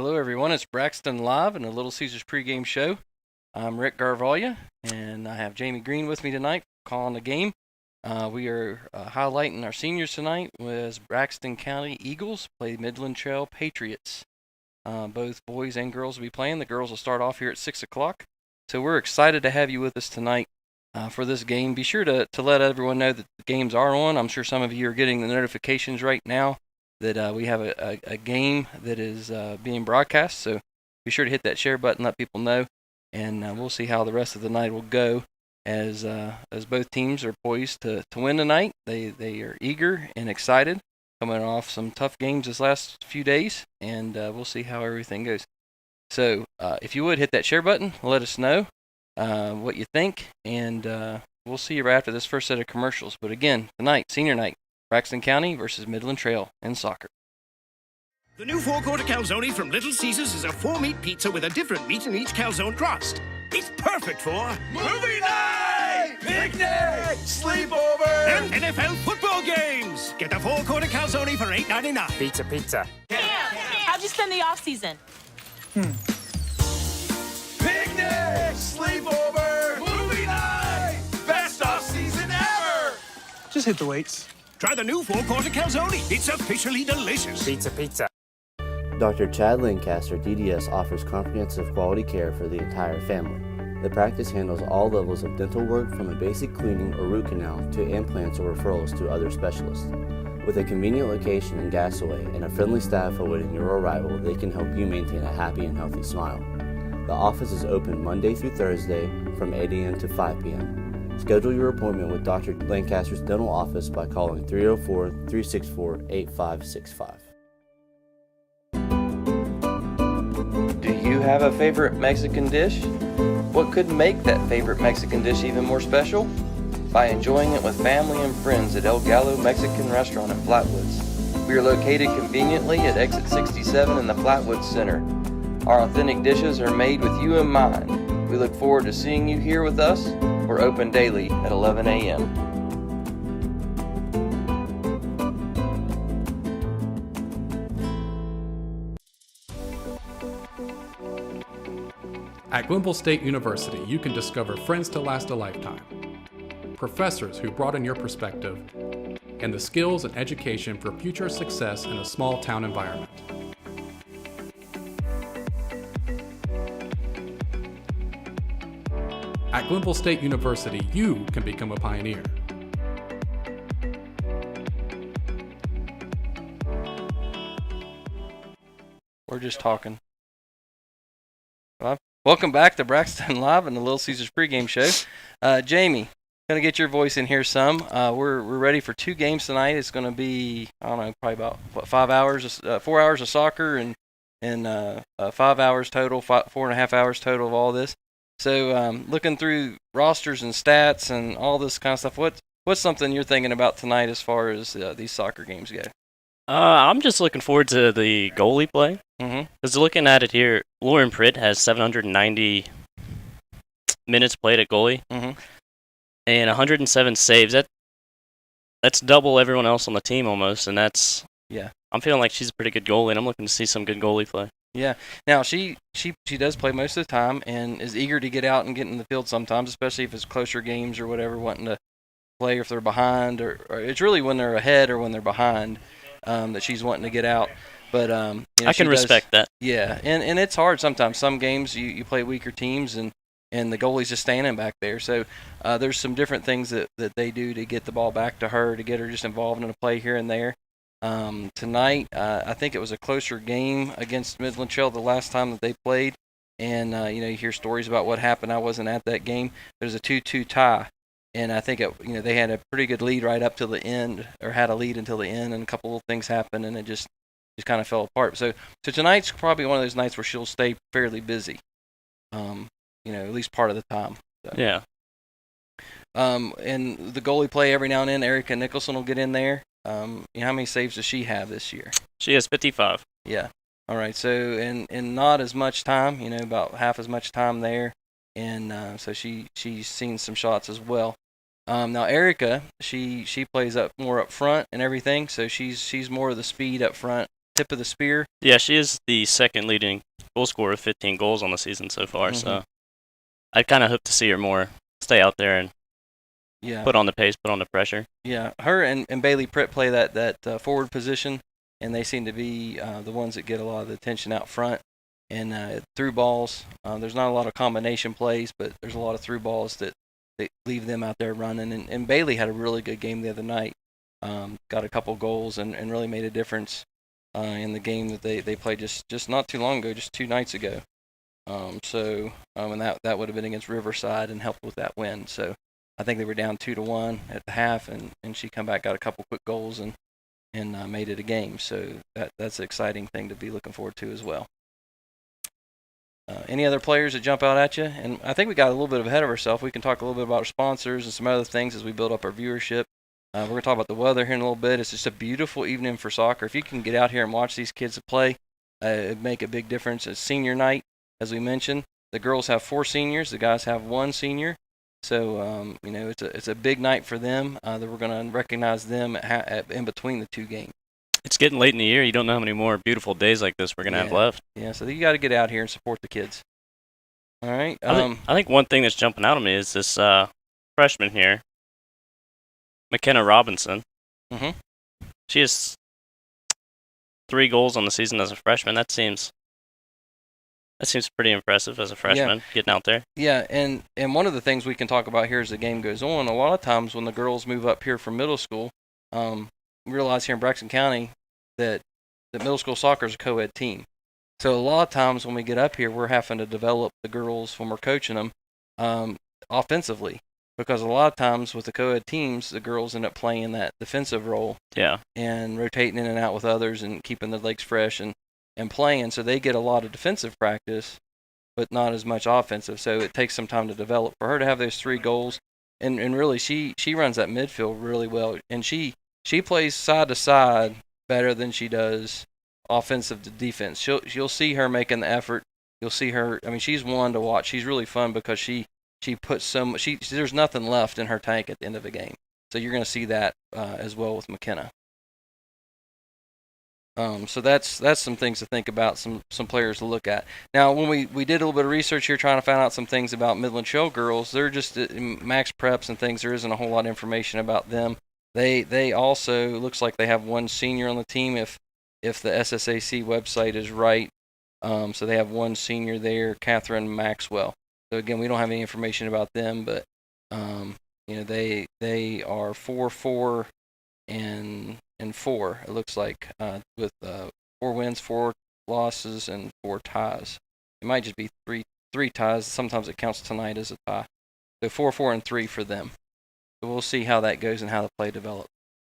Hello, everyone. It's Braxton live in the Little Caesars pregame show. I'm Rick Garvalia, and I have Jamie Green with me tonight calling the game. We are highlighting our seniors tonight as Braxton County Eagles play Midland Trail Patriots. Both boys and girls will be playing. The girls will start off here at 6 o'clock. So we're excited to have you with us tonight for this game. Be sure to let everyone know that the games are on. I'm sure some of you are getting the notifications right now that we have a game that is being broadcast. So be sure to hit that share button, let people know, and we'll see how the rest of the night will go as both teams are poised to win tonight. They are eager and excited, coming off some tough games this last few days, and we'll see how everything goes. So if you would, hit that share button, let us know what you think, and we'll see you right after this first set of commercials. But again, tonight, senior night, Braxton County versus Midland Trail in soccer. The new four-quarter calzone from Little Caesars is a four-meat pizza with a different meat in each calzone crust. It's perfect for movie night, picnic, sleepover, and NFL football games. Get the four-quarter calzone for $8.99. Pizza. How'd you spend the off-season? Picnic, sleepover, movie night, best off-season ever. Just hit the weights. Try the new four-quarter calzone. It's officially delicious. Pizza. Dr. Chad Lancaster, DDS, offers comprehensive quality care for the entire family. The practice handles all levels of dental work from a basic cleaning or root canal to implants or referrals to other specialists. With a convenient location in Gassaway and a friendly staff awaiting your arrival, they can help you maintain a happy and healthy smile. The office is open Monday through Thursday from 8 a.m. to 5 p.m. Schedule your appointment with Dr. Lancaster's dental office by calling 304-364-8565. Do you have a favorite Mexican dish? What could make that favorite Mexican dish even more special? By enjoying it with family and friends at El Gallo Mexican Restaurant in Flatwoods. We are located conveniently at exit 67 in the Flatwoods Center. Our authentic dishes are made with you in mind. We look forward to seeing you here with us. We're open daily at 11 a.m. At Glenville State University, you can discover friends to last a lifetime, professors who broaden your perspective, and the skills and education for future success in a small town environment. At Glenville State University, you can become a pioneer. We're just talking. Well, welcome back to Braxton Live and the Little Caesars pregame show. Jamie, gonna get your voice in here some. We're ready for two games tonight. It's gonna be, I don't know, probably about 4 hours of soccer and 5 hours total, 4.5 hours total of all this. So looking through rosters and stats and all this kind of stuff, what's something you're thinking about tonight as far as these soccer games go? I'm just looking forward to the goalie play. Mm-hmm. Because looking at it here, Lauren Pritt has 790 minutes played at goalie, mm-hmm. and 107 saves. That's double everyone else on the team almost, and that's I'm feeling like she's a pretty good goalie, and I'm looking to see some good goalie play. Yeah. Now she does play most of the time and is eager to get out and get in the field sometimes, especially if it's closer games or whatever, wanting to play if they're behind, or it's really when they're ahead or when they're behind that she's wanting to get out. But I can respect that. Yeah, and it's hard sometimes. Some games you play weaker teams and the goalie's just standing back there. So there's some different things that they do to get the ball back to her, to get her just involved in a play here and there. Tonight, I think it was a closer game against Midland Trail the last time that they played, and you hear stories about what happened. I wasn't at that game. There's a 2-2 tie, and I think they had a pretty good lead right up to the end, or had a lead until the end, and a couple of things happened, and it just kind of fell apart. So tonight's probably one of those nights where she'll stay fairly busy, at least part of the time. So. Yeah. And the goalie play every now and then, Erica Nicholson will get in there. How many saves does she have this year? She has 55. Yeah. All right. So, and not as much time, about half as much time there. And so she's seen some shots as well. Now Erica, she plays more up front and everything. So she's more of the speed up front tip of the spear. Yeah, she is the second leading goal scorer with 15 goals on the season so far. So I kind of hope to see her more stay out there and put on the pace, put on the pressure. Yeah, her and Bailey Pritt play that forward position, and they seem to be the ones that get a lot of the attention out front. And through balls, there's not a lot of combination plays, but there's a lot of through balls that leave them out there running. And Bailey had a really good game the other night. Got a couple goals and really made a difference in the game that they played just not too long ago, just 2 nights ago. And that would have been against Riverside and helped with that win. So I think they were down 2-1 at the half, and she come back, got a couple quick goals, and made it a game. So that's an exciting thing to be looking forward to as well. Any other players that jump out at you? And I think we got a little bit ahead of ourselves. We can talk a little bit about our sponsors and some other things as we build up our viewership. We're going to talk about the weather here in a little bit. It's just a beautiful evening for soccer. If you can get out here and watch these kids play, it'd make a big difference. It's senior night, as we mentioned. The girls have 4 seniors. The guys have 1 senior. So, it's a big night for them that we're going to recognize them in between the 2 games. It's getting late in the year. You don't know how many more beautiful days like this we're going to have left. Yeah, so you got to get out here and support the kids. All right. I think one thing that's jumping out at me is this freshman here, McKenna Robinson. Mm-hmm. She has 3 goals on the season as a freshman. That seems pretty impressive as a freshman, getting out there. Yeah, and one of the things we can talk about here as the game goes on, a lot of times when the girls move up here from middle school, we realize here in Braxton County that middle school soccer is a co-ed team. So a lot of times when we get up here, we're having to develop the girls when we're coaching them offensively, because a lot of times with the co-ed teams, the girls end up playing that defensive role and rotating in and out with others and keeping their legs fresh and playing. So they get a lot of defensive practice, but not as much offensive. So it takes some time to develop. For her to have those 3 goals, and really she runs that midfield really well, and she plays side to side better than she does offensive to defense. You'll see her making the effort. You'll see her. I mean, she's one to watch. She's really fun because she puts some. There's nothing left in her tank at the end of the game. So you're going to see that as well with McKenna. So that's some things to think about, some players to look at. Now, when we did a little bit of research here trying to find out some things about Midland Trail girls, they're just max preps and things. There isn't a whole lot of information about them. They also, looks like they have 1 senior on the team if the SSAC website is right. So they have 1 senior there, Catherine Maxwell. So again, we don't have any information about them, but they are 4-4 and 4. It looks like with 4 wins, 4 losses, and 4 ties. It might just be three ties. Sometimes it counts tonight as a tie. So 4-4 and 3 for them. So we'll see how that goes and how the play develops.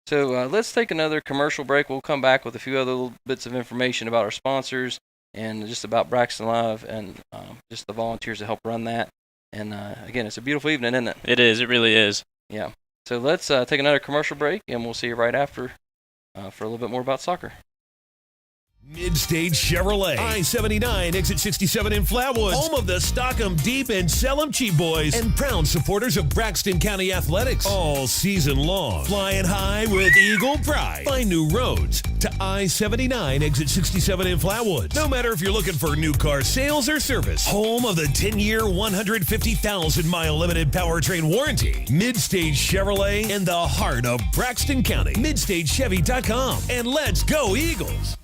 So let's take another commercial break. We'll come back with a few other little bits of information about our sponsors and just about Braxton Live and just the volunteers that help run that. And again, it's a beautiful evening, isn't it? It is. It really is. Yeah. So let's take another commercial break, and we'll see you right after for a little bit more about soccer. Mid-Stage Chevrolet, I-79, exit 67 in Flatwoods, home of the stock 'em deep and sell 'em cheap boys, and proud supporters of Braxton County Athletics all season long. Flying high with Eagle Pride. Find new roads to I-79, exit 67 in Flatwoods. No matter if you're looking for new car sales or service, home of the 10-year, 150,000-mile limited powertrain warranty. Mid-Stage Chevrolet in the heart of Braxton County. MidStageChevy.com, and let's go Eagles.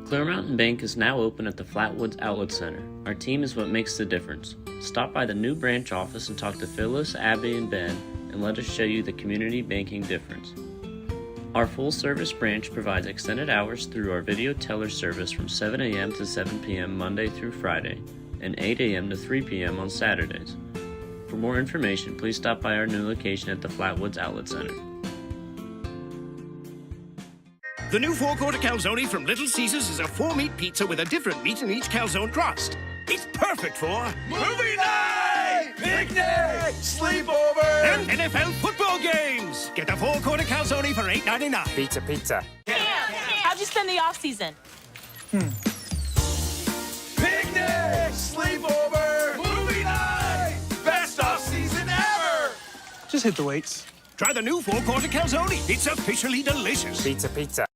Clear Mountain Bank is now open at the Flatwoods Outlet Center. Our team is what makes the difference. Stop by the new branch office and talk to Phyllis, Abby, and Ben, and let us show you the community banking difference. Our full-service branch provides extended hours through our video teller service from 7 a.m. to 7 p.m. Monday through Friday, and 8 a.m. to 3 p.m. on Saturdays. For more information, please stop by our new location at the Flatwoods Outlet Center. The new four-quarter calzone from Little Caesars is a 4-meat pizza with a different meat in each calzone crust. It's perfect for Movie night! Picnic! Sleepover! and NFL football games. Get the four-quarter calzone for $8.99. Pizza. How'd you spend the off season? Picnic! Sleepover! Movie night! Best off season ever! Just hit the weights. Try the new four-quarter calzone. It's officially delicious. Pizza.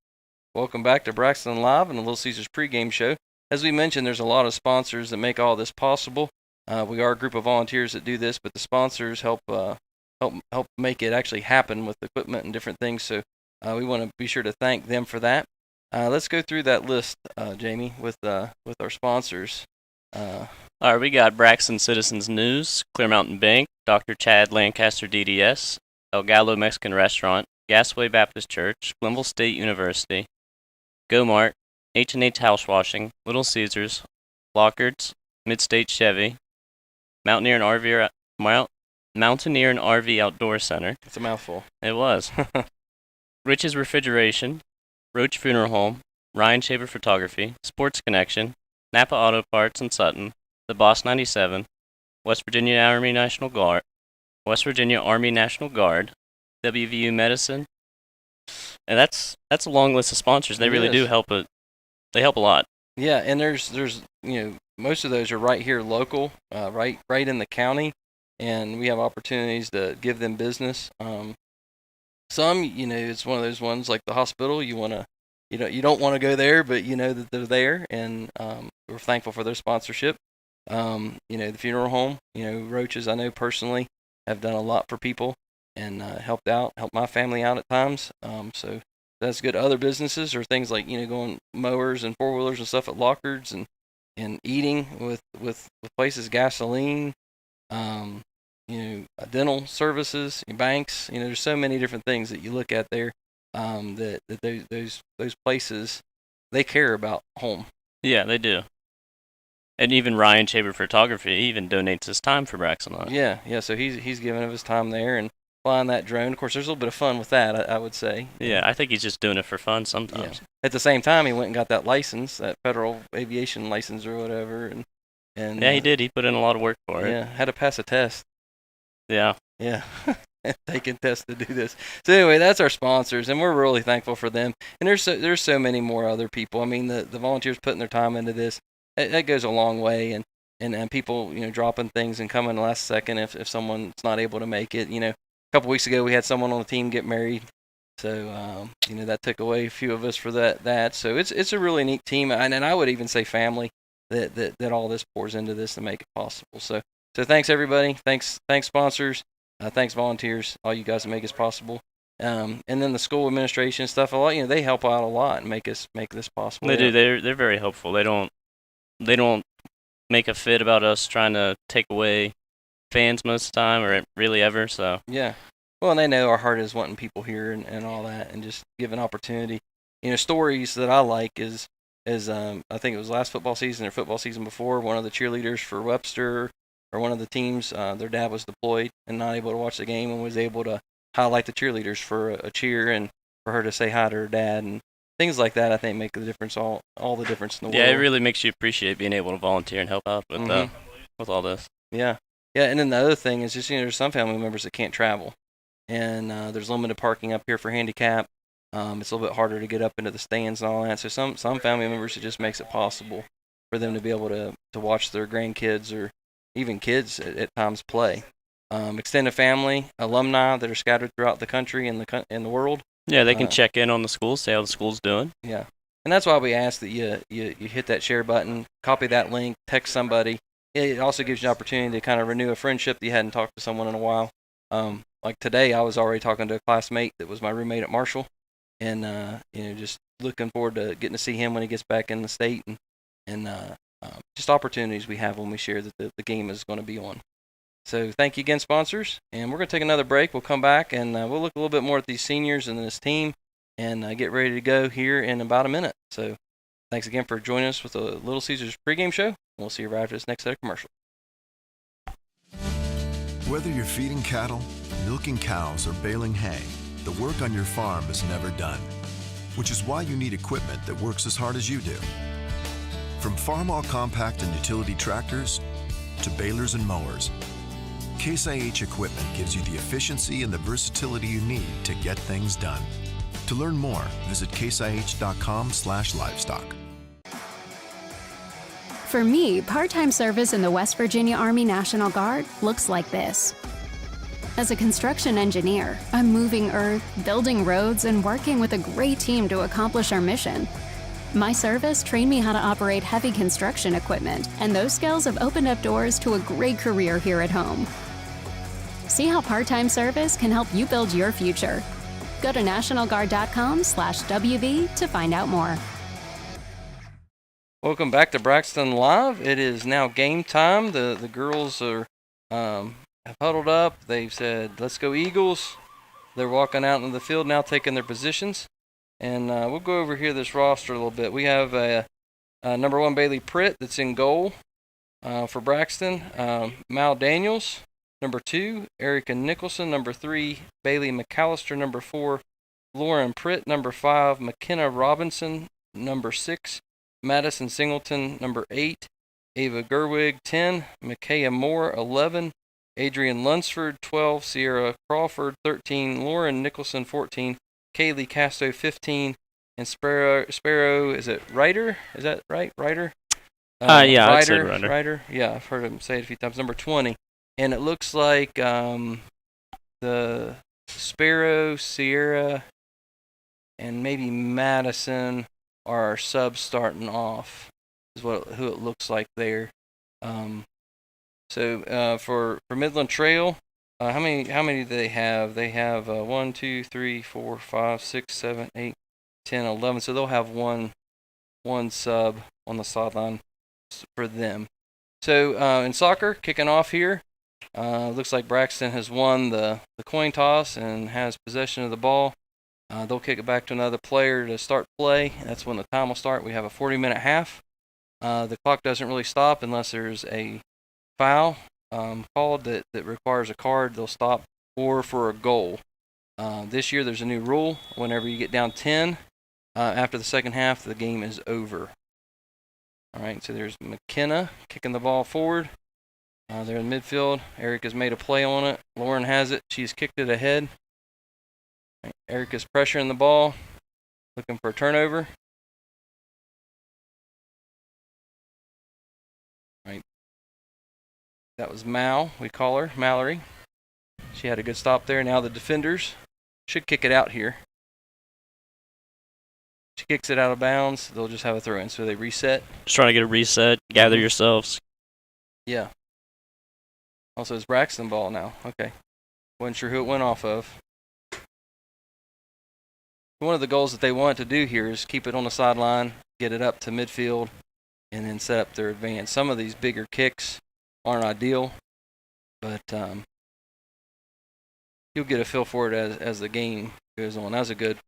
Welcome back to Braxton Live and the Little Caesars pregame show. As we mentioned, there's a lot of sponsors that make all this possible. We are a group of volunteers that do this, but the sponsors help make it actually happen with equipment and different things. So we want to be sure to thank them for that. Let's go through that list, Jamie, with our sponsors. All right, we got Braxton Citizens News, Clear Mountain Bank, Dr. Chad Lancaster DDS, El Gallo Mexican Restaurant, Gassaway Baptist Church, Glenville State University, Mart, H&H Housewashing, Little Caesars, Lockards, Mid-State Chevy, Mountaineer and RV Outdoor Center. It's a mouthful. It was. Rich's Refrigeration, Roach Funeral Home, Ryan Shaver Photography, Sports Connection, NAPA Auto Parts in Sutton, The Boss 97, West Virginia Army National Guard, WVU Medicine, and that's a long list of sponsors. They really do help it. They help a lot. Yeah, and there's most of those are right here local, right in the county, and we have opportunities to give them business. Some, it's one of those ones like the hospital. You don't want to go there, but you know that they're there, and we're thankful for their sponsorship. The funeral home, Roaches, I know personally, have done a lot for people and helped my family out at times. So that's good. Other businesses or things like, going mowers and four-wheelers and stuff at Lockards and eating with places, gasoline, dental services, banks. There's so many different things that you look at there that those places, they care about home. Yeah, they do. And even Ryan Shaver Photography even donates his time for Braxton. Yeah. So he's giving of his time there and flying that drone. Of course, there's a little bit of fun with that, I would say. Yeah, I think he's just doing it for fun sometimes. Yeah. At the same time, he went and got that license, that federal aviation license or whatever. And yeah, he did. He put in a lot of work for it. Yeah, had to pass a test. Yeah. Taking tests to do this. So anyway, that's our sponsors, and we're really thankful for them. And there's so many more other people. I mean, the volunteers putting their time into this, that goes a long way. And people, dropping things and coming last second if someone's not able to make it. A couple weeks ago, we had someone on the team get married. So, that took away a few of us for that. So it's a really neat team. And I would even say family that all this pours into this to make it possible. So thanks, everybody. Thanks, sponsors. Thanks, volunteers. All you guys that make this possible. And then the school administration stuff, a lot, they help out a lot and make this possible. They do. They're very helpful. They don't make a fit about us trying to take away fans most of the time or really ever. So yeah. Well, and they know our heart is wanting people here and all that, and just give an opportunity. Stories that I like is I think it was last football season or football season before, one of the cheerleaders for Webster or one of the teams, their dad was deployed and not able to watch the game and was able to highlight the cheerleaders for a cheer and for her to say hi to her dad and things like that. I think make the difference, all the difference in the world. Yeah, it really makes you appreciate being able to volunteer and help out with all this. Yeah, and then the other thing is just there's some family members that can't travel, and there's limited parking up here for handicap. It's a little bit harder to get up into the stands and all that. So some family members, it just makes it possible for them to be able to watch their grandkids or even kids at times play. Extended family, alumni that are scattered throughout the country and the world. Yeah, they can check in on the school, see how the school's doing. Yeah, and that's why we ask that you hit that share button, copy that link, text somebody. It also gives you an opportunity to kind of renew a friendship that you hadn't talked to someone in a while. Like today, I was already talking to a classmate that was my roommate at Marshall, and just looking forward to getting to see him when he gets back in the state, and just opportunities we have when we share that the game is going to be on. So thank you again, sponsors, and we're going to take another break. We'll come back, and we'll look a little bit more at these seniors and this team and get ready to go here in about a minute. So thanks again for joining us with the Little Caesars pregame show. We'll see you right after this next set of commercials. Whether you're feeding cattle, milking cows, or baling hay, the work on your farm is never done, which is why you need equipment that works as hard as you do. From farm-all compact and utility tractors to balers and mowers, Case IH equipment gives you the efficiency and the versatility you need to get things done. To learn more, visit caseih.com/livestock. For me, part-time service in the West Virginia Army National Guard looks like this. As a construction engineer, I'm moving earth, building roads, and working with a great team to accomplish our mission. My service trained me how to operate heavy construction equipment, and those skills have opened up doors to a great career here at home. See how part-time service can help you build your future. Go to nationalguard.com/WV to find out more. Welcome back to Braxton Live. It is now game time. The girls are have huddled up. They've said, "Let's go Eagles." They're walking out into the field now, taking their positions. And we'll go over here this roster a little bit. We have number 1 Bailey Pritt that's in goal for Braxton. Mal Daniels, number 2. Erica Nicholson, number 3. Bailey McAllister, number 4. Lauren Pritt, number 5. McKenna Robinson, number 6. Madison Singleton, number 8. Ava Gerwig, 10. Micaiah Moore, 11. Adrian Lunsford, 12. Sierra Crawford, 13. Lauren Nicholson, 14. Kaylee Casto, 15. And Sparrow, is it Ryder? Is that right? Ryder? Yeah, I'd say Ryder. Ryder? Yeah, I've heard him say it a few times. Number 20. And it looks like the Sparrow, Sierra, and maybe Madison are our subs starting off, is who it looks like there. So for Midland Trail, how many do they have? They have 1, 2, 3, 4, 5, 6, 7, 8, 10, 11. So they'll have one sub on the sideline for them. So in soccer, kicking off here, looks like Braxton has won the coin toss and has possession of the ball. They'll kick it back to another player to start play. That's when the time will start. We have a 40-minute half. The clock doesn't really stop unless there's a foul called that requires a card. They'll stop, or for a goal. This year there's a new rule. Whenever you get down 10, after the second half, the game is over. All right, so there's McKenna kicking the ball forward. They're in midfield. Erica's made a play on it. Lauren has it. She's kicked it ahead. Right, Erica's pressuring the ball, looking for a turnover. Right. That was Mal, we call her, Mallory. She had a good stop there. Now the defenders should kick it out here. She kicks it out of bounds. They'll just have a throw-in, so they reset. Just trying to get a reset, gather yourselves. Yeah. Also, it's Braxton ball now. Okay. Wasn't sure who it went off of. One of the goals that they want to do here is keep it on the sideline, get it up to midfield, and then set up their advance. Some of these bigger kicks aren't ideal, but you'll get a feel for it as the game goes on. That was a good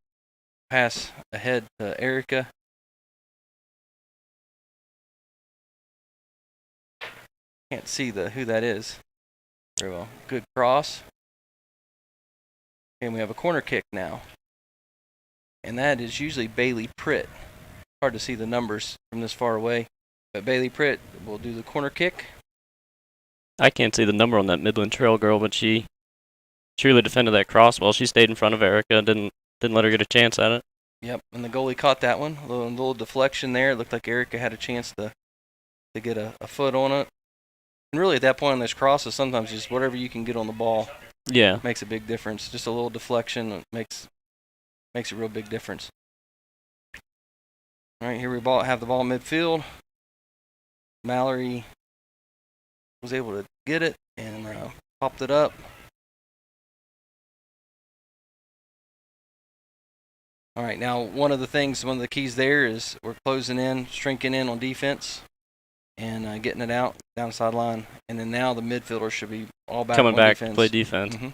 pass ahead to Erica. Can't see who that is very well. Good cross. And we have a corner kick now. And that is usually Bailey Pritt. Hard to see the numbers from this far away. But Bailey Pritt will do the corner kick. I can't see the number on that Midland Trail girl, but she truly defended that cross well. She stayed in front of Erica, didn't let her get a chance at it. Yep, and the goalie caught that one. A little deflection there. It looked like Erica had a chance to get a foot on it. And really at that point on those crosses, sometimes just whatever you can get on the ball makes a big difference. Just a little deflection makes a real big difference. All right, here we have the ball midfield. Mallory was able to get it and popped it up. All right, now one of the keys there is we're closing in, shrinking in on defense, and getting it out down the sideline. And then now the midfielder should be all back coming on back defense. to play defense. Mm-hmm.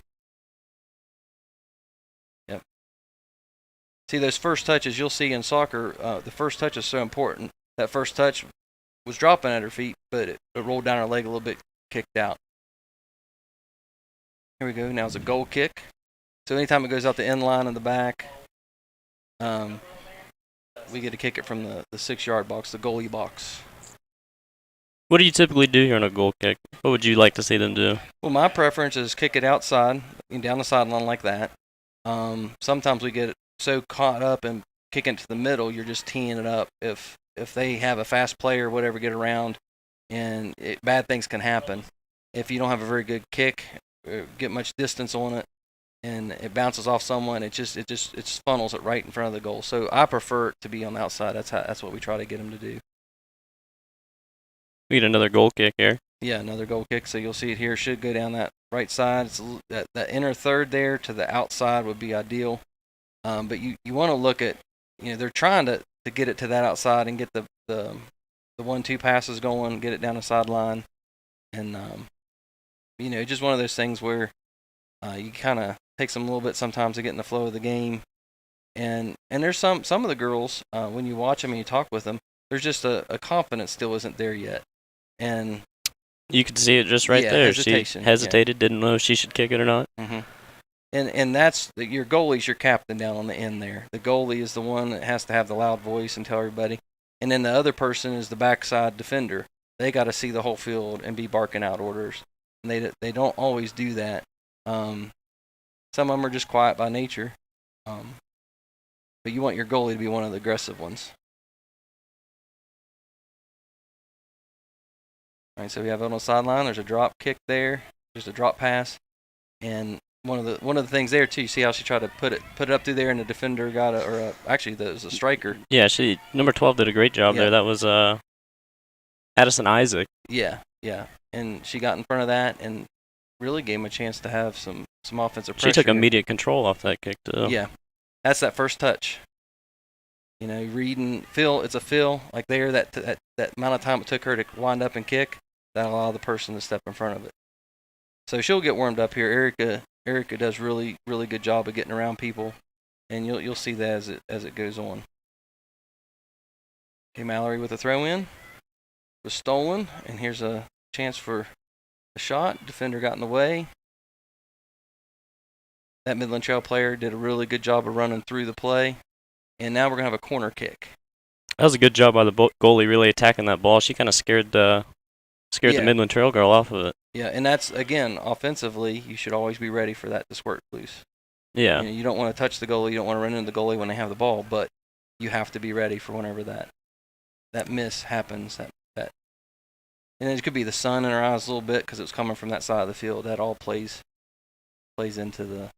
Yep. See, those first touches you'll see in soccer, the first touch is so important. That first touch was dropping at her feet, but it rolled down her leg a little bit, kicked out. Here we go. Now it's a goal kick. So anytime it goes out the end line in the back, we get to kick it from the 6-yard box, the goalie box. What do you typically do here on a goal kick? What would you like to see them do? Well, my preference is kick it outside, down the sideline like that. Sometimes we get so caught up in kicking it to the middle, you're just teeing it up. If they have a fast player or whatever get around, and bad things can happen. If you don't have a very good kick, or get much distance on it, and it bounces off someone, it funnels it right in front of the goal. So I prefer it to be on the outside. That's what we try to get them to do. We get another goal kick here. Yeah, another goal kick. So you'll see it here. Should go down that right side. It's that inner third there to the outside would be ideal. But you want to look at, they're trying to get it to that outside and get the 1-2 passes going, get it down the sideline, and just one of those things where you kind of takes them a little bit sometimes to get in the flow of the game. And there's some of the girls when you watch them and you talk with them, there's just a confidence still isn't there yet. And you could see it just right there. Hesitation. She hesitated, didn't know if she should kick it or not. Mm-hmm. And that's your goalie's your captain down on the end there. The goalie is the one that has to have the loud voice and tell everybody. And then the other person is the backside defender. They got to see the whole field and be barking out orders. And they don't always do that. Some of them are just quiet by nature. But you want your goalie to be one of the aggressive ones. All right, so we have it on the sideline. There's a drop kick there, just a drop pass, and one of the things there too. You see how she tried to put it up through there, and the defender got actually there was a striker. Yeah, number 12 did a great job there. That was Addison Isaac. Yeah, and she got in front of that and really gave him a chance to have some offensive pressure. She took immediate control off that kick too. Yeah, that's that first touch. Read and feel. It's a feel like there that amount of time it took her to wind up and kick. That allow the person to step in front of it. So she'll get warmed up here. Erica does really, really good job of getting around people, and you'll see that as it goes on. Okay, Mallory with a throw in. Was stolen, and here's a chance for a shot. Defender got in the way. That Midland Trail player did a really good job of running through the play, and now we're gonna have a corner kick. That was a good job by the goalie, really attacking that ball. She kind of scared the Midland Trail girl off of it. Yeah, and that's, again, offensively, you should always be ready for that to squirt loose. Yeah. You don't want to touch the goalie, you don't want to run into the goalie when they have the ball, but you have to be ready for whenever that miss happens. That, and it could be the sun in her eyes a little bit because it was coming from that side of the field. That all plays into the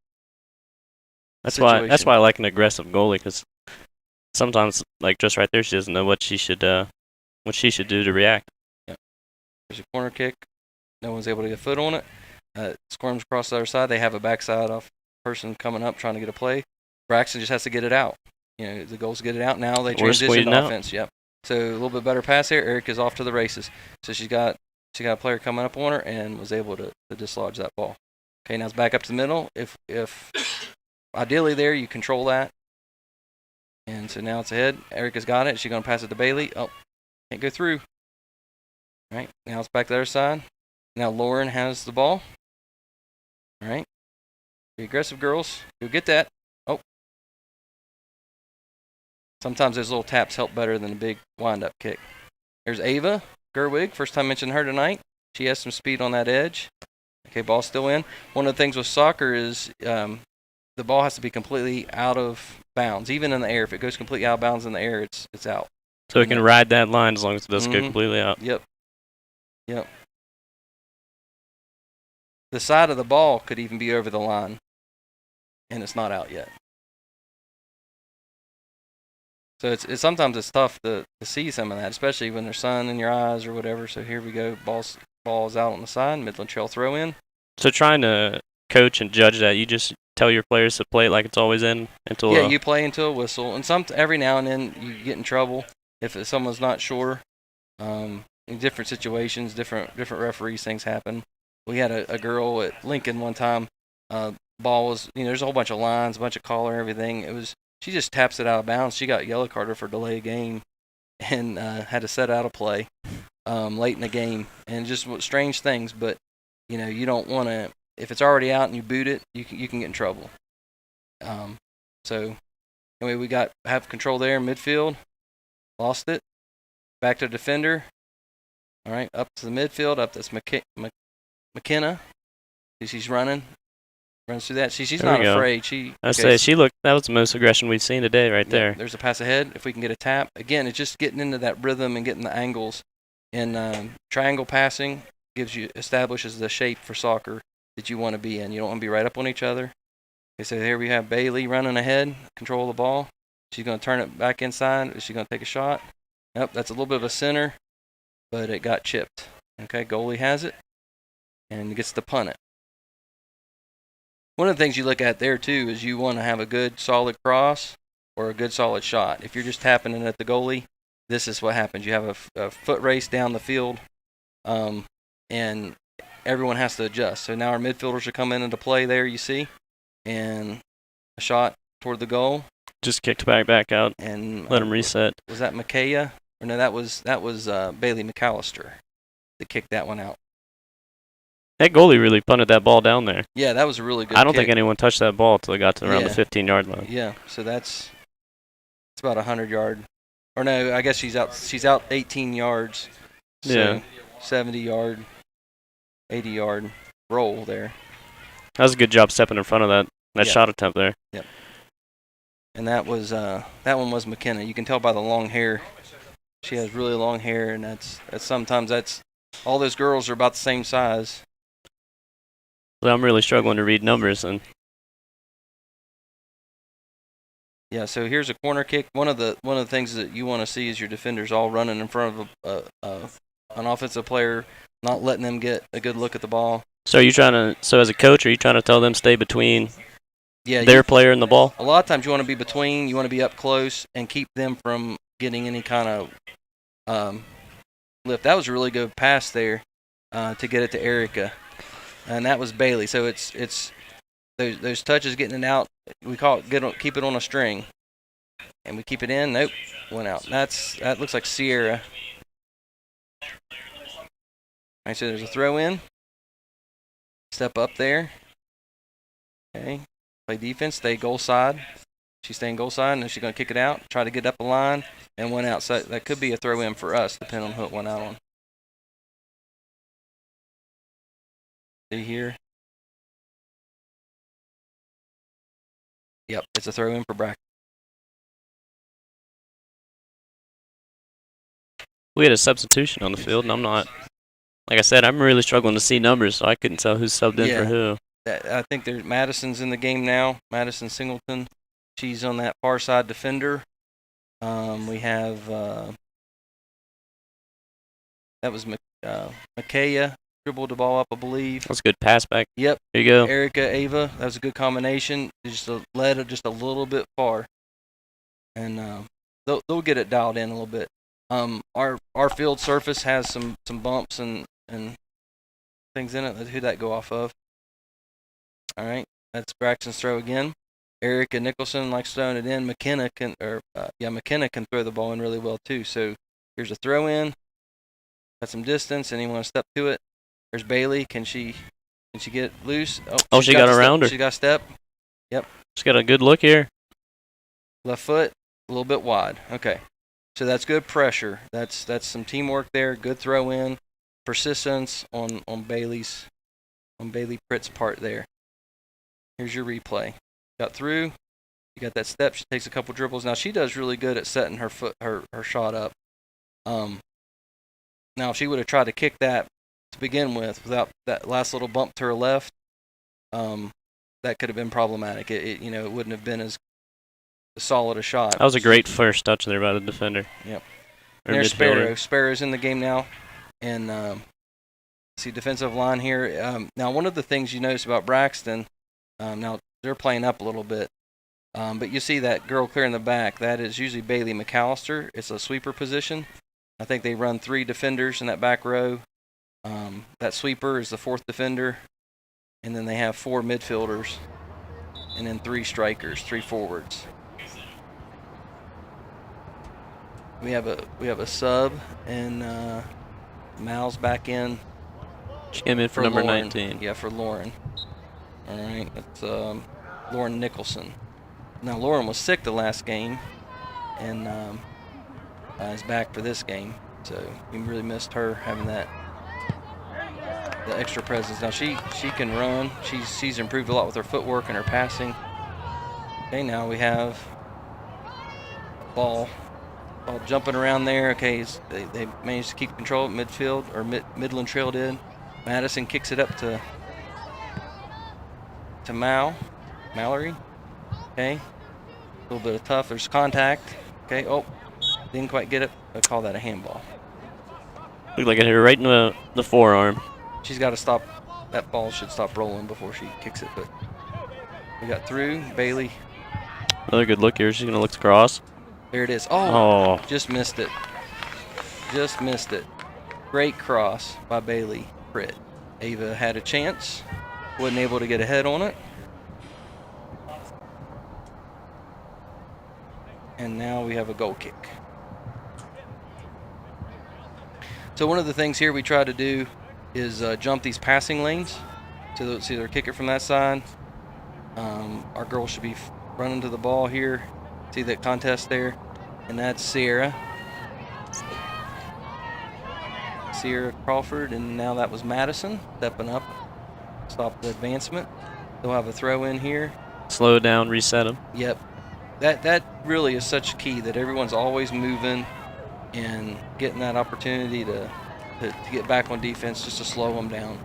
situation. That's why I like an aggressive goalie, because sometimes, like just right there, she doesn't know what she should do to react. There's a corner kick. No one's able to get a foot on it. Squirms across the other side. They have a backside off person coming up trying to get a play. Braxton just has to get it out. The goals to get it out. Now they transition to offense. Yep. So a little bit better pass here. Erica's off to the races. So she got a player coming up on her and was able to dislodge that ball. Okay, now it's back up to the middle. If ideally there you control that. And so now it's ahead. Erica's got it. She's going to pass it to Bailey. Oh, can't go through. All right, now it's back to the other side. Now Lauren has the ball. All right. The aggressive girls, go get that. Oh. Sometimes those little taps help better than a big wind-up kick. There's Ava Gerwig. First time mentioning her tonight. She has some speed on that edge. Okay, ball still in. One of the things with soccer is the ball has to be completely out of bounds, even in the air. If it goes completely out of bounds in the air, it's out. So it can ride that line as long as it doesn't go completely out. Yep. The side of the ball could even be over the line, and it's not out yet. So it's sometimes it's tough to see some of that, especially when there's sun in your eyes or whatever. So here we go. Ball's out on the side. Midland Trail throw in. So trying to coach and judge that, you just tell your players to play it like it's always in until. Yeah, you play until a whistle, and every now and then you get in trouble if someone's not sure. In different situations, different referees, things happen. We had a girl at Lincoln one time. Ball was, there's a whole bunch of lines, a bunch of collar, everything. It was she just taps it out of bounds. She got yellow carded for delay of game and had to set out a play late in the game. And just strange things, but, you know, you don't want to, if it's already out and you boot it, you can get in trouble. So anyway, we have control there in midfield. Lost it. Back to defender. All right, up to the midfield. Up that's McKenna. She's running. Runs through that. She's not afraid. That was the most aggression we've seen today right there. There's a pass ahead. If we can get a tap. Again, it's just getting into that rhythm and getting the angles. And triangle passing establishes the shape for soccer that you want to be in. You don't want to be right up on each other. Okay, so here we have Bailey running ahead, control the ball. She's going to turn it back inside. Is she going to take a shot? Nope, that's a little bit of a center, but it got chipped. Okay, goalie has it and gets to punt it. One of the things you look at there, too, is you want to have a good, solid cross or a good, solid shot. If you're just tapping it at the goalie, this is what happens. You have a foot race down the field, and everyone has to adjust. So now our midfielders are coming into play there, you see, and a shot toward the goal. Just kicked back out and let him reset. Was that Micaiah? Or no, that was Bailey McAllister that kicked that one out. That goalie really punted that ball down there. Yeah, that was a really good I don't kick. think anyone touched that ball until it got to around the 15-yard line. Yeah, so it's about 100-yard. Or no, I guess she's out 18 yards. So yeah. 70-yard, 80-yard roll there. That was a good job stepping in front of that shot attempt there. Yep. And that one was McKenna. You can tell by the long hair. She has really long hair, and that's sometimes all those girls are about the same size. Well, I'm really struggling to read numbers and. Yeah, so here's a corner kick. One of the things that you want to see is your defenders all running in front of an offensive player, not letting them get a good look at the ball. So as a coach, are you trying to tell them stay between their player and the ball? A lot of times you want to be between, you want to be up close and keep them from getting any kind of lift. That was a really good pass there to get it to Erica, and that was Bailey. So it's those touches getting it out. We call it keep it on a string, and we keep it in. Nope, went out. That looks like Sierra. All right, so there's a throw in. Step up there. Okay, play defense. Stay goal side. She's staying goal side, and then she's going to kick it out. Try to get up the line, and went out. So that could be a throw in for us, depending on who it went out on. See here. Yep, it's a throw in for Braxton. We had a substitution on the field, and like I said, I'm really struggling to see numbers, so I couldn't tell who subbed in for who. I think there's Madison's in the game now. Madison Singleton. She's on that far side defender. We have that was Micaiah. Dribbled the ball up, I believe. That's a good pass back. Yep. There you go. Erica, Ava. That was a good combination. Just led it just a little bit far. And they'll get it dialed in a little bit. Our field surface has some bumps and things in it. Who'd that go off of? All right. That's Braxton's throw again. Erica Nicholson likes throwing it in. McKenna can throw the ball in really well too. So here's a throw in. Got some distance. Anyone step to it? There's Bailey. Can she get loose? Oh, she got around her. She got a step. Yep. She's got a good look here. Left foot, a little bit wide. Okay. So that's good pressure. That's some teamwork there. Good throw in. Persistence on Bailey Pritt's part there. Here's your replay. Got through. You got that step. She takes a couple dribbles. Now she does really good at setting her shot up. Now if she would have tried to kick that to begin with without that last little bump to her left, that could have been problematic. It wouldn't have been as solid a shot. That was a great first touch there by the defender. Yep. And there's Sparrow. Sparrow's in the game now. And see defensive line here. Now one of the things you notice about Braxton, now they're playing up a little bit. But you see that girl clear in the back. That is usually Bailey McAllister. It's a sweeper position. I think they run 3 defenders in that back row. That sweeper is the 4th defender. And then they have 4 midfielders. And then 3 strikers, 3 forwards. We have a sub, and Mal's back in. She came in for number Lauren. 19. Yeah, for Lauren. All right, that's Lauren Nicholson. Now Lauren was sick the last game, and is back for this game. So we really missed her having the extra presence. Now she can run. She's improved a lot with her footwork and her passing. Okay, now we have ball jumping around there. Okay, they managed to keep control at midfield, or Midland Trail did. Madison kicks it up to Mallory. Okay, a little bit of tough. There's contact. Okay, oh, didn't quite get it. I call that a handball. Looked like it hit her right in the forearm. She's got to stop. That ball should stop rolling before she kicks it. But we got through. Bailey. Another good look here. She's going to look to cross. There it is. Oh, just missed it. Just missed it. Great cross by Bailey Pritt. Ava had a chance. Wasn't able to get ahead on it. And now we have a goal kick. So one of the things here we try to do is jump these passing lanes. So let's either kick it from that side. Our girl should be running to the ball here. See that contest there? And that's Sierra Crawford, and now that was Madison stepping up. Stop the advancement. They'll have a throw in here. Slow it down, reset them. Yep. That really is such key, that everyone's always moving and getting that opportunity to get back on defense, just to slow them down.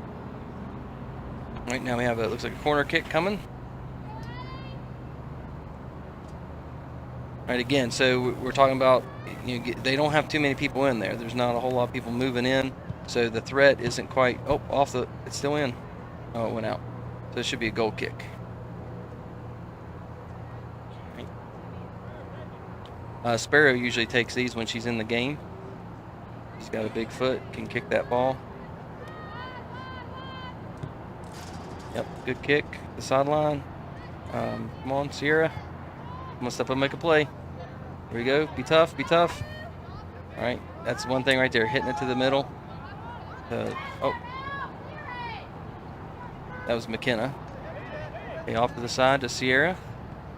Right now we have looks like a corner kick coming. Right, again, so we're talking about, they don't have too many people in there. There's not a whole lot of people moving in, so the threat isn't quite, it's still in. Oh, it went out. So it should be a goal kick. Right. Sparrow usually takes these when she's in the game. She's got a big foot, can kick that ball. Yep, good kick, the sideline. Come on, Sierra. I'm gonna step up and make a play. Here we go. Be tough. Be tough. All right. That's one thing right there. Hitting it to the middle. That was McKenna. Okay, off to the side to Sierra.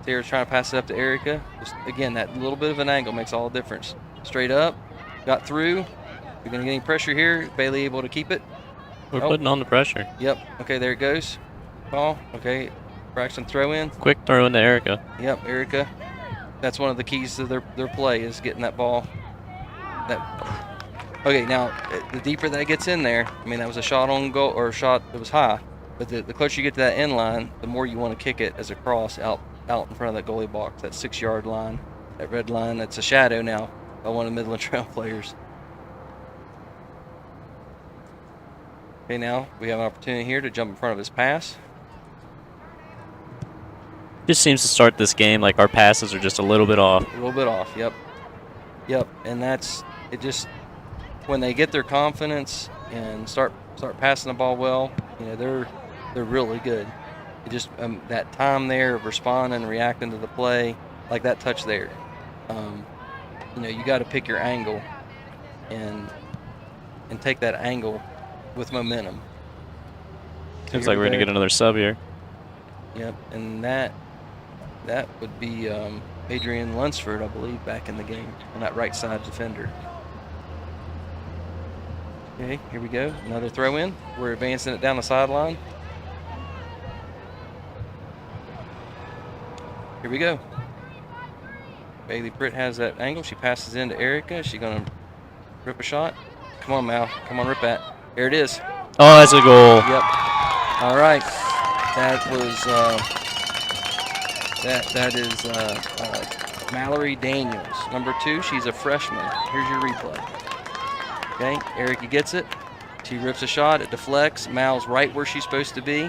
Sierra's trying to pass it up to Erica. Just, again, that little bit of an angle makes all the difference. Straight up. Got through. We're gonna get any pressure here. Bailey able to keep it. We're putting on the pressure. Yep. Okay, there it goes. Ball. Okay. Braxton throw in. Quick throw into Erica. Yep, Erica. That's one of the keys to their play, is getting that ball. Okay, now the deeper that gets in there, I mean, that was a shot on goal, or a shot that was high, but the closer you get to that end line, the more you want to kick it as a cross out in front of that goalie box, that 6-yard line, that red line. That's a shadow now by one of the Midland Trail players. Okay, now we have an opportunity here to jump in front of his pass. Just seems to start this game like our passes are just a little bit off. A little bit off, yep. Yep, and that's it. Just when they get their confidence and start passing the ball well, they're really good. It just that time there of responding and reacting to the play, like that touch there. You got to pick your angle and take that angle with momentum. Seems like we're gonna get another sub here. Yep, and that would be Adrian Lunsford, I believe, back in the game on that right side defender. Okay, here we go. Another throw in. We're advancing it down the sideline. Here we go. Bailey Pritt has that angle. She passes into Erica. She's going to rip a shot. Come on, Mal. Come on, rip that. There it is. Oh, that's a goal. Yep. All right. That was that is Mallory Daniels, number 2. She's a freshman. Here's your replay. Okay, Erica gets it. She rips a shot. It deflects. Mal's right where she's supposed to be.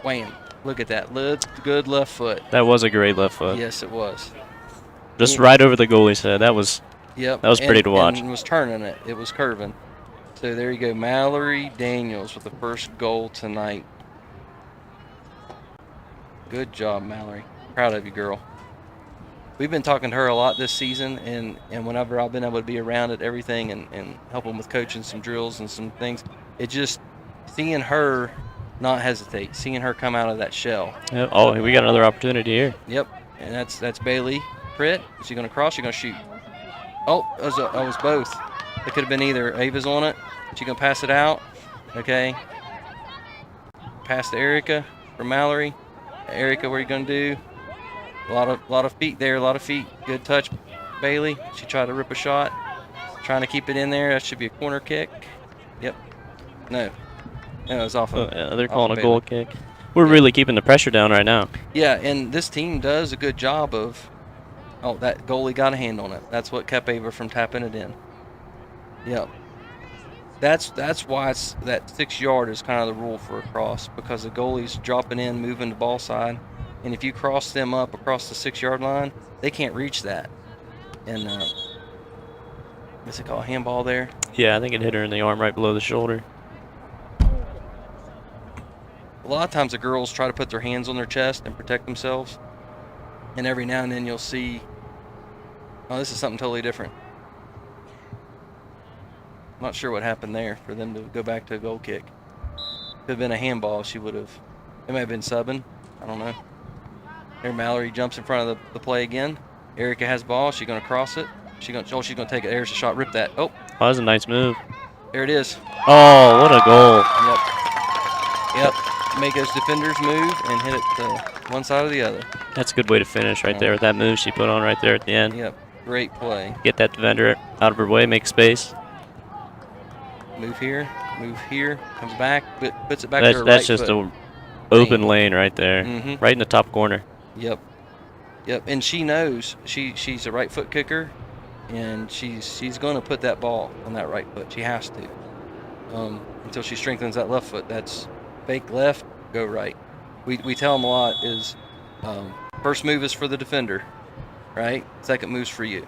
Wham. Look at that. Good left foot. That was a great left foot. Yes, it was. Just right over the goalie's head. That was pretty to watch. And was turning it. It was curving. So there you go. Mallory Daniels with the first goal tonight. Good job, Mallory. Proud of you, girl. we've been talking to her a lot this season, and whenever I've been able to be around at everything and help them with coaching some drills and some things, it just seeing her not hesitate, seeing her come out of that shell. Yep. Oh, we got another opportunity here. Yep, and that's Bailey Pritt. Is she going to cross? She's going to shoot. Oh, that was both. It could have been either. Ava's on it. She's going to pass it out. Okay. Pass to Erica from Mallory. Erica, what are you going to do? A lot of feet there, a lot of feet. Good touch, Bailey. She tried to rip a shot. Trying to keep it in there. That should be a corner kick. Yep. No, it was off of. They're calling a goal kick. We're really keeping the pressure down right now. Yeah, and this team does a good job of. Oh, that goalie got a hand on it. That's what kept Ava from tapping it in. Yep. That's why that 6 yard is kind of the rule for a cross, because the goalie's dropping in, moving the ball side, and if you cross them up across the 6 yard line, they can't reach that. And what's it called? Handball there? Yeah, I think it hit her in the arm right below the shoulder. A lot of times the girls try to put their hands on their chest and protect themselves, and every now and then you'll see, oh, this is something totally different. I'm not sure what happened there for them to go back to a goal kick. Could have been a handball. She would have. It may have been subbing. I don't know. There, Mallory jumps in front of the play again. Erica has the ball. She's going to cross it. She's going to take it. There's a shot. Rip that. Oh, that was a nice move. There it is. Oh, what a goal. Yep. Make those defenders move and hit it to one side or the other. That's a good way to finish right there with that move she put on right there at the end. Yep. Great play. Get that defender out of her way, make space. Move here, comes back, puts it back to her right foot. That's just an open lane right there, right in the top corner. Yep, and she knows she's a right foot kicker, and she's going to put that ball on that right foot. She has to, until she strengthens that left foot. That's fake left, go right. We tell them a lot is first move is for the defender, right? Second move's for you,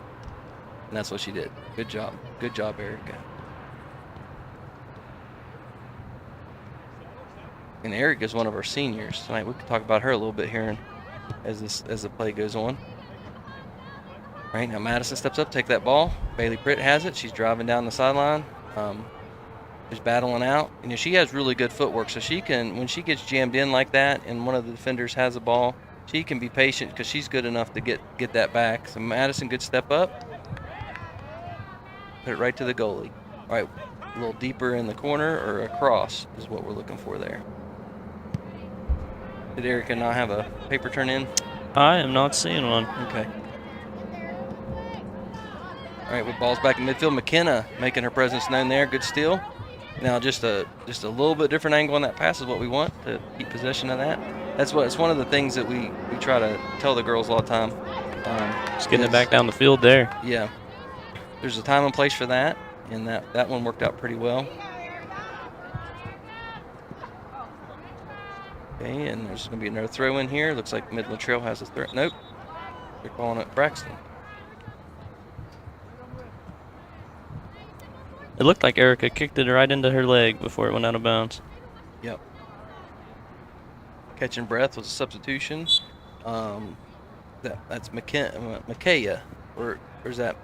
and that's what she did. Good job, Erica. And Eric is one of our seniors tonight. We could talk about her a little bit here as the play goes on. Right now, Madison steps up, take that ball. Bailey Pritt has it. She's driving down the sideline. She's battling out. And she has really good footwork, so she can, when she gets jammed in like that, and one of the defenders has the ball, she can be patient because she's good enough to get that back. So Madison, good step up. Put it right to the goalie. All right, a little deeper in the corner or across is what we're looking for there. Did Erica not have a paper turn in? I am not seeing one. Okay. All right, with balls back in midfield, McKenna making her presence known there. Good steal. Now just a little bit different angle on that pass is what we want to keep possession of that. It's one of the things that we try to tell the girls all the time. Just getting it back down the field there. Yeah. There's a time and place for that, and that one worked out pretty well. Okay, and there's going to be another throw in here. Looks like Midland Trail has a throw. Nope. They're calling it Braxton. It looked like Erica kicked it right into her leg before it went out of bounds. Yep. Catching breath was a substitution. That's Micaiah. Or is that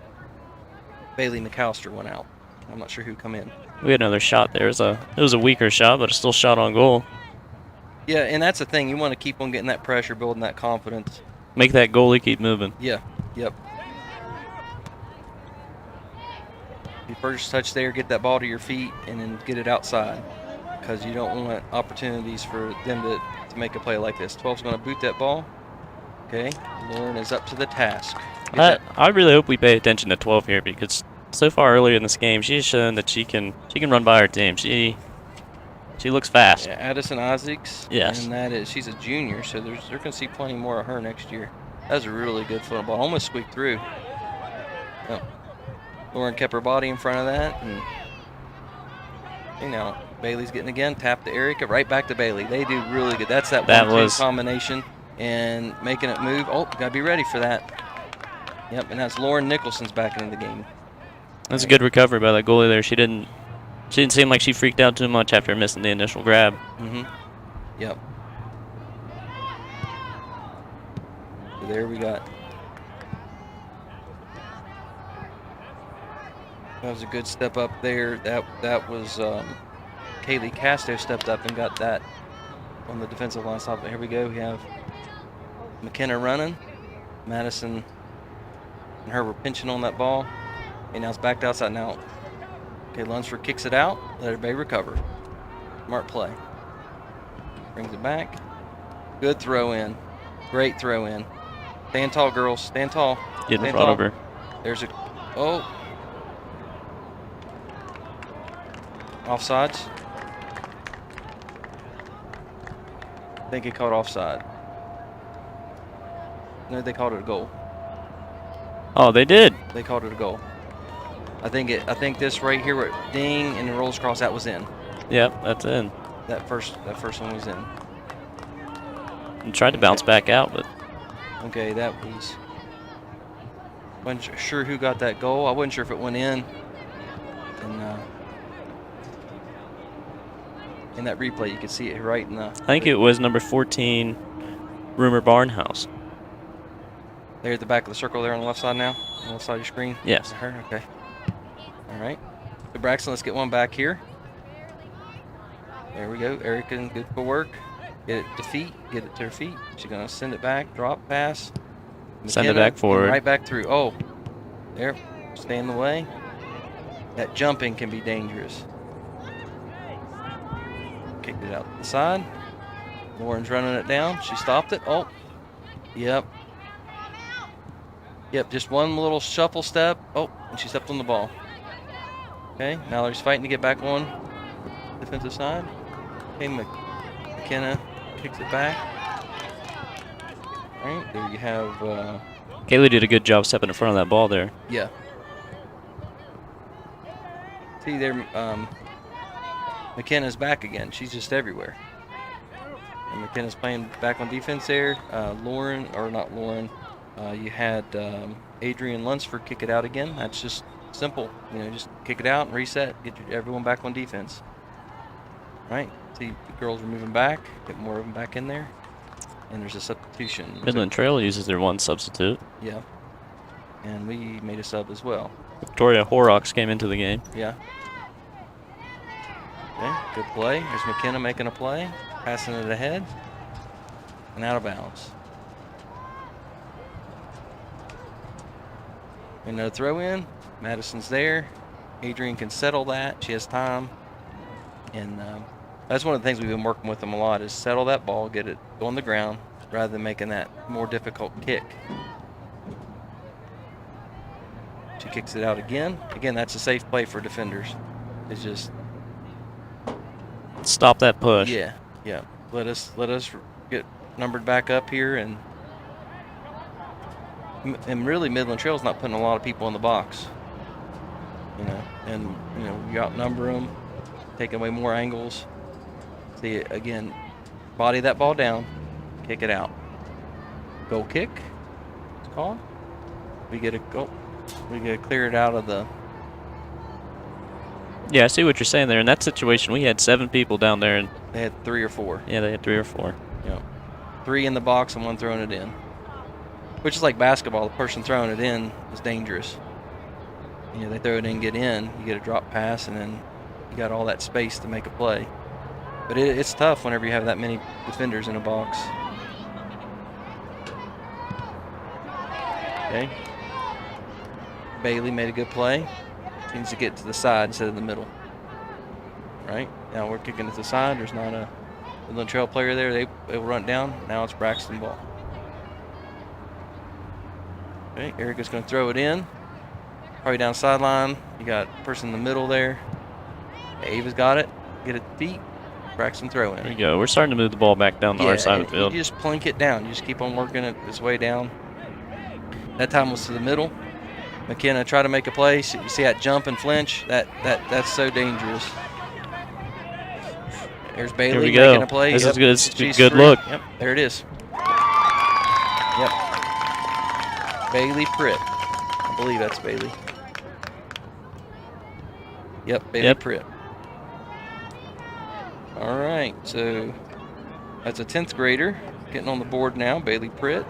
Bailey McAllister went out? I'm not sure who come in. We had another shot there. It was a weaker shot, but it's still shot on goal. Yeah, and that's the thing. You want to keep on getting that pressure, building that confidence. Make that goalie keep moving. Yeah, yep. Your first touch there, get that ball to your feet, and then get it outside, because you don't want opportunities for them to make a play like this. 12's going to boot that ball. Okay, Lauren is up to the task. I really hope we pay attention to 12 here, because so far earlier in this game, she's shown that she can run by her team. She looks fast. Yeah, Addison Isaacs. Yes. And she's a junior, so they're going to see plenty more of her next year. That was a really good football. Almost squeaked through. Oh. Lauren kept her body in front of that. And now Bailey's getting again. Tap to Erica. Right back to Bailey. They do really good. That's that 1-2 combination and making it move. Oh, got to be ready for that. Yep, and that's Lauren Nicholson's back into the game. That's a good recovery by that goalie there. She didn't seem like she freaked out too much after missing the initial grab. Yep. So there we got That was a good step up there. That was Kaylee Casto stepped up and got that on the defensive line stop. Here we go. We have McKenna running. Madison and her were pinching on that ball. And now it's backed outside now. Okay, Lunsford kicks it out. Let everybody recover. Smart play. Brings it back. Good throw in. Great throw in. Stand tall, girls. Stand tall. Getting Stand brought tall. over. There's a... Oh. Offsides. I think he called offside. No, they called it a goal. Oh, they did. They called it a goal. I think this right here where it ding and it rolls across, that was in. Yep, that's in. That first one was in. And tried to bounce back out, but Okay, that was... Wasn't sure who got that goal. I wasn't sure if it went in. And in that replay, you could see it right in the... I think it was number 14, Rumor Barnhouse. There at the back of the circle there on the left side now? On the left side of your screen? Yes. Her? Okay. All right. So Braxton, let's get one back here. There we go. Erica, good for work. Get it to feet. Get it to her feet. She's going to send it back. Drop, pass. Send it McKenna, back forward. Right back through. Oh. There. Stay in the way. That jumping can be dangerous. Kicked it out to the side. Lauren's running it down. She stopped it. Oh. Yep. Yep, just one little shuffle step. Oh, and she stepped on the ball. Okay, now they're just fighting to get back on defensive side. Okay, McKenna kicks it back. All right, there you have... Kaylee did a good job stepping in front of that ball there. Yeah. See there, McKenna's back again. She's just everywhere. And McKenna's playing back on defense there. Lauren, or not Lauren, you had Adrian Lunsford kick it out again. That's just simple. You know, just kick it out and reset. Get everyone back on defense. Right? See, the girls are moving back. Get more of them back in there. And there's a substitution. Midland Trail uses their one substitute. Yeah. And we made a sub as well. Victoria Horrocks came into the game. Yeah. Okay, good play. There's McKenna making a play. Passing it ahead. And out of bounds. Another throw in. Madison's there. Adrian can settle that. She has time. And that's one of the things we've been working with them a lot is settle that ball, get it on the ground, rather than making that more difficult kick. She kicks it out again. Again, that's a safe play for defenders. It's just stop that push. Yeah, yeah. Let us get numbered back up here, and really Midland Trail's not putting a lot of people in the box. You know, and you know you outnumber them, taking away more angles. See again, body that ball down, kick it out. Goal kick. It's called. We get a goal. We get to clear it out of the. Yeah, I see what you're saying there. In that situation, we had 7 people down there, and they had 3 or 4. Yeah, they had 3 or 4. Yeah, 3 in the box and 1 throwing it in. Which is like basketball. The person throwing it in is dangerous. You know, they throw it in, get in. You get a drop pass, and then you got all that space to make a play. But it's tough whenever you have that many defenders in a box. Okay. Bailey made a good play. Needs to get to the side instead of the middle. Right? Now we're kicking it to the side. There's not a Midland Trail player there. They will run it down. Now it's Braxton ball. Okay, Erica's going to throw it in. Probably down sideline. You got a person in the middle there. Ava's got it. Get it to feet. Braxton throw in. There you go. We're starting to move the ball back down to our side of the field. You just plink it down. You just keep on working it its way down. That time was to the middle. McKenna tried to make a play. You see that jump and flinch? That's so dangerous. There's Bailey making a play. This yep. is good. It's a good free. look. Yep, there it is. Yep. Bailey Pritt. I believe that's Bailey. Yep, Bailey Pritt. All right, so that's a 10th grader getting on the board now, Bailey Pritt.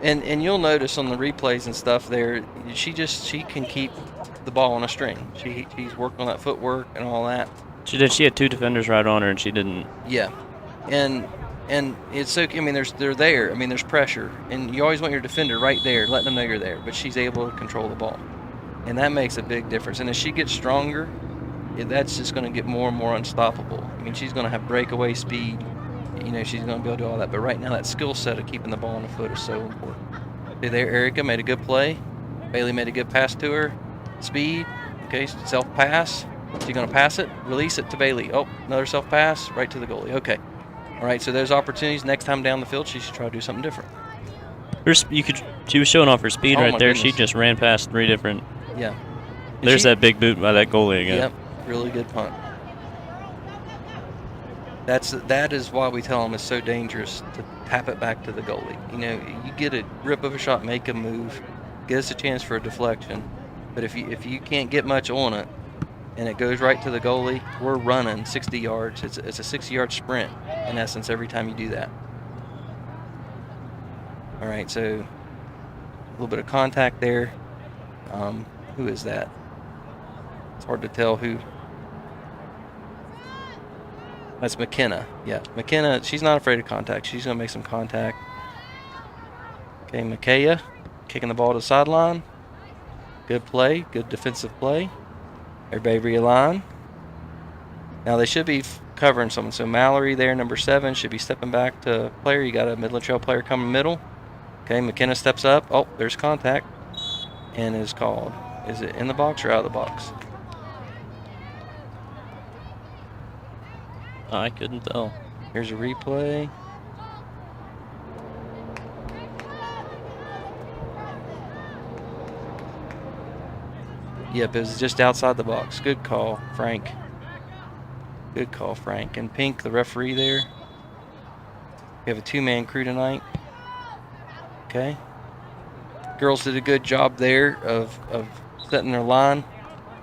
And you'll notice on the replays and stuff there, she can keep the ball on a string. She's working on that footwork and all that. She did. She had 2 defenders right on her, and she didn't. Yeah, and it's so. I mean, they're there. I mean, there's pressure, and you always want your defender right there, letting them know you're there. But she's able to control the ball, and that makes a big difference. And as she gets stronger, that's just going to get more and more unstoppable. I mean, she's going to have breakaway speed. You know, she's going to be able to do all that. But right now, that skill set of keeping the ball on the foot is so important. See there, Erica made a good play. Bailey made a good pass to her. Speed. Okay, self-pass. She's going to pass it, release it to Bailey. Oh, another self-pass, right to the goalie. Okay. All right, so there's opportunities. Next time down the field, she should try to do something different. She was showing off her speed right there. Goodness. She just ran past 3 different. Yeah. There's that big boot by that goalie again. Yep, really good punt. That is why we tell them it's so dangerous to tap it back to the goalie. You know, you get a rip of a shot, make a move, get us a chance for a deflection. But if you can't get much on it, and it goes right to the goalie, we're running 60 yards. It's a 60-yard sprint, in essence, every time you do that. All right, so a little bit of contact there. Who is that? It's hard to tell who. That's McKenna. Yeah, McKenna, she's not afraid of contact. She's going to make some contact. Okay, Micaiah kicking the ball to the sideline. Good play, good defensive play. Everybody realign. Now they should be covering someone. So Mallory there, number 7, should be stepping back to player. You got a Midland Trail player coming middle. Okay, McKenna steps up. Oh, there's contact. And is called. Is it in the box or out of the box? I couldn't tell. Here's a replay. Yep, it was just outside the box. Good call, Frank. Good call, Frank. And Pink, the referee there. We have a 2-man crew tonight. Okay. Girls did a good job there of setting their line.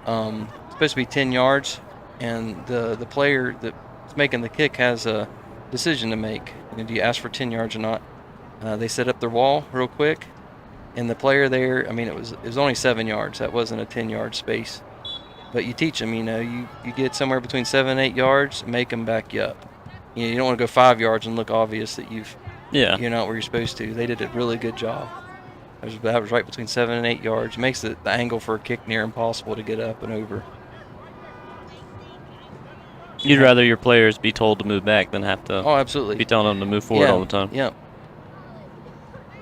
Supposed to be 10 yards, and the player that's making the kick has a decision to make. You know, do you ask for 10 yards or not? They set up their wall real quick. And the player there, I mean, it was only 7 yards. That wasn't a 10-yard space. But you teach them, you know, you get somewhere between 7 and 8 yards, make them back you up. You know, you don't want to go 5 yards and look obvious that you're not where you're supposed to. They did a really good job. That was right between 7 and 8 yards. Makes the angle for a kick near impossible to get up and over. You'd rather your players be told to move back than have to absolutely be telling them to move forward all the time. Yeah.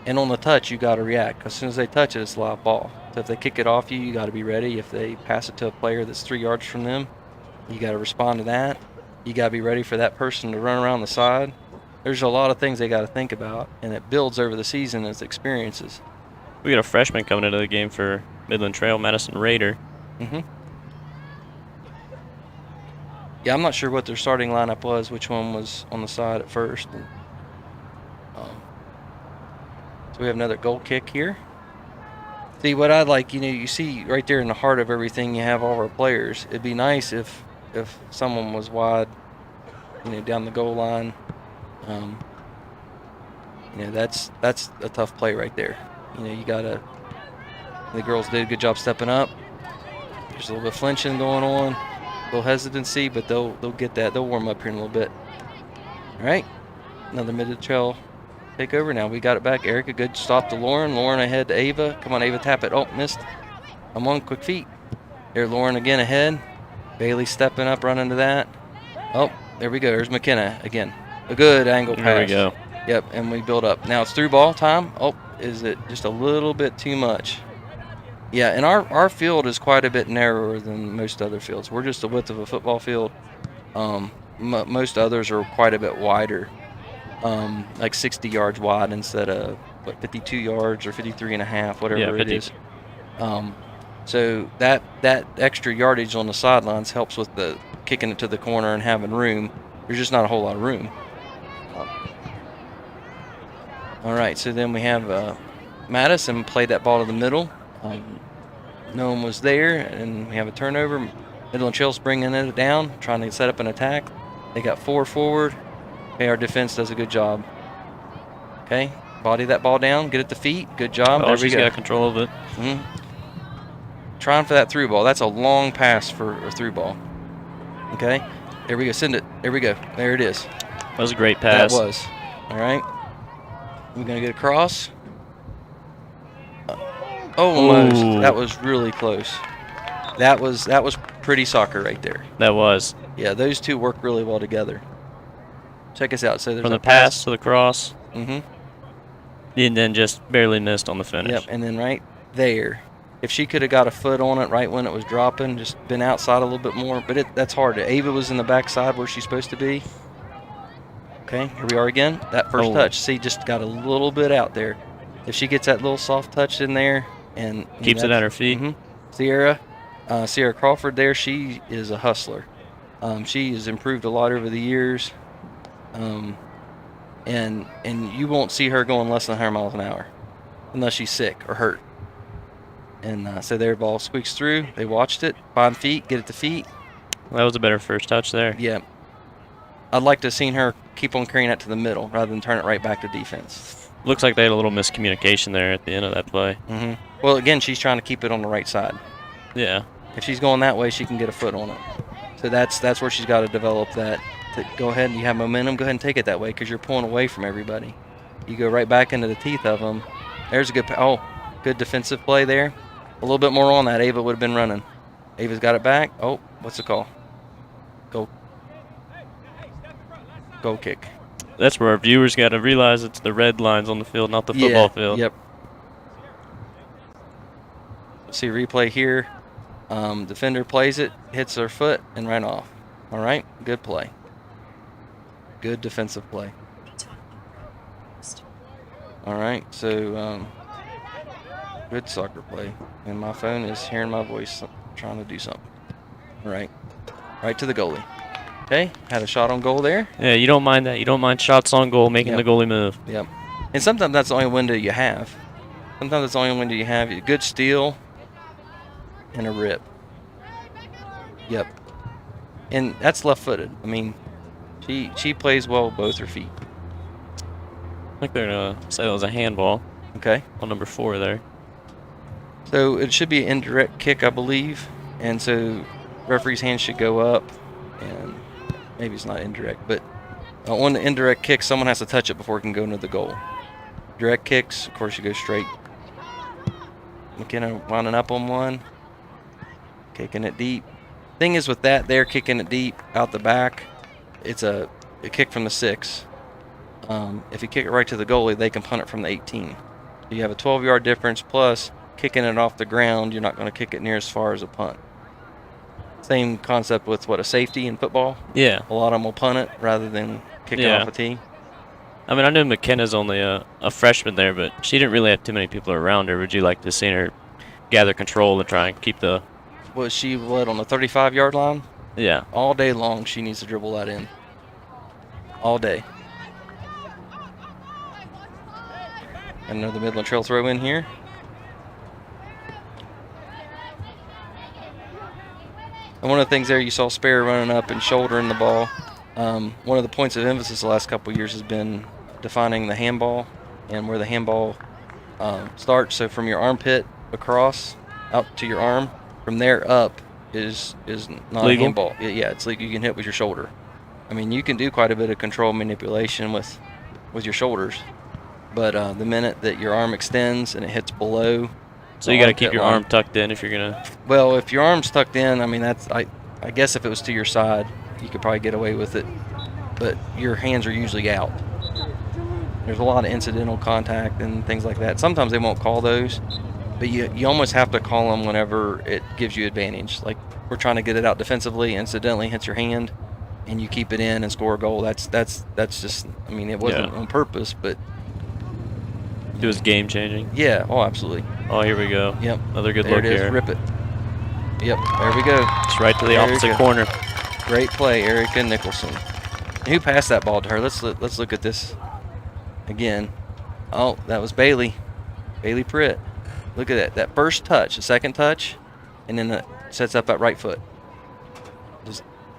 And on the touch, you got to react. As soon as they touch it, it's a live ball. So if they kick it off you got to be ready. If they pass it to a player that's 3 yards from them, you got to respond to that. You got to be ready for that person to run around the side. There's a lot of things they got to think about, and it builds over the season as experiences. We got a freshman coming into the game for Midland Trail, Madison Raider. Mm-hmm. Yeah, I'm not sure what their starting lineup was, which one was on the side at first. And, so we have another goal kick here. See, what I'd like, you see right there in the heart of everything, you have all of our players. It'd be nice if someone was wide, down the goal line. That's a tough play right there. You gotta. The girls did a good job stepping up. There's a little bit of flinching going on, a little hesitancy, but they'll get that. They'll warm up here in a little bit. All right, another Midland Trail takeover. Now we got it back. Erica, good stop to Lauren. Lauren ahead to Ava. Come on, Ava, tap it. Oh, missed. I'm on quick feet. There, Lauren again ahead. Bailey stepping up, running to that. Oh, there we go. There's McKenna again. A good angle pass. There we go. Yep, and we build up. Now it's through ball time. Oh, is it just a little bit too much? Yeah, and our field is quite a bit narrower than most other fields. We're just the width of a football field. Most others are quite a bit wider, like 60 yards wide instead of 52 yards or 53 and a half, whatever it is. So that extra yardage on the sidelines helps with the kicking it to the corner and having room. There's just not a whole lot of room. All right, so then we have Madison played that ball to the middle. No one was there, and we have a turnover. Midland Trail's bringing it down, trying to set up an attack. They got 4 forward. Okay, our defense does a good job. Okay, Body that ball down. Get it to feet. Good job. Oh, There we she's go. got control of it. Trying for that through ball. That's a long pass for a through ball. Okay. There we go. Send it. There we go. There it is. That was a great pass. That was. All right. We're going to get across. Almost. Ooh. That was really close. That was pretty soccer right there. That was. Yeah, those two work really well together. Check us out. So there's From a the pass to the cross. Mm-hmm. And then just barely missed on the finish. Yep, and then right there. If she could have got a foot on it right when it was dropping, just been outside a little bit more, but that's hard. Ava was in the backside where she's supposed to be. Okay, here we are again. That first touch. See, just got a little bit out there. If she gets that little soft touch in there and keeps it at her feet. Sierra Crawford there, she is a hustler. She has improved a lot over the years. And you won't see her going less than 100 miles an hour unless she's sick or hurt. And so their ball squeaks through. They watched it. Find feet, get it to feet. That was a better first touch there. Yeah. I'd like to have seen her keep on carrying that to the middle rather than turn it right back to defense. Looks like they had a little miscommunication there at the end of that play. Well, again, she's trying to keep it on the right side. Yeah. If she's going that way, she can get a foot on it. So that's where she's got to develop that. To go ahead and you have momentum, go ahead and take it that way because you're pulling away from everybody. You go right back into the teeth of them. There's a good defensive play there. A little bit more on that, Ava would have been running. Ava's got it back. Oh, what's the call? Goal kick. That's where our viewers got to realize it's the red lines on the field, not the football field. Yep. See replay here. Defender plays it, hits her foot, and ran off. All right, good play. Good defensive play. All right, so good soccer play. And my phone is hearing my voice trying to do something. All right to the goalie. Okay, had a shot on goal there. Yeah, you don't mind that. You don't mind shots on goal making the goalie move. Yep. And sometimes that's the only window you have. Sometimes that's the only window you have. A good steal and a rip. Yep. And that's left-footed. I mean, she plays well with both her feet. I think they're going to say that was a handball. Okay. On number 4 there. So it should be an indirect kick, I believe. And so referee's hand should go up. And maybe it's not indirect, but on the indirect kick, someone has to touch it before it can go into the goal. Direct kicks, of course, you go straight. McKenna winding up on one. Kicking it deep. Thing is with that, they're kicking it deep out the back. It's a kick from the 6. If you kick it right to the goalie, they can punt it from the 18. So you have a 12-yard difference, plus kicking it off the ground, you're not going to kick it near as far as a punt. Same concept with a safety in football. Yeah. A lot of them will punt it rather than kick it off a tee. I mean, I know McKenna's only a freshman there, but she didn't really have too many people around her. Would you like to see her gather control and try and keep the... Was she on the 35-yard line? Yeah. All day long, she needs to dribble that in. All day. Another Midland Trail throw in here. And one of the things there, you saw Spare running up and shouldering the ball. One of the points of emphasis the last couple of years has been defining the handball and where the handball starts. So from your armpit across out to your arm, from there up is not legal? a handball. Yeah, it's legal. You can hit with your shoulder. I mean, you can do quite a bit of control manipulation with your shoulders. But the minute that your arm extends and it hits below, so you got to keep your arm tucked in if you're gonna. Well, if your arm's tucked in, I mean I guess if it was to your side, you could probably get away with it. But your hands are usually out. There's a lot of incidental contact and things like that. Sometimes they won't call those, but you almost have to call them whenever it gives you advantage. Like we're trying to get it out defensively, incidentally hits your hand, and you keep it in and score a goal. That's just. I mean, it wasn't on purpose, but. It was game changing. Yeah. Oh, absolutely. Oh, here we go. Yep. Another good there look it is. here. Rip it. Yep. There we go. It's right to the opposite corner. Great play, Erica Nicholson. Who passed that ball to her? Let's look at this again. Oh, that was Bailey. Bailey Pritt. Look at that. That first touch, the second touch, and then it sets up that right foot.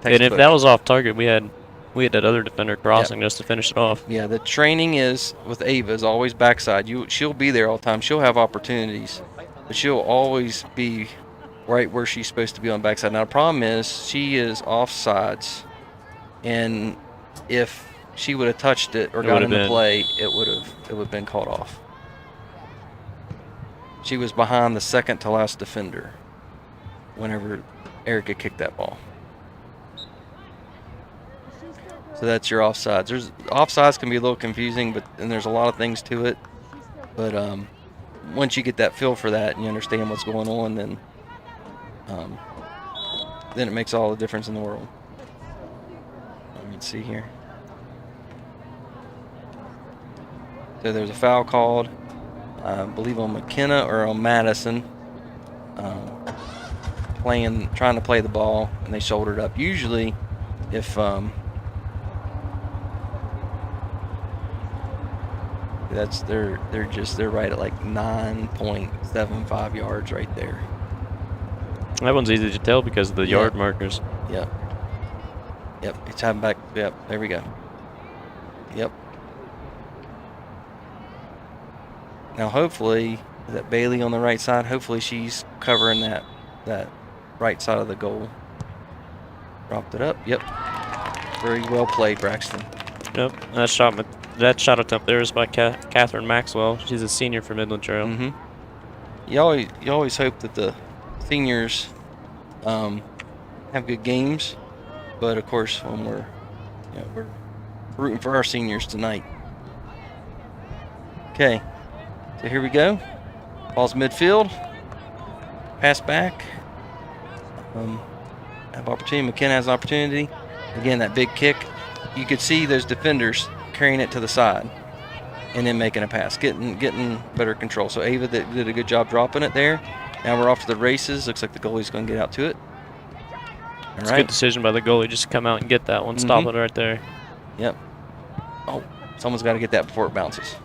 And if that was off target, we had We had that other defender crossing just to finish it off. Yeah, the training is with Ava is always backside. She'll be there all the time. She'll have opportunities, but she'll always be right where she's supposed to be on the backside. Now the problem is she is offsides, and if she would have touched it or got into play, it would have been called off. She was behind the second to last defender whenever Erica kicked that ball. So that's your offsides. Offsides can be a little confusing, and there's a lot of things to it. But once you get that feel for that and you understand what's going on, then it makes all the difference in the world. Let me see here. So there's a foul called, I believe on McKenna or on Madison, trying to play the ball, and they shouldered up. Usually, if they're right at like 9.75 yards right there. That one's easy to tell because of the yard markers. Yep. It's having back. Yep. There we go. Yep. Now hopefully that Bailey on the right side. Hopefully she's covering that right side of the goal. Dropped it up. Yep. Very well played, Braxton. Yep. That shot attempt there is by Catherine Maxwell. She's a senior for Midland Trail. Mm-hmm. You always hope that the seniors have good games, but of course when we're rooting for our seniors tonight. Okay, so here we go. Ball's midfield. Pass back. Have opportunity. McKenna has an opportunity. Again, that big kick. You could see those defenders carrying it to the side and then making a pass, getting better control. So Ava did a good job dropping it there. Now we're off to the races. Looks like the goalie's going to get out to it. It's a good decision by the goalie just to come out and get that one. Stop it right there. Yep. Oh, someone's got to get that before it bounces.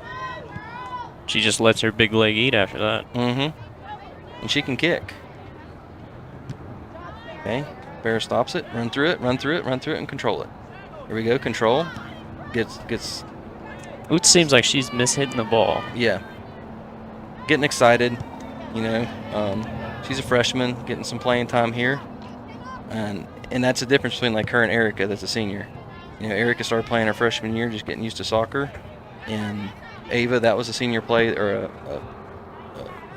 She just lets her big leg eat after that. Mm-hmm. And she can kick. Okay. Bear stops it. Run through it, and control it. Here we go. Control. Gets. It seems like she's mishitting the ball. Yeah. Getting excited. She's a freshman, getting some playing time here. And that's the difference between like her and Erica that's a senior. Erica started playing her freshman year, just getting used to soccer. And Ava, that was a senior play or a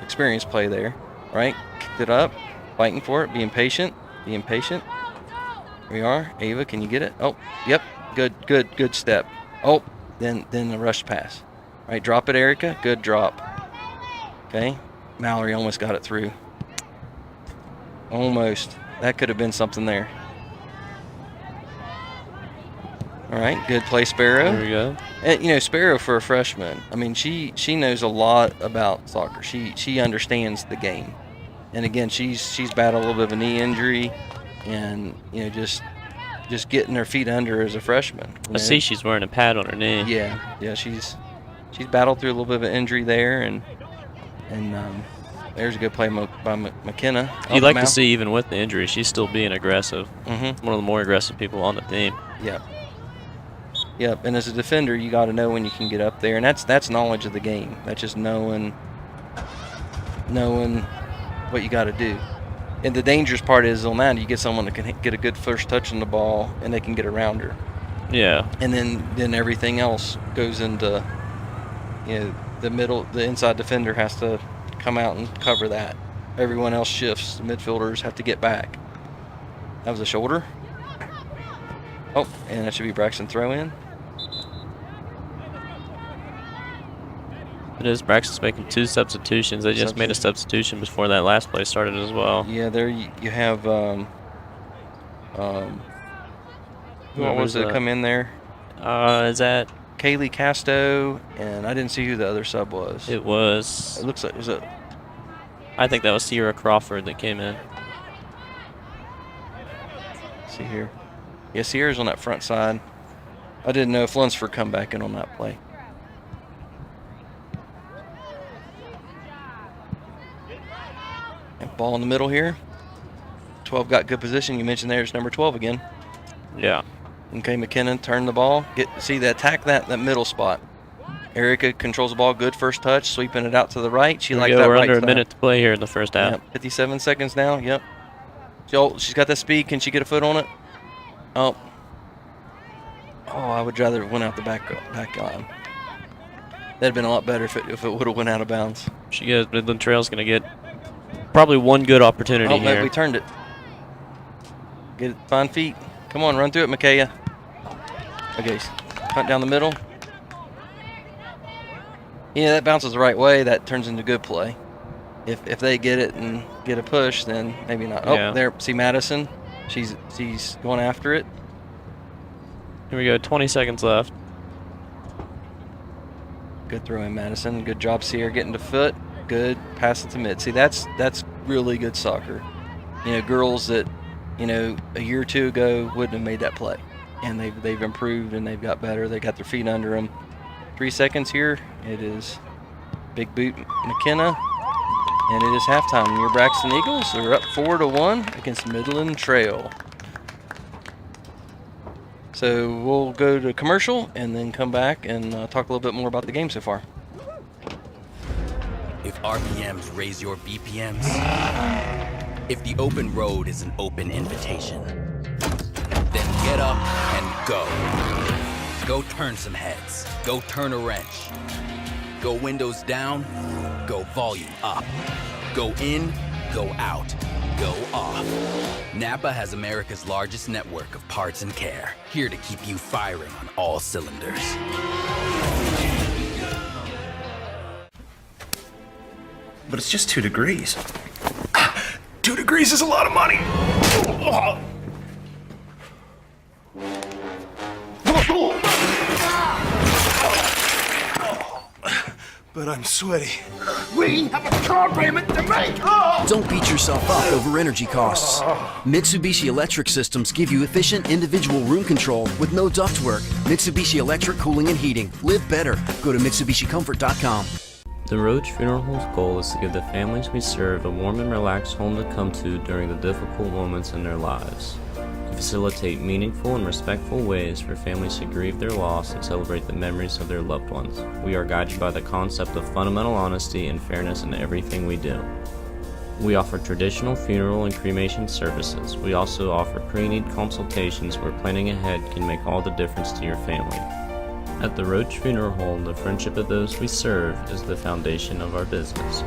experienced play there, right? Kicked it up, fighting for it, being patient. Here we are. Ava, can you get it? Oh, yep. Good step. Oh, then the rush pass. All right, drop it, Erica. Good drop. Okay. Mallory almost got it through. Almost. That could have been something there. All right, good play, Sparrow. There we go. And, Sparrow for a freshman, I mean, she knows a lot about soccer. She understands the game. And again, she's battled a little bit of a knee injury, and just getting her feet under her as a freshman. I see she's wearing a pad on her knee. Yeah, she's battled through a little bit of an injury there, and there's a good play by McKenna. You'd like to see, even with the injury, she's still being aggressive. Mm-hmm. One of the more aggressive people on the team. Yep. And as a defender, you got to know when you can get up there, and that's knowledge of the game. That's just knowing what you got to do. And the dangerous part is on that you get someone that can get a good first touch on the ball, and they can get around her. Yeah. And then everything else goes into the middle. The inside defender has to come out and cover that. Everyone else shifts. The midfielders have to get back. That was a shoulder. Oh, and that should be Braxton throw in. It is. Braxton's making 2 substitutions. They just made a substitution before that last play started as well. Yeah, there you have who was it come in there? Is that Kaylee Casto, and I didn't see who the other sub was. It was. It looks like I think that was Sierra Crawford that came in. Let's see here. Yeah, Sierra's on that front side. I didn't know if Lunsford come back in on that play. And ball in the middle here. 12 got good position. You mentioned there's number 12 again. Yeah. Okay, McKinnon turned the ball. Attack that middle spot. Erica controls the ball. Good first touch, sweeping it out to the right. She liked that We're right under a side. minute to play here in the first half. Yep, 57 seconds now. Yep. She's got that speed. Can she get a foot on it? Oh, I would rather it went out the back line. That'd have been a lot better if it would have went out of bounds. Midland Trail's going to get probably one good opportunity here. Oh, we turned it. Get it, find feet. Come on, run through it, Micaiah. Okay, punt down the middle. Yeah, that bounces the right way. That turns into good play. If they get it and get a push, then maybe not. Yeah. Oh, there. See Madison. She's going after it. Here we go. 20 seconds left. Good throw in, Madison. Good job, Sierra, getting to foot. Good. Pass it to mid. See, that's really good soccer. Girls that, a year or two ago wouldn't have made that play. And they've improved and they've got better. They got their feet under them. 3 seconds here. It is Big Boot McKenna. And it is halftime. Your Braxton Eagles are up 4-1 against Midland Trail. So we'll go to commercial and then come back and talk a little bit more about the game so far. If RPMs raise your BPMs, if the open road is an open invitation, then get up and go. Go turn some heads. Go turn a wrench. Go windows down. Go volume up. Go in. Go out. Go off. NAPA has America's largest network of parts and care, here to keep you firing on all cylinders. But it's just 2 degrees. 2 degrees is a lot of money. But I'm sweaty. We have a car payment to make. Don't beat yourself up over energy costs. Mitsubishi Electric Systems give you efficient individual room control with no ductwork. Mitsubishi Electric Cooling and Heating. Live better. Go to MitsubishiComfort.com. The Roach Funeral Home's goal is to give the families we serve a warm and relaxed home to come to during the difficult moments in their lives. To facilitate meaningful and respectful ways for families to grieve their loss and celebrate the memories of their loved ones. We are guided by the concept of fundamental honesty and fairness in everything we do. We offer traditional funeral and cremation services. We also offer pre-need consultations where planning ahead can make all the difference to your family. At the Roach Funeral Home, the friendship of those we serve is the foundation of our business.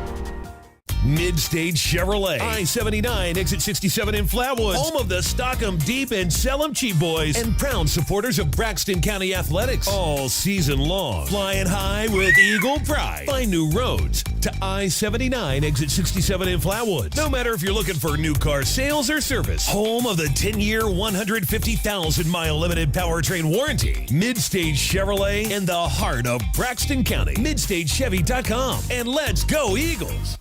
Mid-Stage Chevrolet, I-79, exit 67 in Flatwoods, home of the stock 'em deep and sell 'em cheap boys, and proud supporters of Braxton County Athletics all season long. Flying high with Eagle pride. Find new roads to I-79, exit 67 in Flatwoods. No matter if you're looking for new car sales or service, home of the 10-year, 150,000-mile limited powertrain warranty. Mid-Stage Chevrolet in the heart of Braxton County. MidStageChevy.com. And let's go Eagles!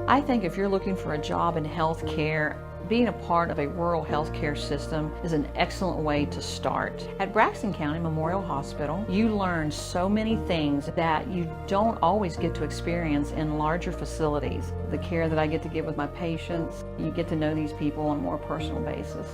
I think if you're looking for a job in healthcare, being a part of a rural healthcare system is an excellent way to start. At Braxton County Memorial Hospital, you learn so many things that you don't always get to experience in larger facilities. The care that I get to give with my patients, you get to know these people on a more personal basis.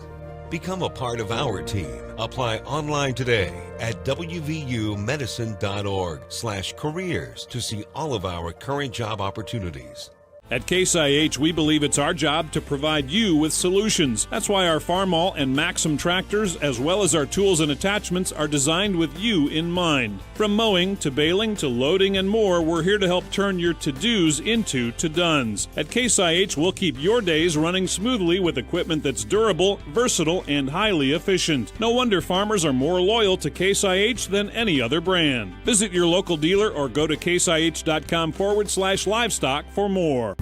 Become a part of our team. Apply online today at wvumedicine.org/careers to see all of our current job opportunities. At Case IH, we believe it's our job to provide you with solutions. That's why our Farmall and Maxim tractors, as well as our tools and attachments, are designed with you in mind. From mowing to baling to loading and more, we're here to help turn your to-dos into to-dones. At Case IH, we'll keep your days running smoothly with equipment that's durable, versatile, and highly efficient. No wonder farmers are more loyal to Case IH than any other brand. Visit your local dealer or go to caseih.com/livestock for more.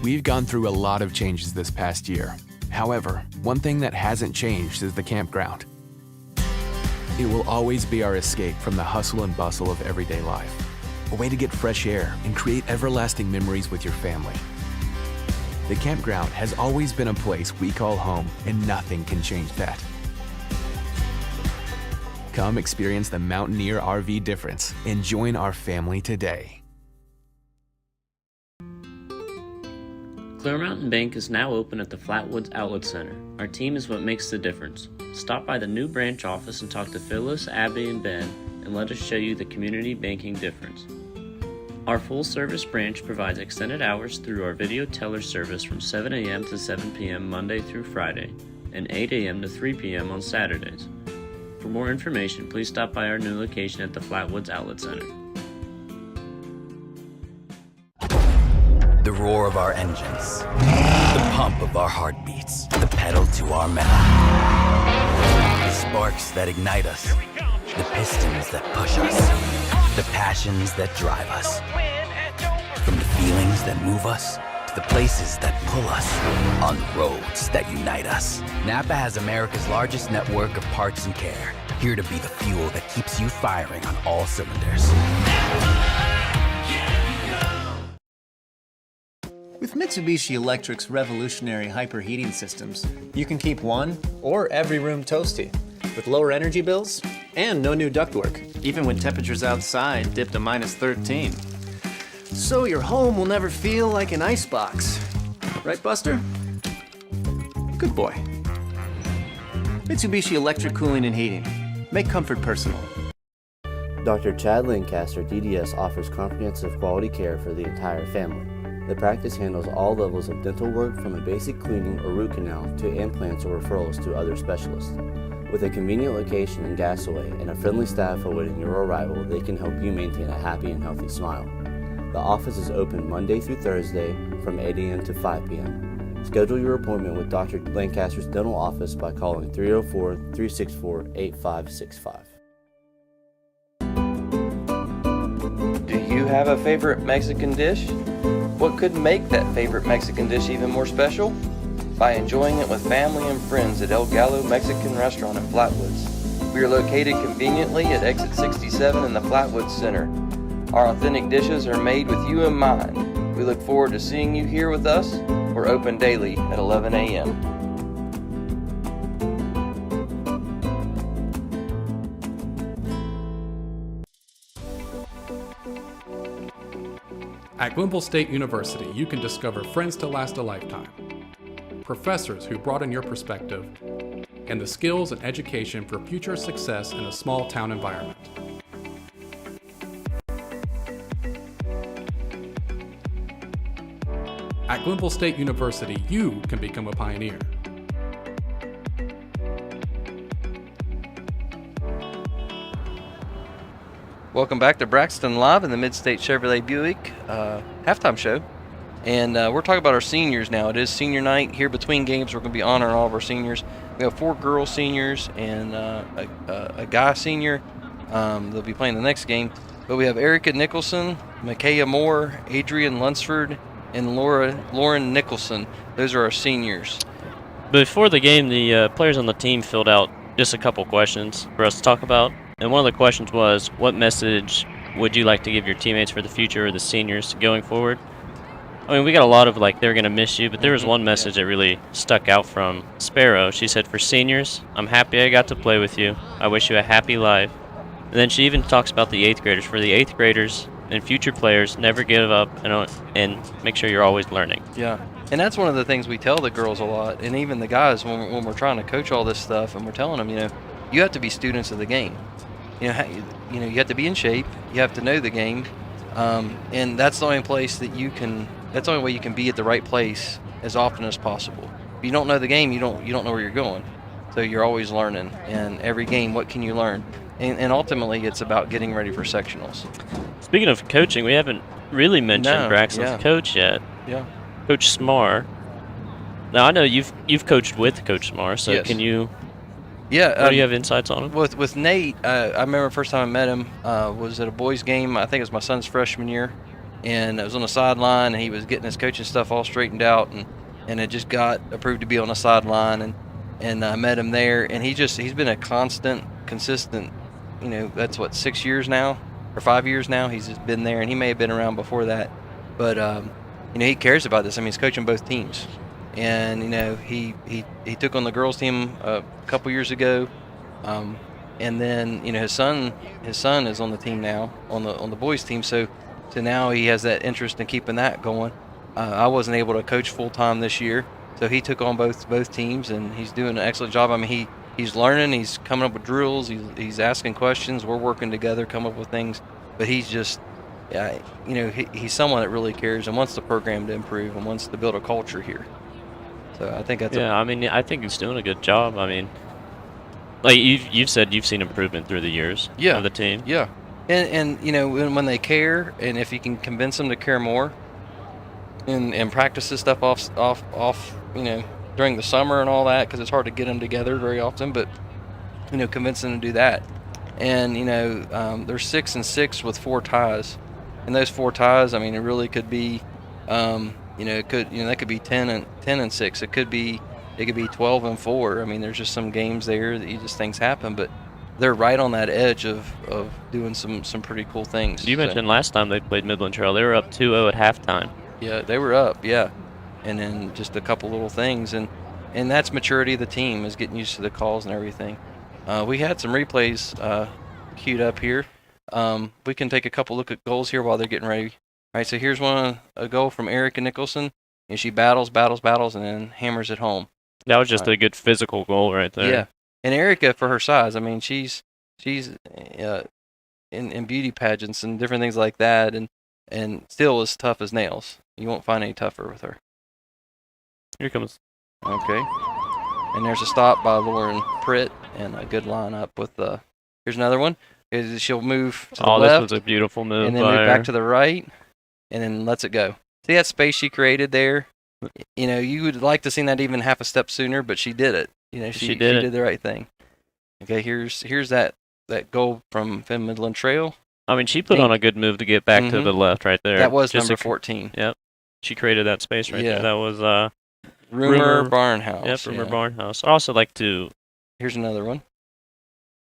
We've gone through a lot of changes this past year. However, one thing that hasn't changed is the campground. It will always be our escape from the hustle and bustle of everyday life. A way to get fresh air and create everlasting memories with your family. The campground has always been a place we call home, and nothing can change that. Come experience the Mountaineer RV difference and join our family today. Clear Mountain Bank is now open at the Flatwoods Outlet Center. Our team is what makes the difference. Stop by the new branch office and talk to Phyllis, Abby, and Ben, and let us show you the community banking difference. Our full-service branch provides extended hours through our video teller service from 7 a.m. to 7 p.m. Monday through Friday, and 8 a.m. to 3 p.m. on Saturdays. For more information, please stop by our new location at the Flatwoods Outlet Center. The roar of our engines, the pump of our heartbeats, the pedal to our metal. The sparks that ignite us, the pistons that push us, the passions that drive us. From the feelings that move us, to the places that pull us, on the roads that unite us. NAPA has America's largest network of parts and care, here to be the fuel that keeps you firing on all cylinders. With Mitsubishi Electric's revolutionary hyperheating systems, you can keep one or every room toasty, with lower energy bills and no new ductwork, even when temperatures outside dip to -13. So your home will never feel like an icebox. Right, Buster? Good boy. Mitsubishi Electric Cooling and Heating. Make comfort personal. Dr. Chad Lancaster, DDS, offers comprehensive quality care for the entire family. The practice handles all levels of dental work, from a basic cleaning or root canal to implants or referrals to other specialists. With a convenient location in Gassaway and a friendly staff awaiting your arrival, they can help you maintain a happy and healthy smile. The office is open Monday through Thursday from 8 a.m. to 5 p.m. Schedule your appointment with Dr. Lancaster's dental office by calling 304-364-8565. Do you have a favorite Mexican dish? What could make that favorite Mexican dish even more special? By enjoying it with family and friends at El Gallo Mexican Restaurant in Flatwoods. We are located conveniently at exit 67 in the Flatwoods Center. Our authentic dishes are made with you in mind. We look forward to seeing you here with us. We're open daily at 11 a.m. At Glenville State University, you can discover friends to last a lifetime, professors who broaden your perspective, and the skills and education for future success in a small town environment. At Glenville State University, you can become a pioneer. Welcome back to Braxton Live in the Mid-State Chevrolet Buick halftime show. And we're talking about our seniors now. It is senior night. Here between games, we're going to be honoring all of our seniors. We have 4 girl seniors and a guy senior. They'll be playing the next game. But we have Erica Nicholson, Micaiah Moore, Adrian Lunsford, and Lauren Nicholson. Those are our seniors. Before the game, the players on the team filled out just a couple questions for us to talk about. And one of the questions was, what message would you like to give your teammates for the future or the seniors going forward? I mean, we got a lot of, like, they're going to miss you, but there was one message that really stuck out from Sparrow. She said, for seniors, I'm happy I got to play with you. I wish you a happy life. And then she even talks about the 8th graders. For the 8th graders and future players, never give up and make sure you're always learning. Yeah, and that's one of the things we tell the girls a lot, and even the guys when we're trying to coach all this stuff, and we're telling them, you have to be students of the game. You have to be in shape. You have to know the game, and that's the only place that you can. That's the only way you can be at the right place as often as possible. If you don't know the game, you don't know where you're going. So you're always learning. And every game, what can you learn? And ultimately, it's about getting ready for sectionals. Speaking of coaching, we haven't really mentioned Braxton's coach yet. Yeah. Coach Smar. Now I know you've coached with Coach Smar, so yes. Can you? Yeah. What do you have insights on him? With Nate, I remember the first time I met him was at a boys' game. I think it was my son's freshman year, and I was on the sideline, and he was getting his coaching stuff all straightened out, and it just got approved to be on the sideline, and I met him there, and he's been a consistent. That's what 6 years now or 5 years now. He's just been there, and he may have been around before that, but he cares about this. I mean, he's coaching both teams. And he took on the girls team a couple years ago, and then his son is on the team now on the boys team. So now he has that interest in keeping that going. I wasn't able to coach full time this year, so he took on both teams, and he's doing an excellent job. I mean, he's learning, he's coming up with drills, he's asking questions. We're working together, come up with things, but he's just, he's someone that really cares and wants the program to improve and wants to build a culture here. So I think that's I think he's doing a good job. I mean, like you've said, you've seen improvement through the years of the team. Yeah, and when they care, and if you can convince them to care more, and practice this stuff off during the summer and all that, because it's hard to get them together very often, but convince them to do that. And they're 6-6 with 4 ties, and those 4 ties, I mean, it really could be that could be 10-6. It could be 12-4. I mean, there's just some games there that things happen, but they're right on that edge of doing some pretty cool things. You mentioned last time they played Midland Trail, they were up 2-0 at halftime. Yeah, they were up, and then just a couple little things, and that's maturity of the team, is getting used to the calls and everything. We had some replays queued up here. We can take a couple look at goals here while they're getting ready. All right, so here's a goal from Erica Nicholson, and she battles, and then hammers it home. That was just a good physical goal right there. Yeah, and Erica, for her size, I mean, she's in beauty pageants and different things like that, and still as tough as nails. You won't find any tougher with her. Here comes. Okay. And there's a stop by Lauren Pritt, and a good lineup with here's another one. She'll move to the left. This was a beautiful move. And then move back to the right, and then lets it go. See that space she created there? You would like to see that even half a step sooner, but she did it. She did the right thing. Okay, here's that goal from Midland Trail. I mean, she put on a good move to get back to the left right there. That was number 14. Yep. She created that space right there. That was Rumor Barnhouse. Yep, Rumor Barnhouse. I also like to... Here's another one.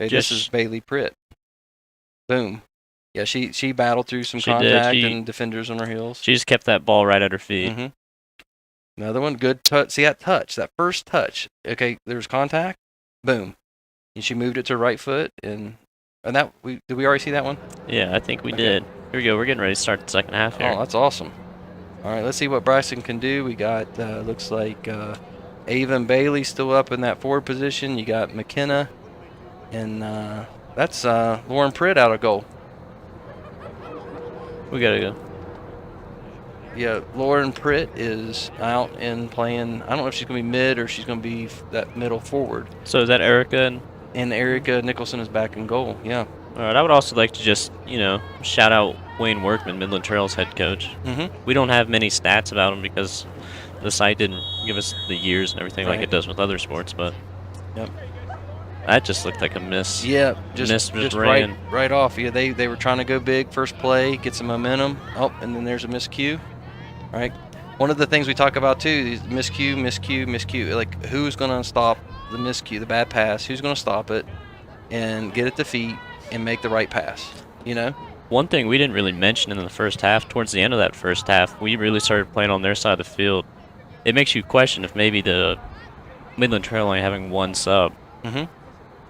Okay, this is Bailey Pritt. Boom. Yeah, she battled through some contact and defenders on her heels. She just kept that ball right at her feet. Mm-hmm. Another one, good touch. See that touch, that first touch. Okay, there's contact. Boom. And she moved it to her right foot, and did we already see that one? Yeah, I think we did. Here we go. We're getting ready to start the second half here. Oh, that's awesome. All right, let's see what Braxton can do. We got, looks like Ava and Bailey still up in that forward position. You got McKenna, and that's Lauren Pritt out of goal. We got to go. Yeah, Lauren Pritt is out and playing. I don't know if she's going to be mid or she's going to be that middle forward. So is that Erica? And Erica Nicholson is back in goal, yeah. All right, I would also like to just, shout out Wayne Workman, Midland Trail's head coach. Mm-hmm. We don't have many stats about him because the site didn't give us the years and everything like it does with other sports, but that just looked like a miss. Yeah, just right off. Yeah, they were trying to go big first play, get some momentum. Oh, and then there's a miscue. Right. One of the things we talk about too is miscue. Like, who's going to stop the miscue, the bad pass? Who's going to stop it and get it to feet and make the right pass? One thing we didn't really mention in the first half, towards the end of that first half, we really started playing on their side of the field. It makes you question if maybe the Midland Trail only having one sub. Mm-hmm.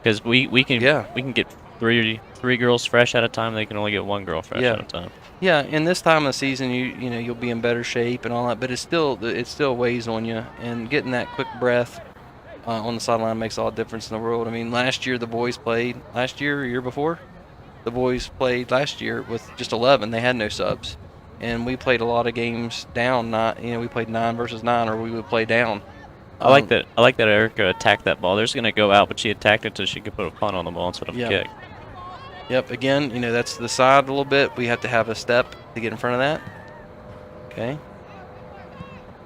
Because we can get three girls fresh at a time. They can only get one girl fresh at a time. Yeah, and this time of the season, you'll be in better shape and all that, but it still weighs on you, and getting that quick breath on the sideline makes all the difference in the world. I mean, last year or year before, the boys played last year with just 11. They had no subs, and we played a lot of games down. We played 9 versus 9, or we would play down. I like that Erica attacked that ball. There's going to go out, but she attacked it so she could put a punt on the ball instead of a kick. Yep, again, that's the side a little bit. We have to have a step to get in front of that. Okay.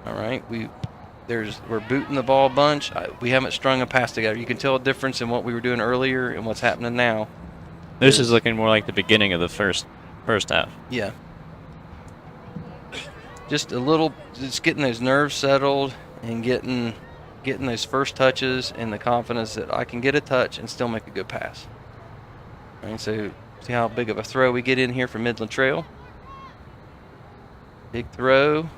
All right, we're booting the ball a bunch. We haven't strung a pass together. You can tell a difference in what we were doing earlier and what's happening now. This is looking more like the beginning of the first half. Yeah. Just getting those nerves settled and getting those first touches and the confidence that I can get a touch and still make a good pass. All right, so see how big of a throw we get in here from Midland Trail. Big throw.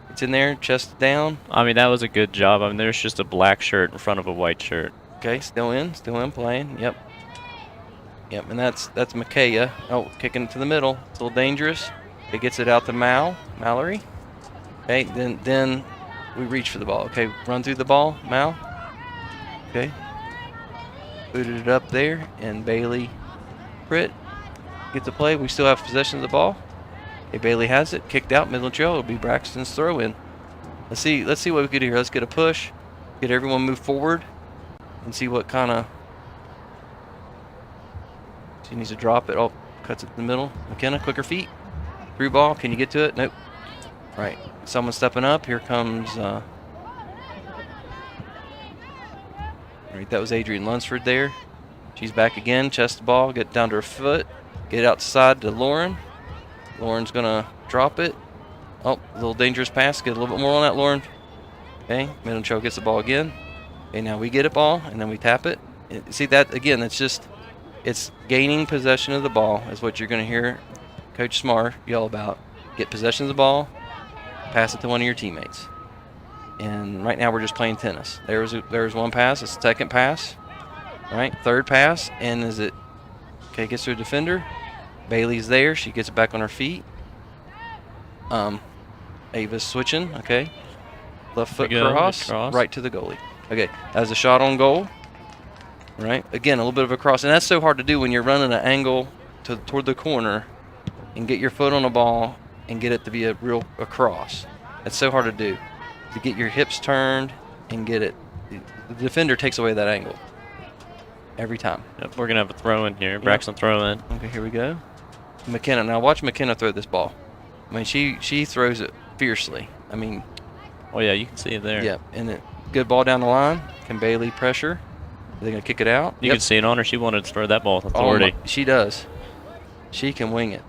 It's in there, chest down. I mean, that was a good job. I mean, there's just a black shirt in front of a white shirt. Okay, still in playing. Yep, and that's Micaiah. Oh, kicking it to the middle. It's a little dangerous. It gets it out to Mallory. Okay, then we reach for the ball. Okay, run through the ball, Mal. Okay. Booted it up there, and Bailey Pritt gets the play. We still have possession of the ball. Okay, Bailey has it. Kicked out, Midland Trail. It'll be Braxton's throw in. Let's see what we can do here. Let's get a push. Get everyone move forward and see what kind of. She needs to drop it. Oh, cuts it in the middle. McKenna, quicker feet. Through ball. Can you get to it? Nope. Right. Someone stepping up. Here comes. Right, that was Adrian Lunsford there. She's back again. Chest the ball. Get down to her foot. Get outside to Lauren. Lauren's gonna drop it. Oh, a little dangerous pass. Get a little bit more on that, Lauren. Okay, Midland Trail gets the ball again. Okay, now we get it ball, and then we tap it. See that, again, it's gaining possession of the ball is what you're going to hear Coach Smar yell about. Get possession of the ball, pass it to one of your teammates. And right now we're just playing tennis. There's one pass. It's the second pass. All right, third pass, and gets to a defender. Bailey's there. She gets it back on her feet. Ava's switching, okay. Left foot cross, right to the goalie. Okay, as a shot on goal. Right, again, a little bit of a cross. And that's so hard to do when you're running an angle toward the corner and get your foot on the ball and get it to be a cross. That's so hard to do. To get your hips turned and get it. The defender takes away that angle every time. Yep, we're going to have a throw in here. Braxton throw in. Okay, here we go. McKenna. Now watch McKenna throw this ball. I mean, she throws it fiercely. I mean. Oh, yeah, you can see it there. Yep, and good ball down the line. Can Bailey pressure? Are they going to kick it out? You can see it on her. She wanted to throw that ball with authority. She does. She can wing it.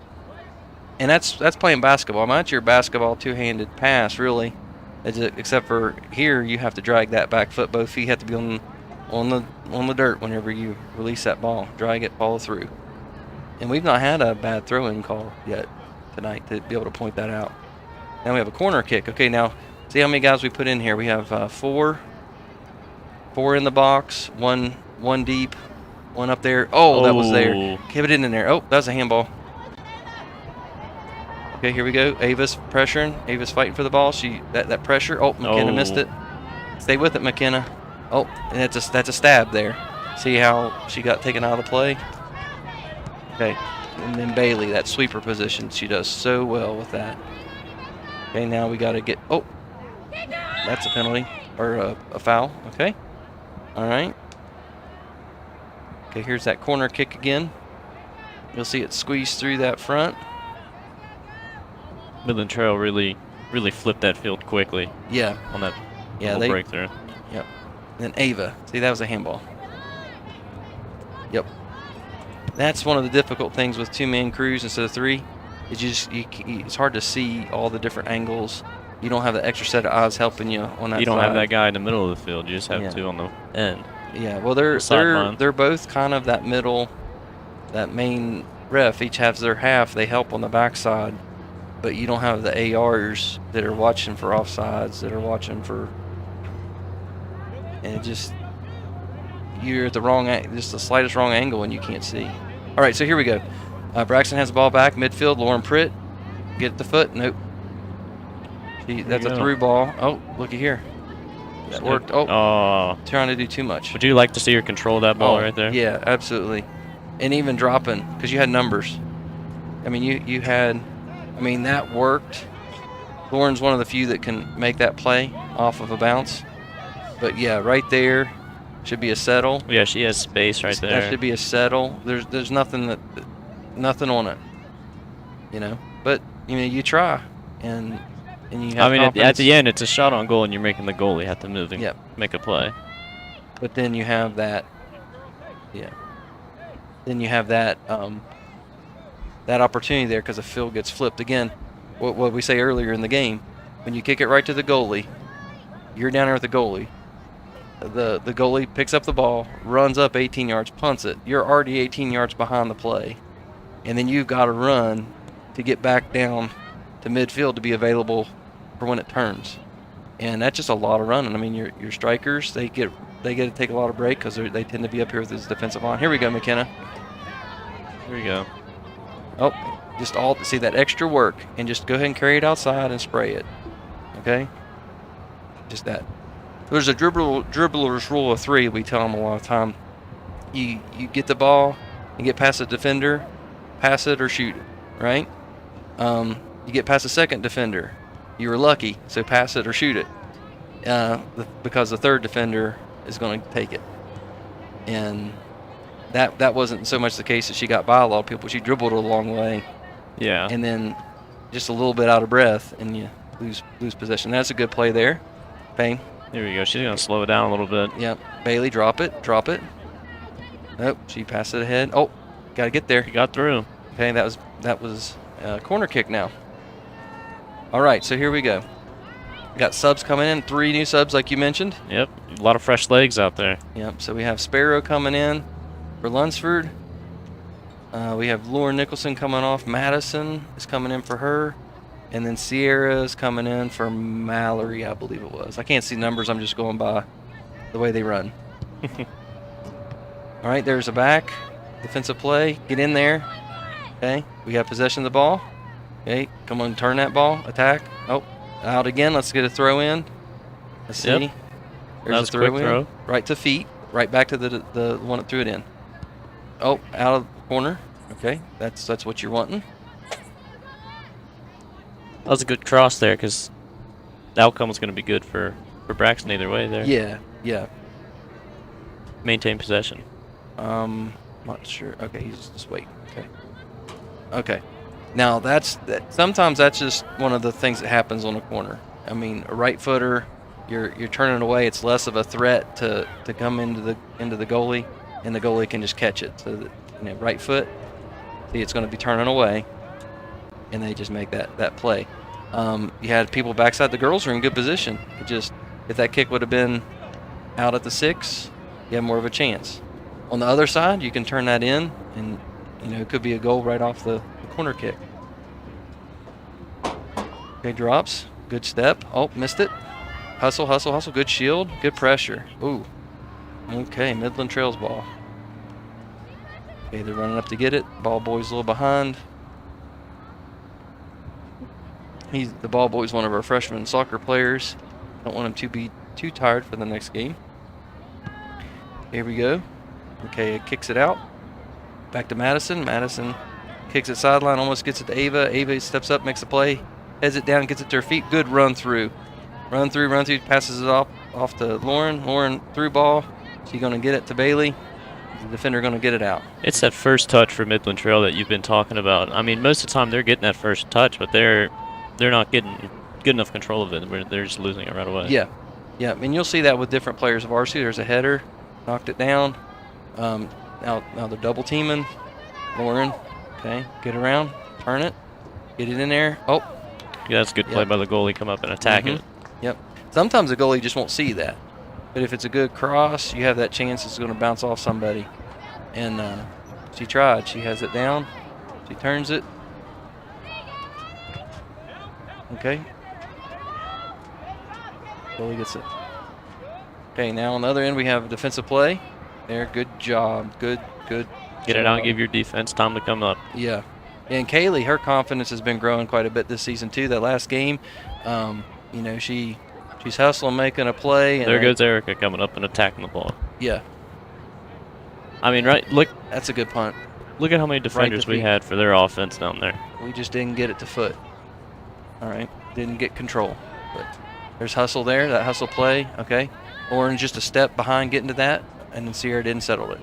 And that's playing basketball. That's your basketball two-handed pass, really. Except for here, you have to drag that back foot. Both feet have to be on the dirt whenever you release that ball. Drag it, follow through. And we've not had a bad throw-in call yet tonight to be able to point that out. Now we have a corner kick. Okay, now see how many guys we put in here. We have four in the box, one deep, one up there. Oh, that was there. Keep it in there. Oh, that was a handball. Okay, here we go. Ava's pressuring. Ava's fighting for the ball. That pressure. Oh, McKenna missed it. Stay with it, McKenna. Oh, and that's a stab there. See how she got taken out of the play? Okay, and then Bailey, that sweeper position. She does so well with that. Okay, now we got to get. Oh, that's a penalty or a foul. Okay. All right. Okay, here's that corner kick again. You'll see it squeeze through that front. Midland Trail really flipped that field quickly. Yeah. On that breakthrough. Yep. And then Ava. See, that was a handball. Yep. That's one of the difficult things with two-man crews instead of three. It's hard to see all the different angles. You don't have the extra set of eyes helping you on that. You don't have that guy in the middle of the field. You just have two on the end. Yeah. Well, they're both kind of that middle, that main ref. Each has their half. They help on the backside, but you don't have the ARs that are watching for offsides, that are watching for. And you're at just the slightest wrong angle and you can't see. All right, so here we go. Braxton has the ball back midfield. Lauren Pritt, get the foot. Nope. That's a through ball. Oh, looky here. That worked. Oh, trying to do too much. Would you like to see her control that ball right there? Yeah, absolutely. And even dropping, because you had numbers. I mean, you had. I mean, that worked. Lauren's one of the few that can make that play off of a bounce. But yeah, right there should be a settle. Yeah, she has space right there. That should be a settle. There's nothing on it. But you try and you have. I mean, at the end, it's a shot on goal, and you're making the goalie have to move and make a play. But then you have that. Yeah. Then you have that that opportunity there because the field gets flipped again. What we say earlier in the game, when you kick it right to the goalie, you're down there with the goalie. The goalie picks up the ball, runs up 18 yards, punts it. You're already 18 yards behind the play, and then you've got to run to get back down to midfield to be available for when it turns. And that's just a lot of running. I mean, your strikers, they get to take a lot of break because they tend to be up here with this defensive line. Here we go, McKenna. Here we go. Oh, just see that extra work, and just go ahead and carry it outside and spray it. Okay? Just that. There's a dribbler's rule of 3. We tell them a lot of time. You get the ball, you get past the defender, pass it or shoot it, right? You get past the second defender. You were lucky, so pass it or shoot it. Because the third defender is going to take it. And that wasn't so much the case that she got by a lot of people. She dribbled a long way. Yeah. And then just a little bit out of breath, and you lose possession. That's a good play there. Payne. There we go. She's going to slow it down a little bit. Yep. Bailey, drop it. Nope. She passed it ahead. Oh, got to get there. He got through. Okay, that was a corner kick now. All right, so here we go. Got subs coming in. 3 new subs, like you mentioned. Yep. A lot of fresh legs out there. Yep. So we have Sparrow coming in for Lunsford. We have Lauren Nicholson coming off. Madison is coming in for her. And then Sierra is coming in for Mallory, I believe it was. I can't see numbers. I'm just going by the way they run. All right, there's a back. Defensive play. Get in there. Okay, we have possession of the ball. Okay, come on, turn that ball. Attack. Oh, out again. Let's get a throw in. Let's see. Yep. There's a throw in. Right to feet. Right back to the one that threw it in. Oh, out of the corner. Okay, that's what you're wanting. That was a good cross there because the outcome was going to be good for Braxton either way there. Yeah. Maintain possession. Not sure. Okay, he's just waiting. Okay. Now sometimes that's just one of the things that happens on a corner. I mean, a right footer, you're turning away. It's less of a threat to come into the goalie, and the goalie can just catch it. So that, right foot, see, it's going to be turning away, and they just make that play. You had people backside. The girls are in good position. If that kick would have been out at the 6, you have more of a chance. On the other side, you can turn that in, and it could be a goal right off the corner kick. Okay, drops. Good step. Oh, missed it. Hustle. Good shield. Good pressure. Ooh. Okay, Midland Trail's ball. Okay, they're running up to get it. Ball boy's a little behind. The ball boy's one of our freshman soccer players. Don't want him to be too tired for the next game. Here we go. Okay, it kicks it out. Back to Madison. Madison kicks it sideline, almost gets it to Ava. Ava steps up, makes a play, heads it down, gets it to her feet. Good run through. Run through, passes it off to Lauren. Lauren through ball. She's going to get it to Bailey. The defender going to get it out. It's that first touch for Midland Trail that you've been talking about. I mean, most of the time they're getting that first touch, but they're not getting good enough control of it. They're just losing it right away. Yeah. And you'll see that with different players of varsity. There's a header, knocked it down. Now they're double teaming. Lauren, okay, get around, turn it, get it in there. Oh, yeah, that's a good play by the goalie. Come up and attack it. Yep. Sometimes the goalie just won't see that, but if it's a good cross, you have that chance it's going to bounce off somebody. And she tried. She has it down. She turns it. Okay. Goalie gets it. Okay, now on the other end we have a defensive play. There, good job. Good. Get it out and give your defense time to come up. Yeah. And Kaylee, her confidence has been growing quite a bit this season too. That last game, she's hustling, making a play. And there goes Erica coming up and attacking the ball. Yeah. I mean, look. That's a good punt. Look at how many defenders we had for their offense down there. We just didn't get it to foot. All right. Didn't get control. But there's hustle there, that hustle play. Okay. Lauren just a step behind getting to that, and then Sierra didn't settle it.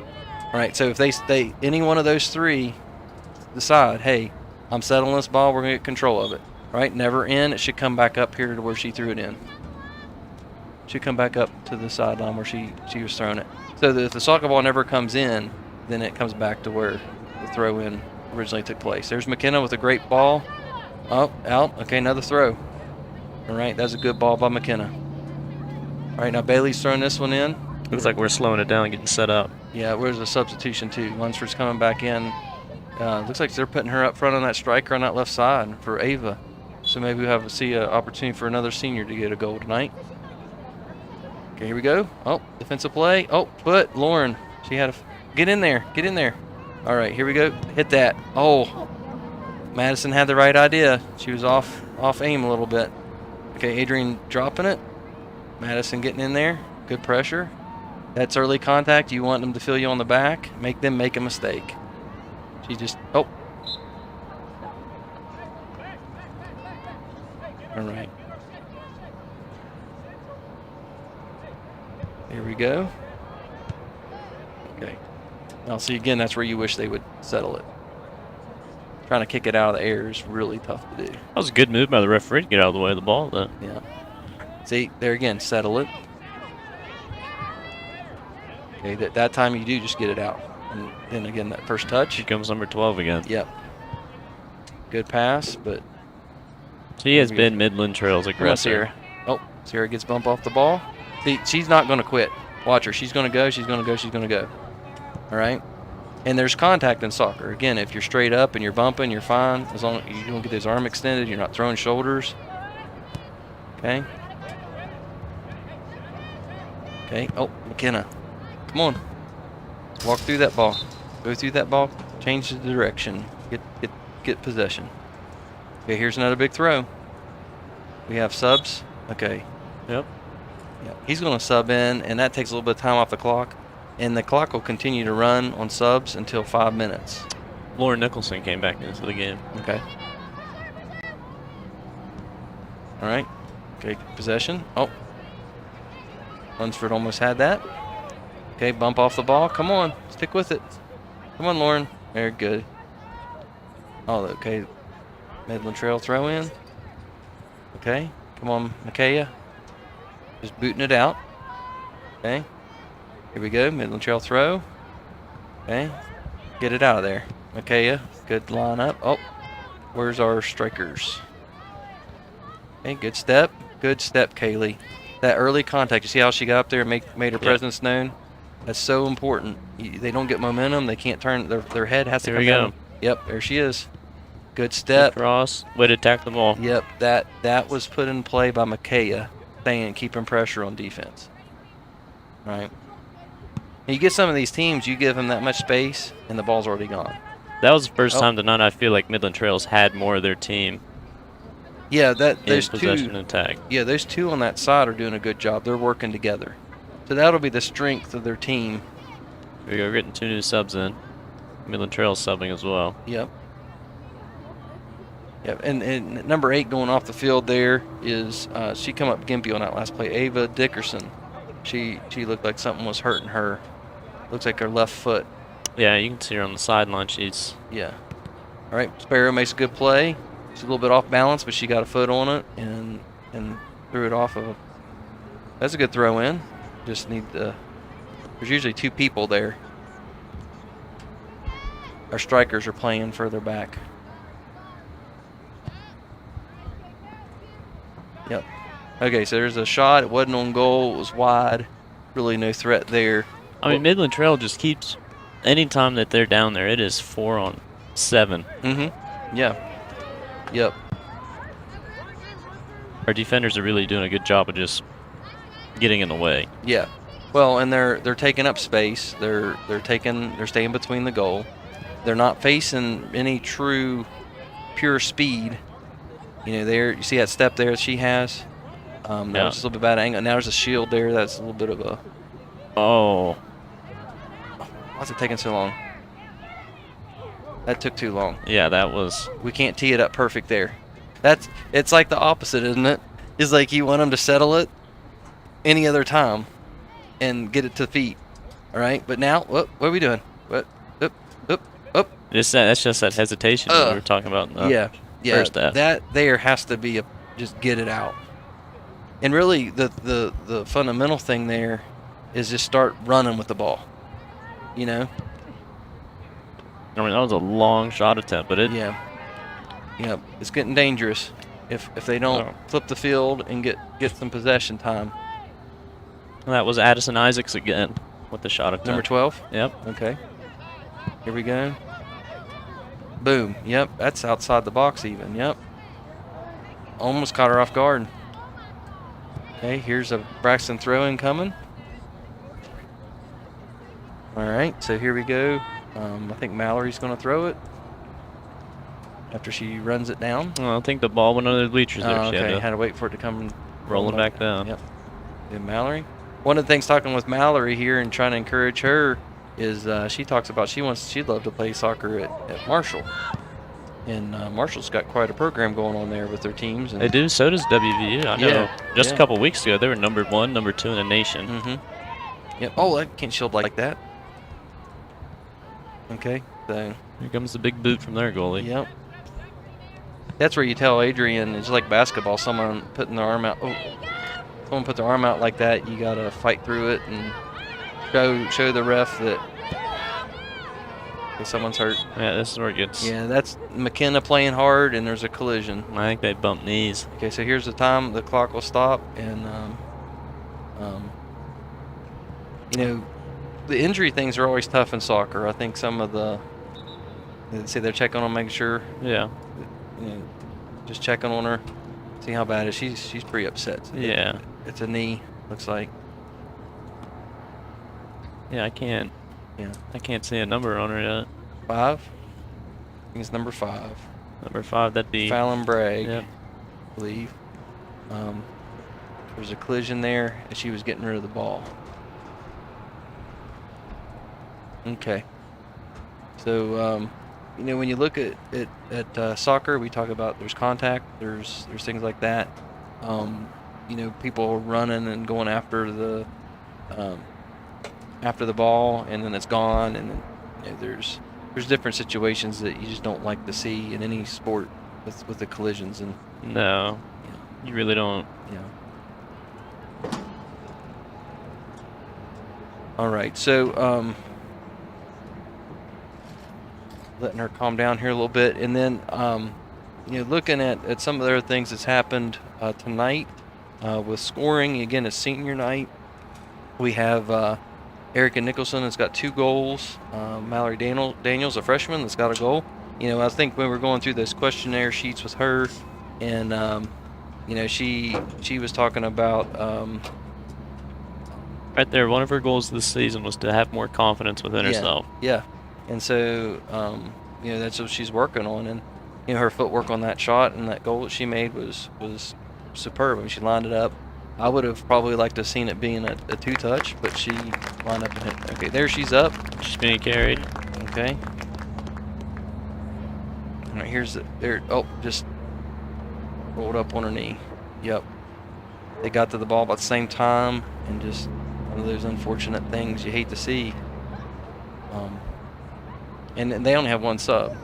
All right, so if they any one of those 3 decide, hey, I'm settling this ball, we're going to get control of it. All right, never in. It should come back up here to where she threw it in. Should come back up to the sideline where she was throwing it. So that if the soccer ball never comes in, then it comes back to where the throw-in originally took place. There's McKenna with a great ball. Oh, out. Okay, another throw. All right, that's a good ball by McKenna. All right, now Bailey's throwing this one in. Looks like we're slowing it down and getting set up. Yeah, where's the substitution too? Lunsford's coming back in. Looks like they're putting her up front on that striker on that left side for Ava. So maybe we'll see an opportunity for another senior to get a goal tonight. Okay, here we go. Oh, defensive play. Oh, foot. Lauren. She had get in there. Get in there. All right, here we go. Hit that. Oh, Madison had the right idea. She was off aim a little bit. Okay, Adrian dropping it. Madison getting in there. Good pressure. That's early contact. You want them to feel you on the back. Make them make a mistake. She just, oh. All right. Here we go. Okay. Now, see, again, that's where you wish they would settle it. Trying to kick it out of the air is really tough to do. That was a good move by the referee to get out of the way of the ball, though. Yeah. See, there again, settle it. Okay, that time you do just get it out. And then again, that first touch. Here comes number 12 again. Yep. Good pass, but. She has been Midland Trail's aggressor. Sierra. Oh, Sierra gets bump off the ball. See, she's not going to quit. Watch her. She's going to go. She's going to go. She's going to go. All right. And there's contact in soccer. Again, if you're straight up and you're bumping, you're fine. As long as you don't get those arm extended, you're not throwing shoulders. Okay. Okay. Oh, McKenna. Come on. Walk through that ball. Go through that ball. Change the direction. Get possession. Okay, here's another big throw. We have subs. Okay. Yep. He's going to sub in, and that takes a little bit of time off the clock. And the clock will continue to run on subs until 5 minutes. Lauren Nicholson came back into the game. Okay. All right. Okay, possession. Oh. Lunsford almost had that. Okay, bump off the ball. Come on. Stick with it. Come on, Lauren. Very good. Oh, okay. Midland Trail throw in. Okay. Come on, Micaiah. Just booting it out. Okay. Here we go. Midland Trail throw. Okay. Get it out of there. Micaiah. Good line up. Oh. Where's our strikers? Okay. Good step. Good step, Kaylee. That early contact. You see how she got up there and made her presence known? That's so important. They don't get momentum. They can't turn. Their head has to come down. Yep. There she is. Good step. Good cross. Way to attack the ball. Yep. That was put in play by Micaiah, keeping pressure on defense. All right. And you get some of these teams, you give them that much space, and the ball's already gone. That was the first time tonight I feel like Midland Trails had more of their team. Yeah, those possession two. and attack. Yeah, those two on that side are doing a good job. They're working together. So that'll be the strength of their team. Here we go. We're getting 2 new subs in. Midland Trails subbing as well. Yep. Yep. And number 8 going off the field there is she come up gimpy on that last play. Ava Dickerson. She looked like something was hurting her. Looks like her left foot. Yeah, you can see her on the sideline. She's. Yeah. All right. Sparrow makes a good play. She's a little bit off balance, but she got a foot on it and threw it off of. That's a good throw in. Just need the. There's usually 2 people there. Our strikers are playing further back. Yep. Okay, so there's a shot. It wasn't on goal. It was wide. Really no threat there. I mean, Midland Trail just keeps. Anytime that they're down there, it is 4 on 7. Mm-hmm. Yeah. Yep. Our defenders are really doing a good job of just getting in the way. Yeah. Well, and they're taking up space. They're staying between the goal. They're not facing any true pure speed. You know, you see that step there that she has? That was just a little bit bad angle. Now there's a shield there. That's a little bit of a. Oh. Why's it taking so long? That took too long. Yeah, that was. We can't tee it up perfect there. It's like the opposite, isn't it? It's like you want them to settle it any other time and get it to feet. All right, but now what are we doing? What? Up. That's just that hesitation that we were talking about. In the first half. That there has to be just get it out. And really, the fundamental thing there is just start running with the ball. You know. I mean, that was a long shot attempt, but it. Yeah, it's getting dangerous if they don't flip the field and get some possession time. And that was Addison Isaacs again with the shot attempt. Number 12? Yep. Okay. Here we go. Boom. Yep, that's outside the box even. Yep. Almost caught her off guard. Okay, here's a Braxton throw-in coming. All right, so here we go. I think Mallory's going to throw it. after she runs it down. Well, I think the ball went under the bleachers there. Oh, She okay, had had to wait for it to come roll it back down. Yep. And Mallory. One of the things talking with Mallory here and trying to encourage her is she talks about she'd love to play soccer at Marshall. And Marshall's got quite a program going on there with their teams. And They do. So does WVU. I know. Yeah, Just yeah. a couple weeks ago, they were number 1, number 2 in the nation. Mm-hmm. Yep. Oh, that can't shield like that. Okay. So here comes the big boot from their goalie. Yep. That's where you tell Adrian it's like basketball. Someone putting their arm out. Oh, someone put their arm out like that. You gotta fight through it and show the ref that someone's hurt. Yeah, this is where it gets. Yeah, that's McKenna playing hard, and there's a collision. I think they bumped knees. Okay, so here's the time the clock will stop, and you know, the injury things are always tough in soccer. I think some of they say they're checking on, making sure. Yeah. You know, just checking on her, see how bad it is. She's pretty upset. Yeah. It's a knee, looks like. Yeah, I can't. Yeah. I can't see a number on her yet. 5. I think it's number 5. Number 5, that'd be Fallon Bragg. Yep. I believe. There's a collision there, and she was getting rid of the ball. Okay. So, you know, when you look at soccer, we talk about there's contact, there's things like that. You know, people running and going after the ball, and then it's gone, and then you know, there's different situations that you just don't like to see in any sport with the collisions. And no, you really don't. Yeah. All right, so letting her calm down here a little bit, and then you know, looking at some of the other things that's happened tonight with scoring. Again, it's senior night. We have Erica Nicholson has got 2 goals. Mallory Daniels, a freshman, that's got a goal. You know, I think when we're going through those questionnaire sheets with her, and you know, she was talking about right there, one of her goals this season was to have more confidence within herself. Yeah. And so, you know, that's what she's working on. And, you know, her footwork on that shot and that goal that she made was superb. I mean, she lined it up. I would have probably liked to have seen it being a 2-touch, but she lined up and hit. Okay, there she's up. She's being carried. Okay. All right, here's there. Oh, just rolled up on her knee. Yep. They got to the ball about the same time, and just one of those unfortunate things you hate to see. And they only have 1 sub.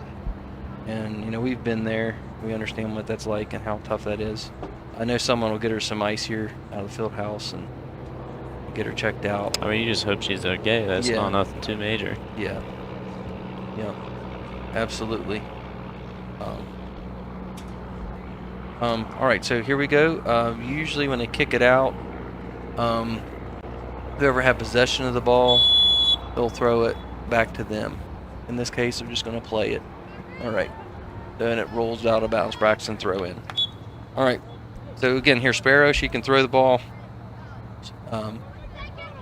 And, you know, we've been there. We understand what that's like and how tough that is. I know someone will get her some ice here out of the field house and get her checked out. I mean, you just hope she's okay. That's not nothing too major. Yeah. Yeah. Absolutely. All right, so here we go. Usually when they kick it out, whoever had possession of the ball, they'll throw it back to them. In this case, they're just going to play it. All right. Then it rolls out of bounds. Braxton throw in. All right. So again, here's Sparrow. She can throw the ball.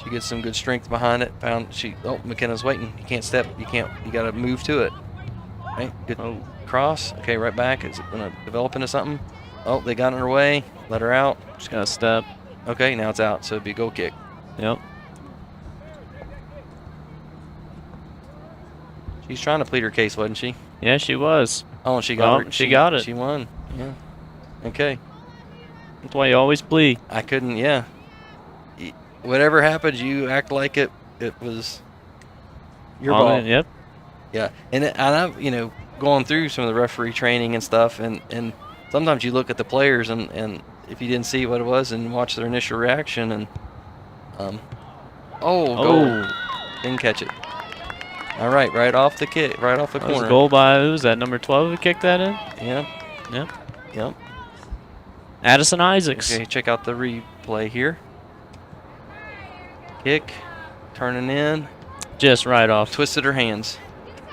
She gets some good strength behind it. Oh, McKenna's waiting. You can't step. You got to move to it. Right. Good cross. Okay, right back. Is it going to develop into something? Oh, they got in her way. Let her out. Just got to step. Okay, now it's out. So it'd be a goal kick. Yep. She's trying to plead her case, wasn't she? Yeah, she was. Oh, and she got it. She got it. She won. Yeah. Okay. That's why you always plead. I couldn't, yeah. Whatever happens, you act like it was your ball. Yep. Yeah. And I've, you know, gone through some of the referee training and stuff, and sometimes you look at the players and if you didn't see what it was and watch their initial reaction and goal. Didn't catch it. All right, right off the kick, right off the corner. Was a goal by who's that? Number 12 who kicked that in? Yep. Addison Isaacs. Okay, check out the replay here. Kick, turning in. Just right off. Twisted her hands.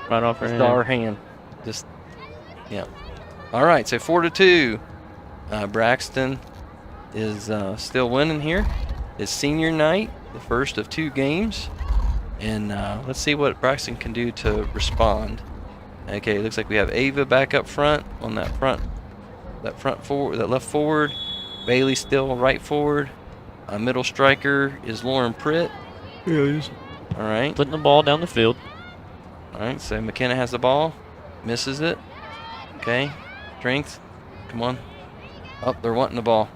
Right off her hand. Her hand. Just, yeah. All right, so 4-2. Braxton is still winning here. It's senior night, the first of 2 games. And let's see what Braxton can do to respond Okay, looks like we have Ava back up front on that left forward. Bailey still right forward. Middle striker is Lauren Pritt. Yeah, he is. All right. Putting the ball down the field. All right, so McKenna has the ball. Misses it. Okay. Strength. Come on. Oh, they're wanting the ball.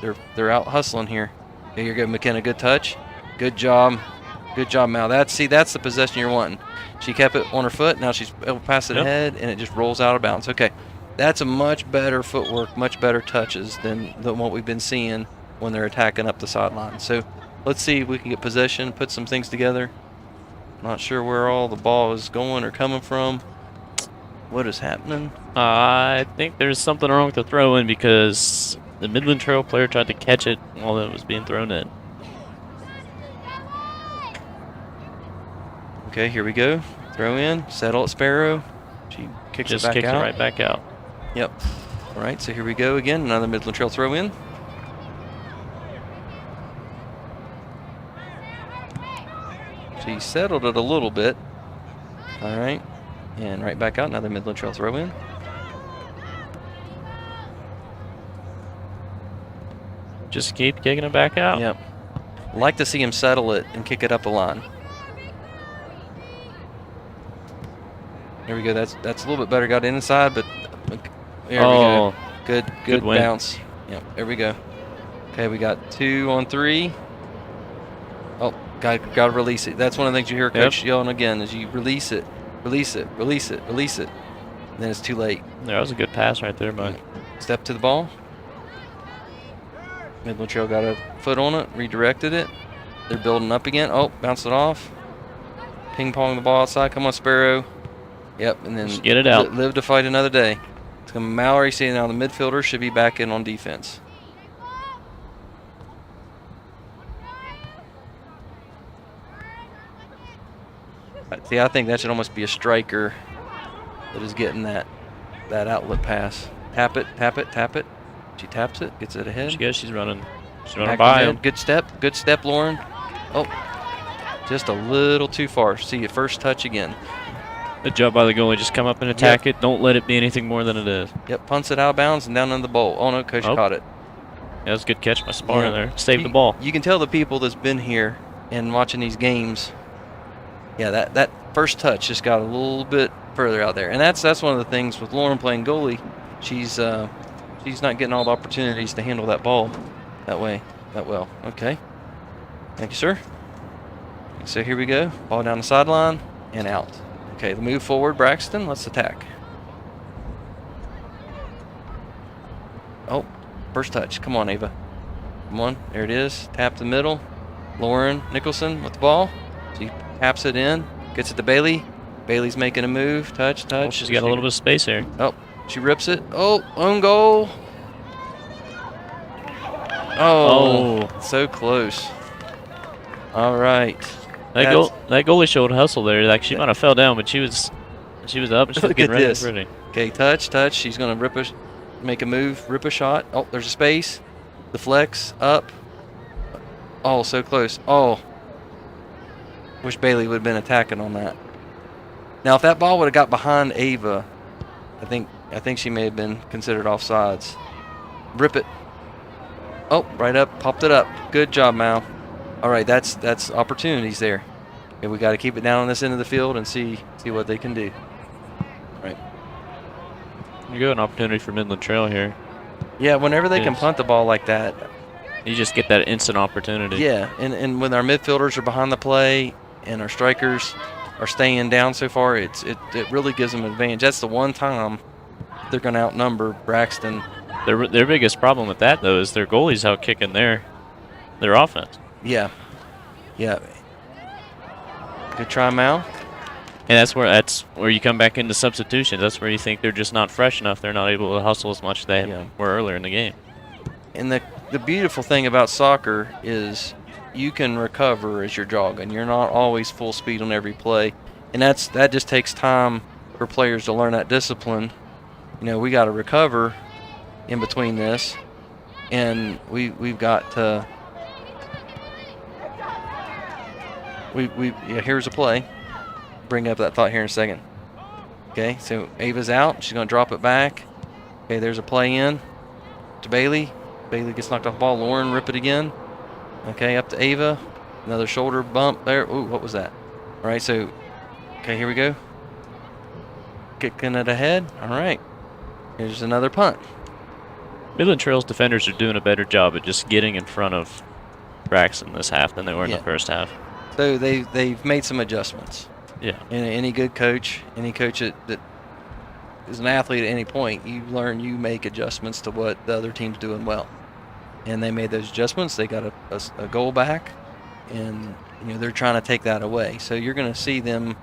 They're out hustling here. Okay, you're good, McKenna. Good touch. Good job. Good job, Mal. That's the possession you're wanting. She kept it on her foot. Now she's able to pass it ahead, and it just rolls out of bounds. Okay. That's a much better footwork, much better touches than what we've been seeing when they're attacking up the sideline. So let's see if we can get possession, put some things together. Not sure where all the ball is going or coming from. What is happening? I think there's something wrong with the throw-in because the Midland Trail player tried to catch it while it was being thrown in. Okay, here we go. Throw in, settle at Sparrow. She kicks it back out. It right back out. Yep. All right, so here we go again. Another Midland Trail throw in. She settled it a little bit. All right. And right back out. Another Midland Trail throw in. Just keep kicking it back out. Yep. Like to see him settle it and kick it up the line. There we go. That's a little bit better. Got inside, but there we go. Good bounce. Yep. There we go. Okay, we got 2 on 3. Oh, got to release it. That's one of the things you hear Coach yelling again is you release it, release it, release it, release it. And then it's too late. Yeah, that was a good pass right there, bud. Step to the ball. Midland Trail got a foot on it, redirected it. They're building up again. Oh, bounced it off. Ping pong the ball outside. Come on, Sparrow. Yep, and then just get it out. Live to fight another day. It's going to Mallory. See now the midfielder should be back in on defense. See, I think that should almost be a striker that is getting that outlet pass. Tap it, tap it, tap it. She taps it, gets it ahead. She goes. She's running by him. Good step, Lauren. Oh, just a little too far. See your first touch again. Good job by the goalie. Just come up and attack it. Don't let it be anything more than it is. Yep, punts it out of bounds and down in the bowl. Oh, no, Coach caught it. Yeah, that was a good catch by Sparta there. Saved the ball. You can tell the people that's been here and watching these games, yeah, that first touch just got a little bit further out there. And that's one of the things with Lauren playing goalie. She's not getting all the opportunities to handle that ball that well. Okay. Thank you, sir. So here we go. Ball down the sideline and out. Okay, move forward, Braxton. Let's attack. Oh, first touch. Come on, Ava. Come on. There it is. Tap the middle. Lauren Nicholson with the ball. She taps it in. Gets it to Bailey. Bailey's making a move. Touch. Oh, she's got a little bit of space here. Oh, she rips it. Oh, own goal. Oh, so close. All right. That goalie showed hustle there. Like she might have fell down, but she was up and she was getting ready for it. Okay, touch. She's gonna make a move, rip a shot. Oh, there's a space. The flex up. Oh, so close. Oh. Wish Bailey would have been attacking on that. Now, if that ball would have got behind Ava, I think she may have been considered offsides. Rip it. Oh, right up, popped it up. Good job, Mal. All right, that's opportunities there. Okay, we got to keep it down on this end of the field and see what they can do. All right. You got an opportunity for Midland Trail here. Yeah, whenever they can punt the ball like that, you just get that instant opportunity. Yeah, and when our midfielders are behind the play and our strikers are staying down so far, it really gives them an advantage. That's the one time they're going to outnumber Braxton. Their biggest problem with that, though, is their goalies out kicking their offense. Yeah. Good try, Mal. And that's where you come back into substitutions. That's where you think they're just not fresh enough. They're not able to hustle as much as they were earlier in the game. And the beautiful thing about soccer is you can recover as you're jogging. You're not always full speed on every play. And that just takes time for players to learn that discipline. You know, we got to recover in between this. And we've got to here's a play. Bring up that thought here in a second. Okay, so Ava's out. She's going to drop it back. Okay, there's a play in to Bailey. Bailey gets knocked off the ball. Lauren, rip it again. Okay, up to Ava. Another shoulder bump there. Ooh, what was that? All right, so, okay, here we go. Kicking it ahead. All right. Here's another punt. Midland Trail's defenders are doing a better job at just getting in front of Braxton this half than they were in the first half. So they've made some adjustments. Yeah. And any good coach, any coach that is an athlete at any point, you learn, you make adjustments to what the other team's doing well. And they made those adjustments. They got a goal back, and they're trying to take that away. So you're going to see them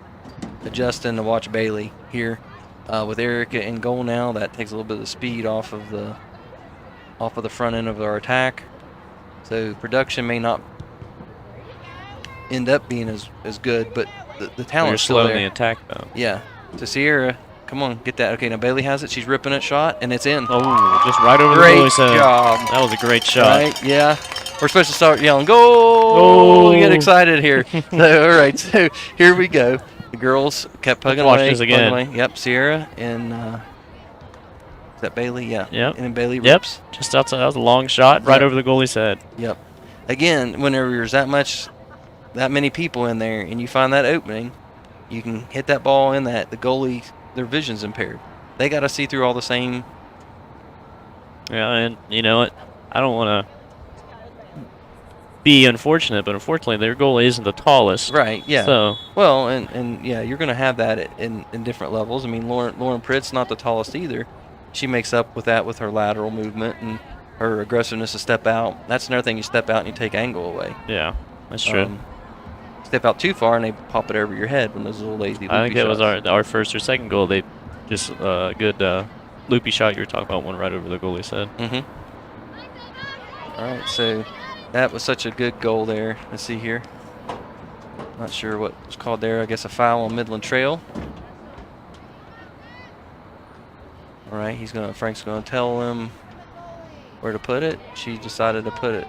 adjusting to watch Bailey here with Erica in goal now. That takes a little bit of the speed off of the front end of our attack. So production may not end up being as good, but the talent's still there. You're slow in the attack, though. Yeah. So Sierra, come on, get that. Okay, now Bailey has it. She's ripping it, shot, and it's in. Oh, just right over the goalie's head. Great job. That was a great shot. Right, yeah. We're supposed to start yelling, "Goal!" We get excited here. So, all right, so here we go. The girls kept plugging away. Watch this again. Away. Yep, Sierra and is that Bailey? Yeah. Yep. And then Bailey rips. Yep. Just outside. That was a long shot right over the goalie's head. Yep. Again, whenever there's that many people in there, and you find that opening, you can hit that ball in that. The goalie, their vision's impaired. They got to see through all the same. Yeah, and you know what? I don't want to be unfortunate, but unfortunately, their goalie isn't the tallest. Right. Yeah. So well, and yeah, you're going to have that in different levels. I mean, Lauren Pritt's not the tallest either. She makes up with that with her lateral movement and her aggressiveness to step out. That's another thing. You step out and you take angle away. Yeah, that's true. Step out too far and they pop it over your head when those little lazy loopy I think it shots. was our first or second goal. They just good loopy shot you were talking about, one right over the goalie's head. All right, so that was such a good goal there. Let's see here. Not sure what was called there. I guess a foul on Midland Trail. All right, Frank's gonna tell him where to put it. She decided to put it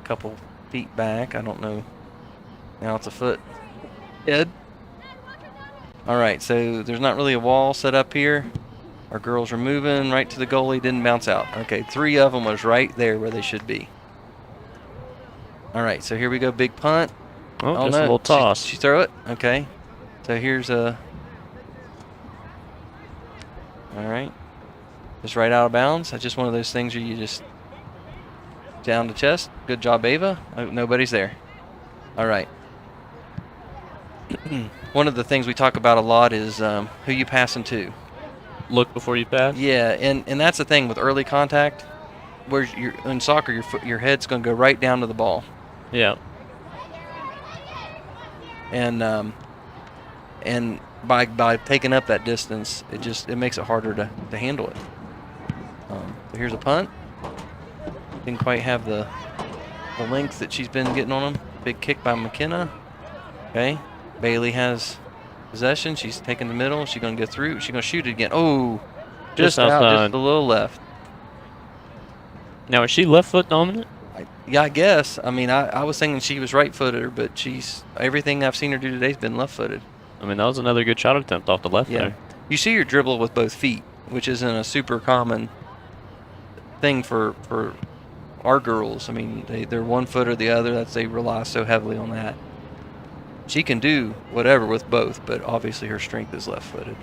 a couple feet back. I don't know. Now it's a foot. Ed. All right, so there's not really a wall set up here. Our girls are moving right to the goalie, didn't bounce out. Okay, 3 of them was right there where they should be. All right, so here we go, big punt. Oh, just a little toss. She throw it? Okay. So here's a... All right. Just right out of bounds. That's just one of those things where you just... Down the chest. Good job, Ava. Oh, nobody's there. All right. One of the things we talk about a lot is who you passing to. Look before you pass? Yeah, and that's the thing with early contact. Where in soccer, your head's going to go right down to the ball. Yeah. And by taking up that distance, it makes it harder to handle it. So here's a punt. Didn't quite have the length that she's been getting on them. Big kick by McKenna. Okay. Bailey has possession. She's taking the middle. She's going to go through. She's going to shoot it again. Oh, just out, just a little left. Now, is she left foot dominant? Yeah, I guess. I mean, I was thinking she was right-footed, but everything I've seen her do today has been left-footed. I mean, that was another good shot attempt off the left there. You see her dribble with both feet, which isn't a super common thing for our girls. I mean, they're one foot or the other. They rely so heavily on that. She can do whatever with both, but obviously her strength is left-footed.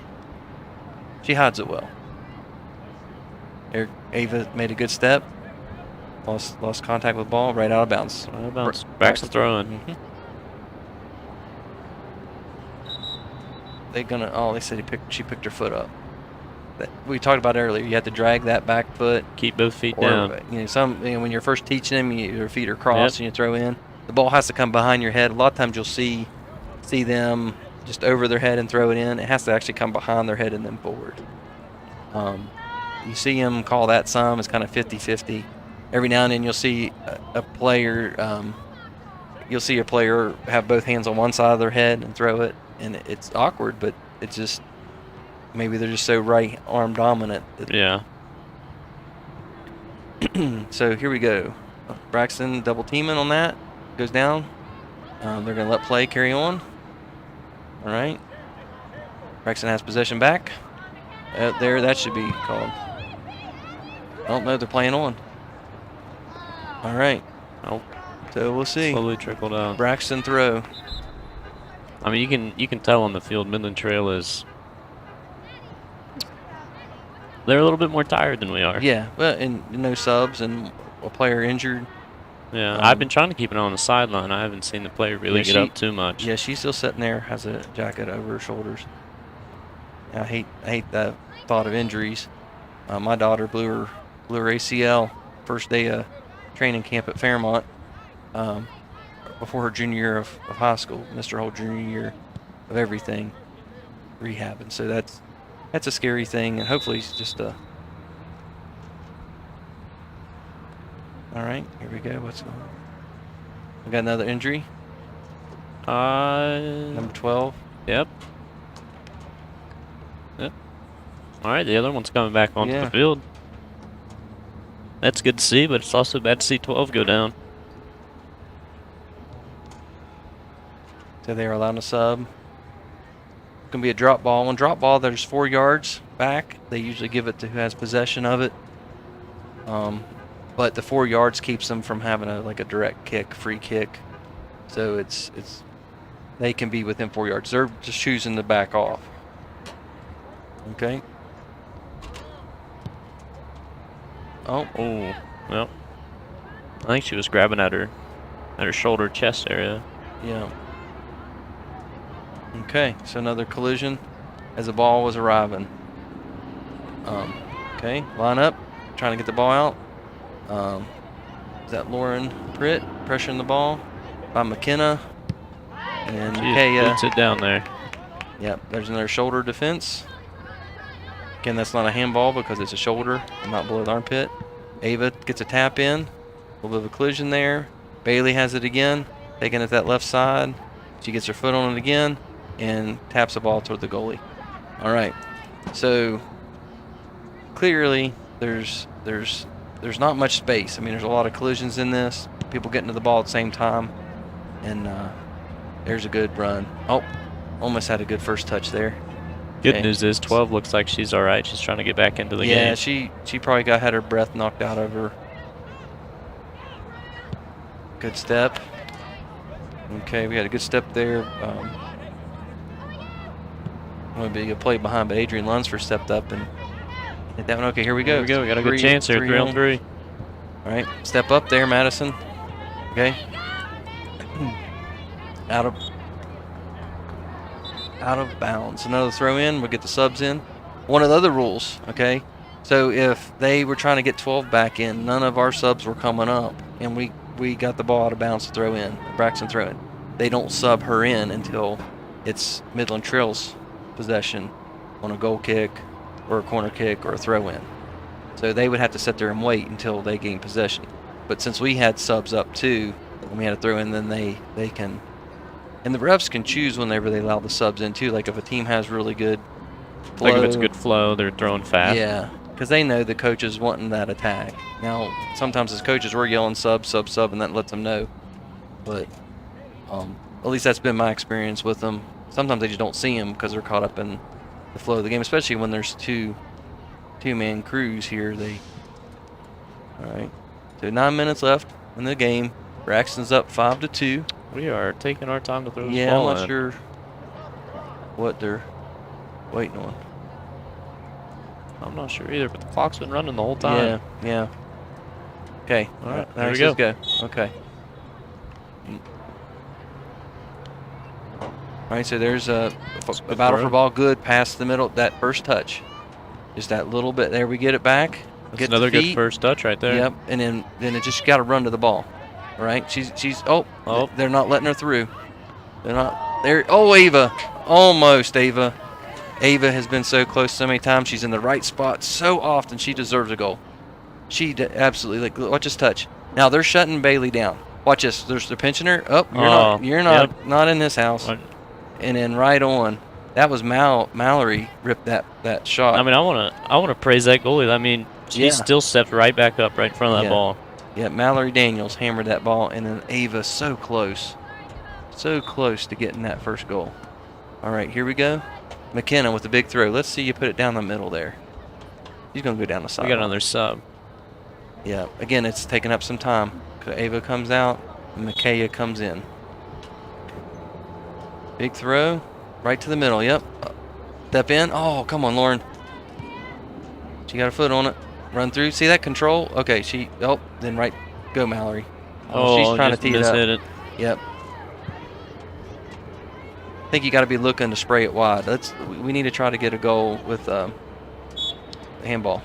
She hides it well. Ava made a good step. Lost contact with the ball, right out of bounds. Right out of bounds. Braxton throwing. They said she picked her foot up. We talked about earlier. You have to drag that back foot. Keep both feet down. When you're first teaching them, your feet are crossed and you throw in. The ball has to come behind your head. A lot of times you'll see them just over their head and throw it in. It has to actually come behind their head and then forward. You see them call that some. It's kind of 50-50. Every now and then you'll see a player have both hands on one side of their head and throw it, and it's awkward, but it's just maybe they're just so right arm dominant. Yeah. So here we go. Braxton double teaming on that. Goes down. They're going to let play carry on. All right. Braxton has possession back. There, that should be called. I don't know. They're playing on. All right. Oh, so we'll see. Slowly trickle down. Braxton throw. I mean, you can tell on the field Midland Trail is. They're a little bit more tired than we are. Yeah, but and no subs and a player injured. Yeah, I've been trying to keep it on the sideline. I haven't seen the player really get up too much. Yeah, she's still sitting there, has a jacket over her shoulders. I hate the thought of injuries. My daughter blew her ACL first day of training camp at Fairmont before her junior year of high school. Missed her whole junior year of everything, rehabbing. So that's a scary thing, and hopefully it's just a. All right, here we go. What's going on? We got another injury. Number 12. Yep. All right, the other one's coming back onto the field. That's good to see, but it's also bad to see 12 go down. So they are allowed a sub. It's going to be a drop ball. When drop ball, there's 4 yards back. They usually give it to who has possession of it. But the 4 yards keeps them from having a direct kick, free kick. So it's they can be within 4 yards. They're just choosing to back off. Okay. Oh, well. I think she was grabbing at her shoulder chest area. Yeah. Okay, so another collision as the ball was arriving. Okay, line up, trying to get the ball out. Is that Lauren Pritt pressuring the ball by McKenna? And Kaya puts it down there. Yep, there's another shoulder defense. Again, that's not a handball because it's a shoulder and not below the armpit. Ava gets a tap in. A little bit of a collision there. Bailey has it again, taking it that left side. She gets her foot on it again and taps the ball toward the goalie. All right, so clearly there's not much space. I mean, there's a lot of collisions in this. People getting to the ball at the same time, and there's a good run. Oh, almost had a good first touch there. Good news is 12 looks like she's all right. She's trying to get back into the game. Yeah, she probably had her breath knocked out of her. Good step. Okay, we had a good step there. Going to be a play behind, but Adrian Lunsford stepped up and hit that one. Okay, here we go. Here we go. We got a good chance here. 3 on 3. All right, step up there, Madison. Okay. Out of bounds. Another throw in. We'll get the subs in. One of the other rules, okay? So if they were trying to get 12 back in, none of our subs were coming up, and we got the ball out of bounds to throw in. Braxton throw in. They don't sub her in until it's Midland Trail's possession on a goal kick or a corner kick or a throw in. So they would have to sit there and wait until they gain possession. But since we had subs up too, and we had to throw in, then they can. And the refs can choose whenever they allow the subs in too. Like if a team has really good flow. Like if it's a good flow, they're throwing fast. Yeah, because they know the coach is wanting that attack. Now, sometimes as coaches, we're yelling sub, and that lets them know. But at least that's been my experience with them. Sometimes they just don't see them because they're caught up in the flow of the game, especially when there's two-man crews here. All right. So 9 minutes left in the game. Braxton's up 5-2. We are taking our time to throw this Yeah, ball I'm not in. sure what they're waiting on. I'm not sure either, but the clock's been running the whole time. Yeah. Okay. All right, There we go. Let's go. Okay. All right, so there's a battle for ball. Good past the middle. That first touch. Just that little bit. There we get it back. That's Get another the good feet. first touch right there. Yep, and then it just got to run to the ball. All right, she's they're not letting her through. They're not there. Oh, Ava, almost Ava. Ava has been so close so many times. She's in the right spot so often. She deserves a goal. She absolutely watch this touch. Now they're shutting Bailey down. Watch this. They're pinching her. Oh, you're not in this house. What? And then right on. That was Mallory ripped that shot. I mean, I wanna praise that goalie. I mean, she still stepped right back up right in front of that ball. Yeah, Mallory Daniels hammered that ball, and then Ava so close to getting that first goal. All right, here we go. McKenna with the big throw. Let's see you put it down the middle there. He's going to go down the side. We got another sub. Yeah, again, it's taking up some time. Ava comes out, and Micaiah comes in. Big throw, right to the middle, yep. Step in. Oh, come on, Lauren. She got a foot on it. Run through. See that control? Okay, then right. Go, Mallory. She's trying to tee it up. It. Yep. I think you got to be looking to spray it wide. We need to try to get a goal with handball.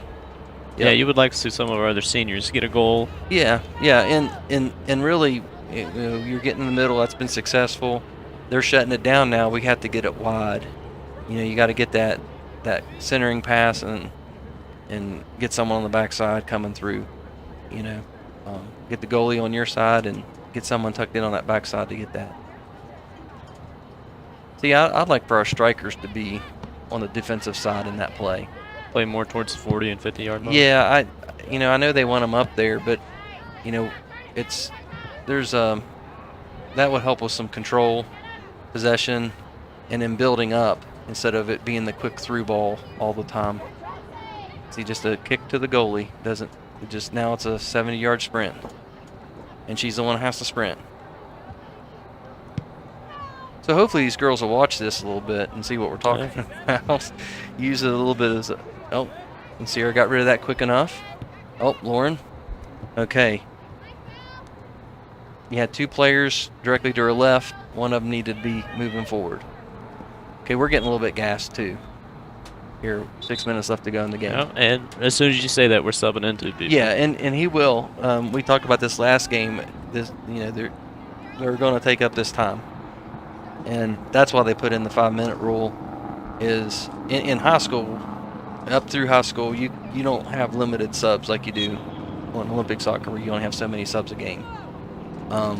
Yep. Yeah, you would like to see some of our other seniors get a goal. Yeah, and really, you're getting in the middle. That's been successful. They're shutting it down now. We have to get it wide. You got to get that centering pass and get someone on the backside coming through. Get the goalie on your side and get someone tucked in on that backside to get that. See, I'd like for our strikers to be on the defensive side in that play. Play more towards the 40 and 50-yard line. Yeah, I know they want them up there, but that would help with some control, possession, and then building up instead of it being the quick through ball all the time. See, just a kick to the goalie now it's a 70-yard sprint, and she's the one who has to sprint. So hopefully these girls will watch this a little bit and see what we're talking about. Use it a little bit as and Sierra got rid of that quick enough. Oh, Lauren. Okay. You had two players directly to her left. One of them needed to be moving forward. Okay, we're getting a little bit gassed too. Here, 6 minutes left to go in the game. Yeah, and as soon as you say that, we're subbing into people. Yeah, and he will. We talked about this last game. They're going to take up this time, and that's why they put in the 5-minute rule. Is in high school, up through high school, you don't have limited subs like you do on Olympic soccer, where you only have so many subs a game. So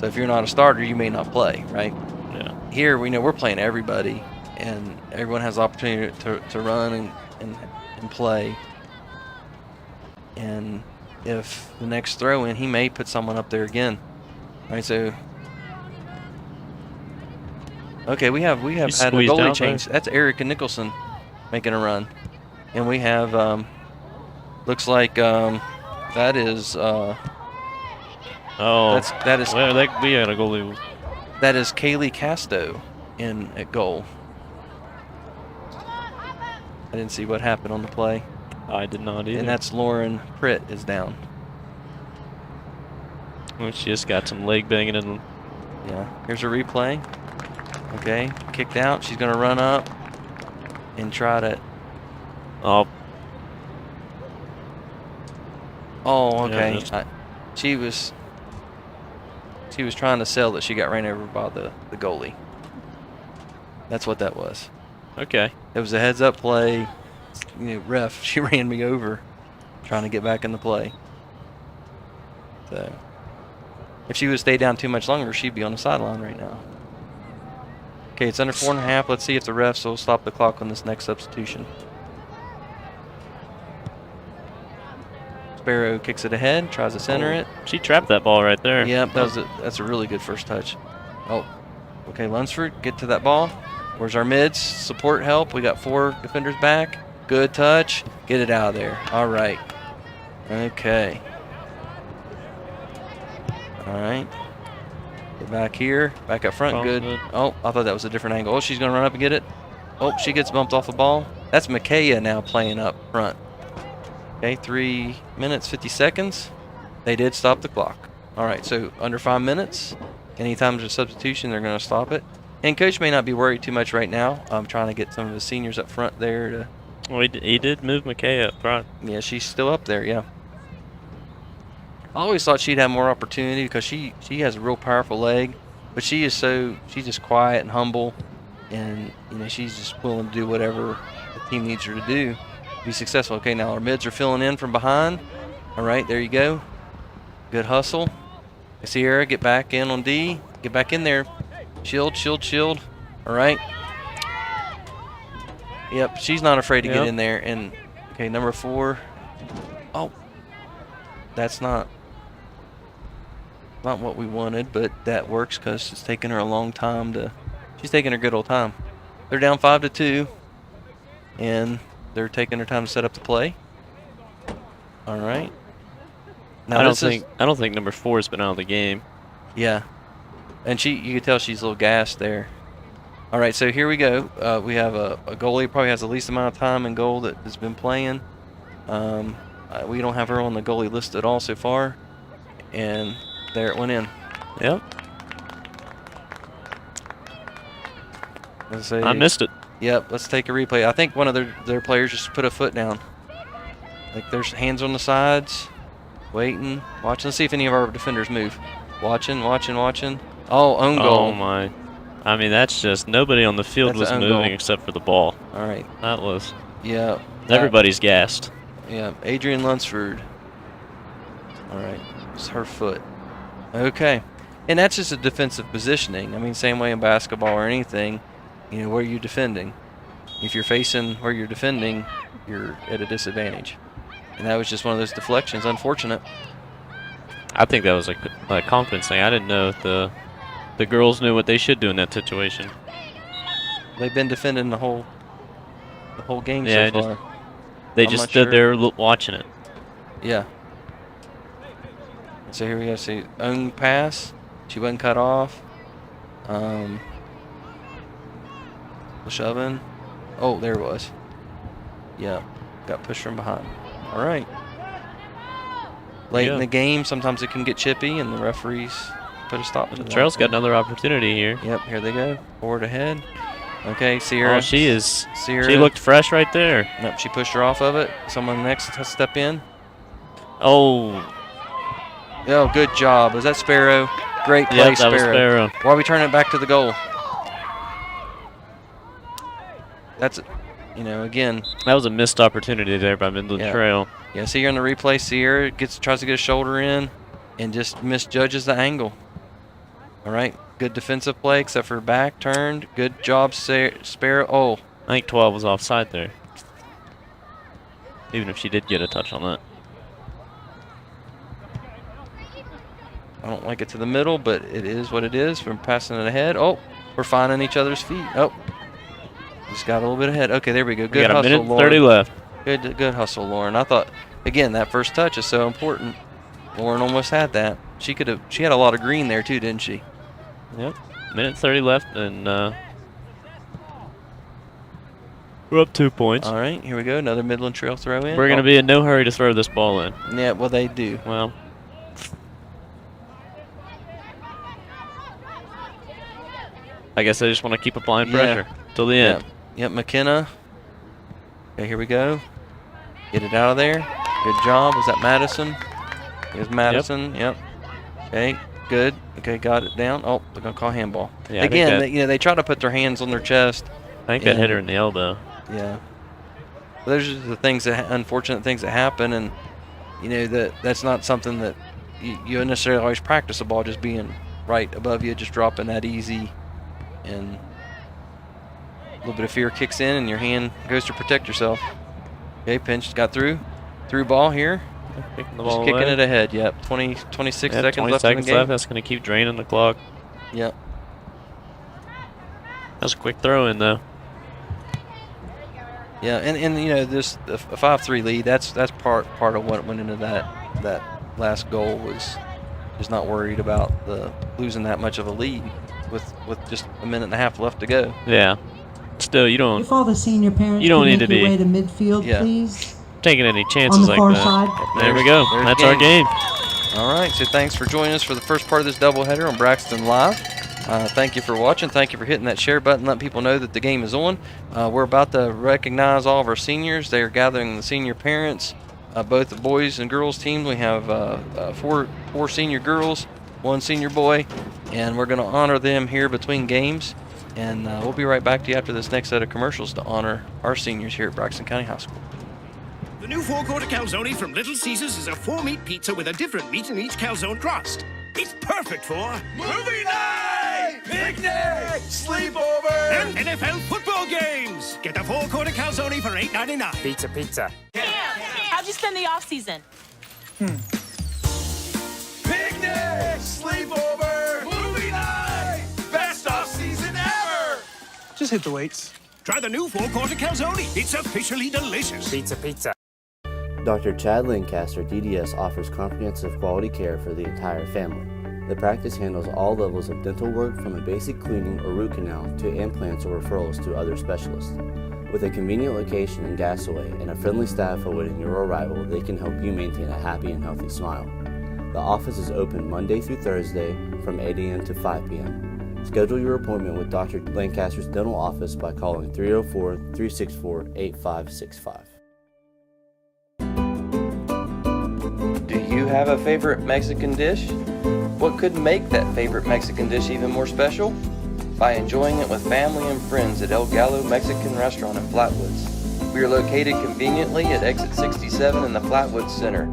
if you're not a starter, you may not play, right? Yeah. Here, we're playing everybody. And everyone has the opportunity to run and play. And if the next throw in, he may put someone up there again. All right, so okay, we have had a goalie change. That's Erica Nicholson making a run, and we have looks like that is that is well, we had a goalie. That is Kaylee Casto at goal. I didn't see what happened on the play. I did not either. And that's Lauren Pritt is down. Well, she just got some leg banging in. Yeah. Here's a replay. Okay. Kicked out. She's going to run up and try to. Oh, okay. Yeah, she was trying to sell that she got ran over by the goalie. That's what that was. Okay. It was a heads-up play. Ref, she ran me over trying to get back in the play. So, if she would have stayed down too much longer, she'd be on the sideline right now. Okay, it's under 4.5. Let's see if the refs will stop the clock on this next substitution. Sparrow kicks it ahead, tries to center it. She trapped that ball right there. Yep, that's a really good first touch. Oh, okay, Lunsford, get to that ball. Where's our mids? Support help. We got 4 defenders back. Good touch. Get it out of there. All right. Okay. All right. Get back here. Back up front. Good. Oh, I thought that was a different angle. Oh, she's going to run up and get it. Oh, she gets bumped off the ball. That's Micaiah now playing up front. Okay, 3 minutes, 50 seconds. They did stop the clock. All right, so under 5 minutes. Anytime there's a substitution, they're going to stop it. And Coach may not be worried too much right now. I'm trying to get some of the seniors up front there to. Well, he did move McKay up front. Yeah, she's still up there. Yeah. I always thought she'd have more opportunity because she has a real powerful leg, but she's just quiet and humble, and she's just willing to do whatever the team needs her to do to be successful. Okay, now our mids are filling in from behind. All right, there you go. Good hustle. Sierra, get back in on D. Get back in there. Shield. All right. Yep, she's not afraid to get in there. And okay, number 4. Oh, that's not what we wanted, but that works because it's taking her a long time to. She's taking her good old time. They're down 5-2, and they're taking their time to set up the play. All right. Now I don't think number 4 has been out of the game. Yeah, and you can tell she's a little gassed there. All right, so here we go. We have a goalie probably has the least amount of time in goal that has been playing. We don't have her on the goalie list at all so far, and there it went in. Yep. Let's see. I missed it. Yep. Let's take a replay. I think one of their players just put a foot down. Like there's hands on the sides, waiting, watching. Let's see if any of our defenders move. Watching. Oh, own goal. Oh my! I mean, that's just nobody on the field was moving except for the ball. All right. That was. Yeah. Everybody's gassed. Yeah. Adrian Lunsford. All right. It's her foot. Okay. And that's just a defensive positioning. I mean, same way in basketball or anything. You know, where you're defending. If you're facing where you're defending, you're at a disadvantage. And that was just one of those deflections. Unfortunate. I think that was a confidence thing. I didn't know if the girls knew what they should do in that situation. They've been defending the whole game so far. They just stood there watching it. Yeah. So here we go. See, own pass. She wasn't cut off. Shoving. Oh, there it was. Yeah. Got pushed from behind. All right. Late in the game, sometimes it can get chippy, and the referees put a stop to that. Trail's got another opportunity here. Yep, here they go. Forward ahead. Okay, Sierra. Oh, she looked fresh right there. Nope, she pushed her off of it. Someone next has to step in. Oh, good job. Is that Sparrow? Great play, yep, that was Sparrow. Why are we turning it back to the goal? That's, again. That was a missed opportunity there by Midland Trail. Yeah, see here on the replay, Sierra tries to get a shoulder in and just misjudges the angle. All right, good defensive play except for back turned. Good job, Sparrow. Oh. I think 12 was offside there. Even if she did get a touch on that. I don't like it to the middle, but it is what it is. From passing it ahead. Oh, we're finding each other's feet. Oh. Just got a little bit ahead. Okay, there we go. Good hustle, Lauren. We got a minute 30 left. Good hustle, Lauren. I thought, again, that first touch is so important. Lauren almost had that. She had a lot of green there too, didn't she? Yep. Minute 30 left, and we're up 2 points. All right, here we go. Another Midland Trail throw in. We're going to be in no hurry to throw this ball in. Yeah, well, they do. Well. I guess I just want to keep applying pressure till the end. Yep, McKenna. Okay, here we go. Get it out of there. Good job. Was that Madison? Here's Madison. Yep. Okay, good. Okay, got it down. Oh, they're going to call handball. Yeah, again, they try to put their hands on their chest. I think that hit her in the elbow. Yeah. Those are the things unfortunate things that happen, and that's not something that you necessarily always practice a ball just being right above you, just dropping that easy, and a little bit of fear kicks in, and your hand goes to protect yourself. Okay, pinch got through ball here. Kicking the ball just kicking away. it ahead. Yep, 26 seconds 20 left seconds in the game. left. That's going to keep draining the clock. Yep. That was a quick throw in though. Yeah, and this a 5-3 lead. That's part of what went into that last goal was just not worried about losing that much of a lead with just a minute and a half left to go. Yeah. Still, you don't. If all the senior parents you don't need make to your be way to midfield, please. Taking any chances On the like far that. side. There we go. That's our game. All right, so thanks for joining us for the first part of this doubleheader on Braxton Live. Thank you for watching. Thank you for hitting that share button, letting people know that the game is on. We're about to recognize all of our seniors. They are gathering the senior parents, both the boys and girls teams. We have four senior girls, one senior boy, and we're going to honor them here between games. And we'll be right back to you after this next set of commercials to honor our seniors here at Braxton County High School. The new four-quarter calzone from Little Caesars is a 4-meat pizza with a different meat in each calzone crust. It's perfect for movie night, picnic, sleepover, and NFL football games. Get the four-quarter calzone for $8.99. Pizza. How'd you spend the off-season? Picnic, sleepover, movie night, best off season ever. Just hit the weights. Try the new four-quarter calzone. It's officially delicious. Pizza. Dr. Chad Lancaster, DDS, offers comprehensive quality care for the entire family. The practice handles all levels of dental work from a basic cleaning or root canal to implants or referrals to other specialists. With a convenient location in Gassaway and a friendly staff awaiting your arrival, they can help you maintain a happy and healthy smile. The office is open Monday through Thursday from 8 a.m. to 5 p.m. Schedule your appointment with Dr. Lancaster's dental office by calling 304-364-8565. Do you have a favorite Mexican dish? What could make that favorite Mexican dish even more special? By enjoying it with family and friends at El Gallo Mexican Restaurant in Flatwoods. We are located conveniently at exit 67 in the Flatwoods Center.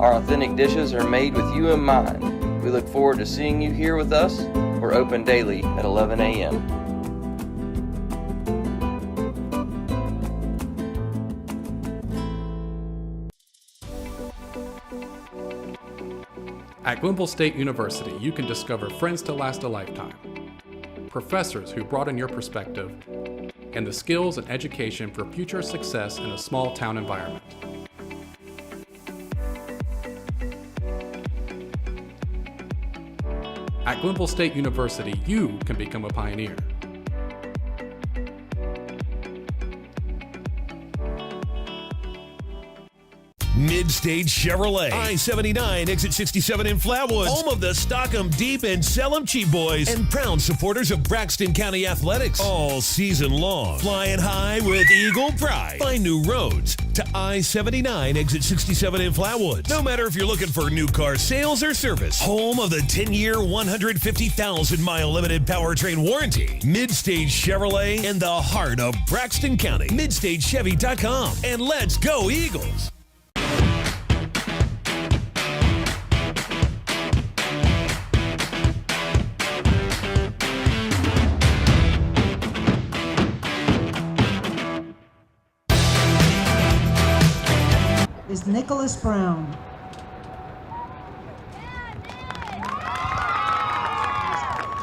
Our authentic dishes are made with you in mind. We look forward to seeing you here with us. We're open daily at 11 a.m. At Glenville State University, you can discover friends to last a lifetime, professors who broaden your perspective, and the skills and education for future success in a small town environment. At Glenville State University, you can become a pioneer. Mid-Stage Chevrolet, I-79, exit 67 in Flatwoods, home of the stock 'em deep and sell 'em cheap boys, and proud supporters of Braxton County Athletics all season long. Flying high with Eagle Pride. Find new roads to I-79, exit 67 in Flatwoods. No matter if you're looking for new car sales or service, home of the 10-year, 150,000-mile limited powertrain warranty. Mid-Stage Chevrolet in the heart of Braxton County. MidStageChevy.com. And let's go Eagles! Is Nicholas Brown.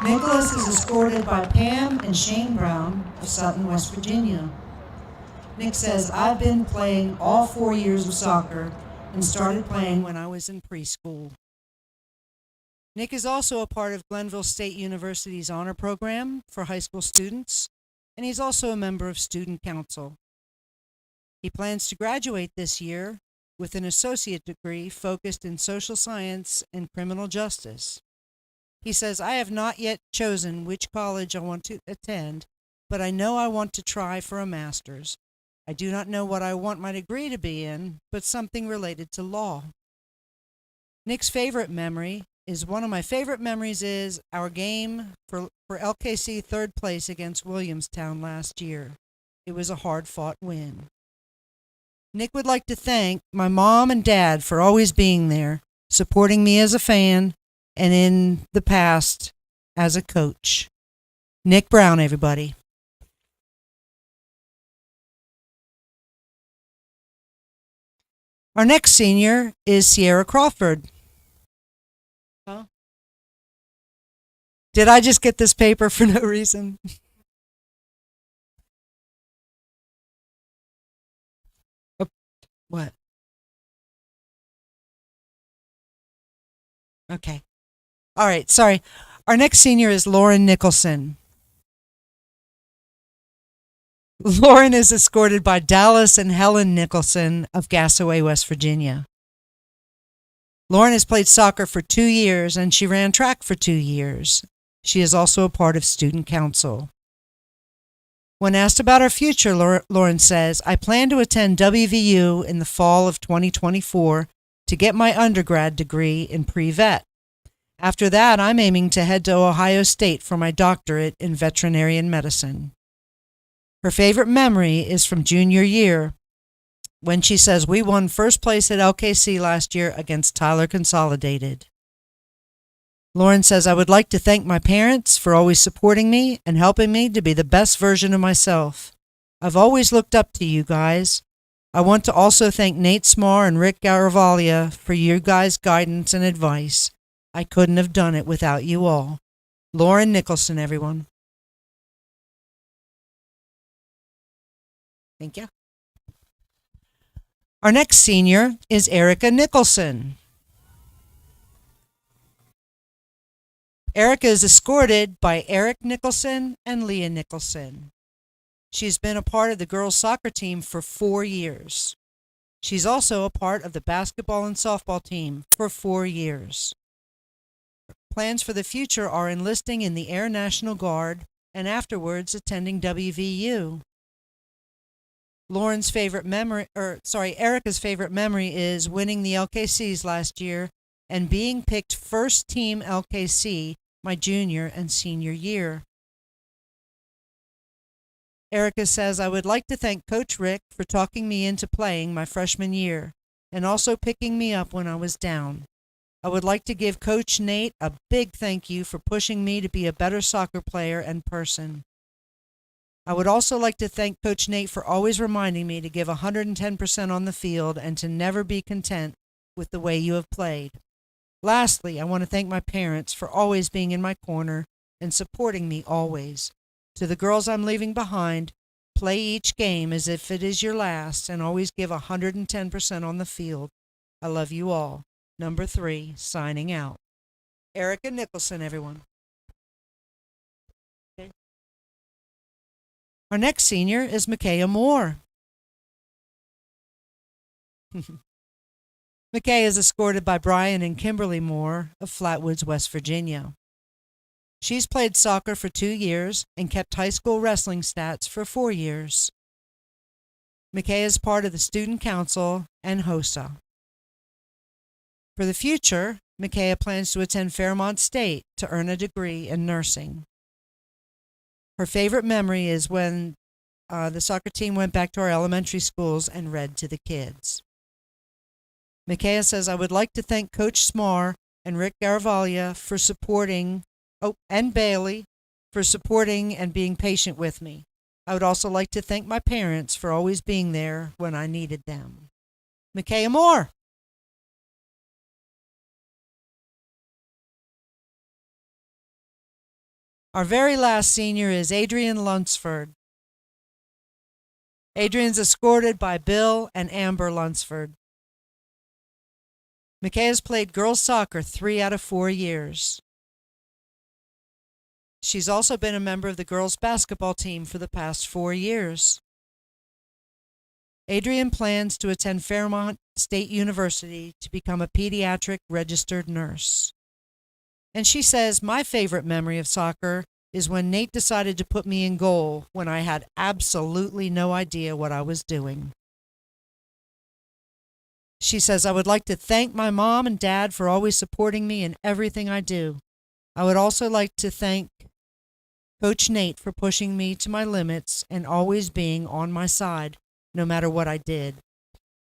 Nicholas is escorted by Pam and Shane Brown of Sutton, West Virginia. Nick says, I've been playing all 4 years of soccer and started playing when I was in preschool. Nick is also a part of Glenville State University's honor program for high school students, and he's also a member of student council. He plans to graduate this year with an associate degree focused in social science and criminal justice. He says, I have not yet chosen which college I want to attend, but I know I want to try for a master's. I do not know what I want my degree to be in, but something related to law. Nick's favorite memory is, one of my favorite memories is our game for LKC third place against Williamstown last year. It was a hard-fought win. Nick would like to thank my mom and dad for always being there, supporting me as a fan, and in the past as a coach. Nick Brown, everybody. Our next senior is Sierra Crawford. Huh? Did I just get this paper for no reason? What? Okay. All right, sorry. Our next senior is Lauren Nicholson. Lauren is escorted by Dallas and Helen Nicholson of Gassaway, West Virginia. Lauren has played soccer for 2 years, and she ran track for 2 years. She is also a part of student council. When asked about her future, Lauren says, I plan to attend WVU in the fall of 2024 to get my undergrad degree in pre-vet. After that, I'm aiming to head to Ohio State for my doctorate in veterinarian medicine. Her favorite memory is from junior year, when she says, we won first place at LKC last year against Tyler Consolidated. Lauren says, I would like to thank my parents for always supporting me and helping me to be the best version of myself. I've always looked up to you guys. I want to also thank Nate Smar and Rick Garavalia for your guys' guidance and advice. I couldn't have done it without you all. Lauren Nicholson, everyone. Thank you. Our next senior is Erica Nicholson. Erica is escorted by Eric Nicholson and Leah Nicholson. She's been a part of the girls' soccer team for 4 years. She's also a part of the basketball and softball team for 4 years. Plans for the future are enlisting in the Air National Guard and afterwards attending WVU. Erica's favorite memory is winning the LKCs last year and being picked first team LKC my junior and senior year. Erica says, I would like to thank Coach Rick for talking me into playing my freshman year and also picking me up when I was down. I would like to give Coach Nate a big thank you for pushing me to be a better soccer player and person. I would also like to thank Coach Nate for always reminding me to give 110% on the field and to never be content with the way you have played. Lastly, I want to thank my parents for always being in my corner and supporting me always. To the girls I'm leaving behind, play each game as if it is your last and always give 110% on the field. I love you all. Number 3, signing out. Erica Nicholson, everyone. Okay. Our next senior is Micaiah Moore. McKay is escorted by Brian and Kimberly Moore of Flatwoods, West Virginia. She's played soccer for 2 years and kept high school wrestling stats for 4 years. McKay is part of the Student Council and HOSA. For the future, McKay plans to attend Fairmont State to earn a degree in nursing. Her favorite memory is when the soccer team went back to our elementary schools and read to the kids. Micaiah says, I would like to thank Coach Smar and Rick Garavaglia for supporting, and Bailey for supporting and being patient with me. I would also like to thank my parents for always being there when I needed them. Micaiah Moore. Our very last senior is Adrian Lunsford. Adrian's escorted by Bill and Amber Lunsford. McKay has played girls soccer 3 out of 4 years. She's also been a member of the girls basketball team for the past 4 years. Adrian plans to attend Fairmont State University to become a pediatric registered nurse. And she says, my favorite memory of soccer is when Nate decided to put me in goal when I had absolutely no idea what I was doing. She says, I would like to thank my mom and dad for always supporting me in everything I do. I would also like to thank Coach Nate for pushing me to my limits and always being on my side, no matter what I did.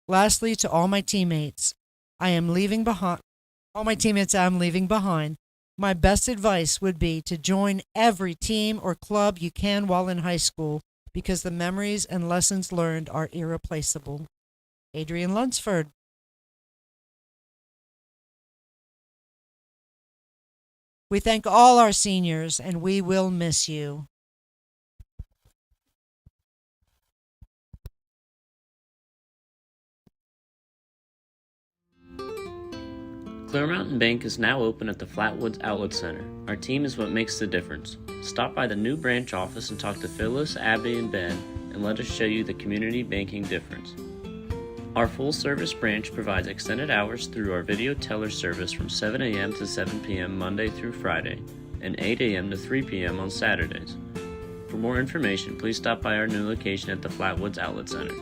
Lastly, to all my teammates I'm leaving behind, my best advice would be to join every team or club you can while in high school because the memories and lessons learned are irreplaceable. Adrian Lunsford. We thank all our seniors, and we will miss you. Clear Mountain Bank is now open at the Flatwoods Outlet Center. Our team is what makes the difference. Stop by the new branch office and talk to Phyllis, Abby, and Ben, and let us show you the community banking difference. Our full-service branch provides extended hours through our video teller service from 7 a.m. to 7 p.m. Monday through Friday, and 8 a.m. to 3 p.m. on Saturdays. For more information, please stop by our new location at the Flatwoods Outlet Center.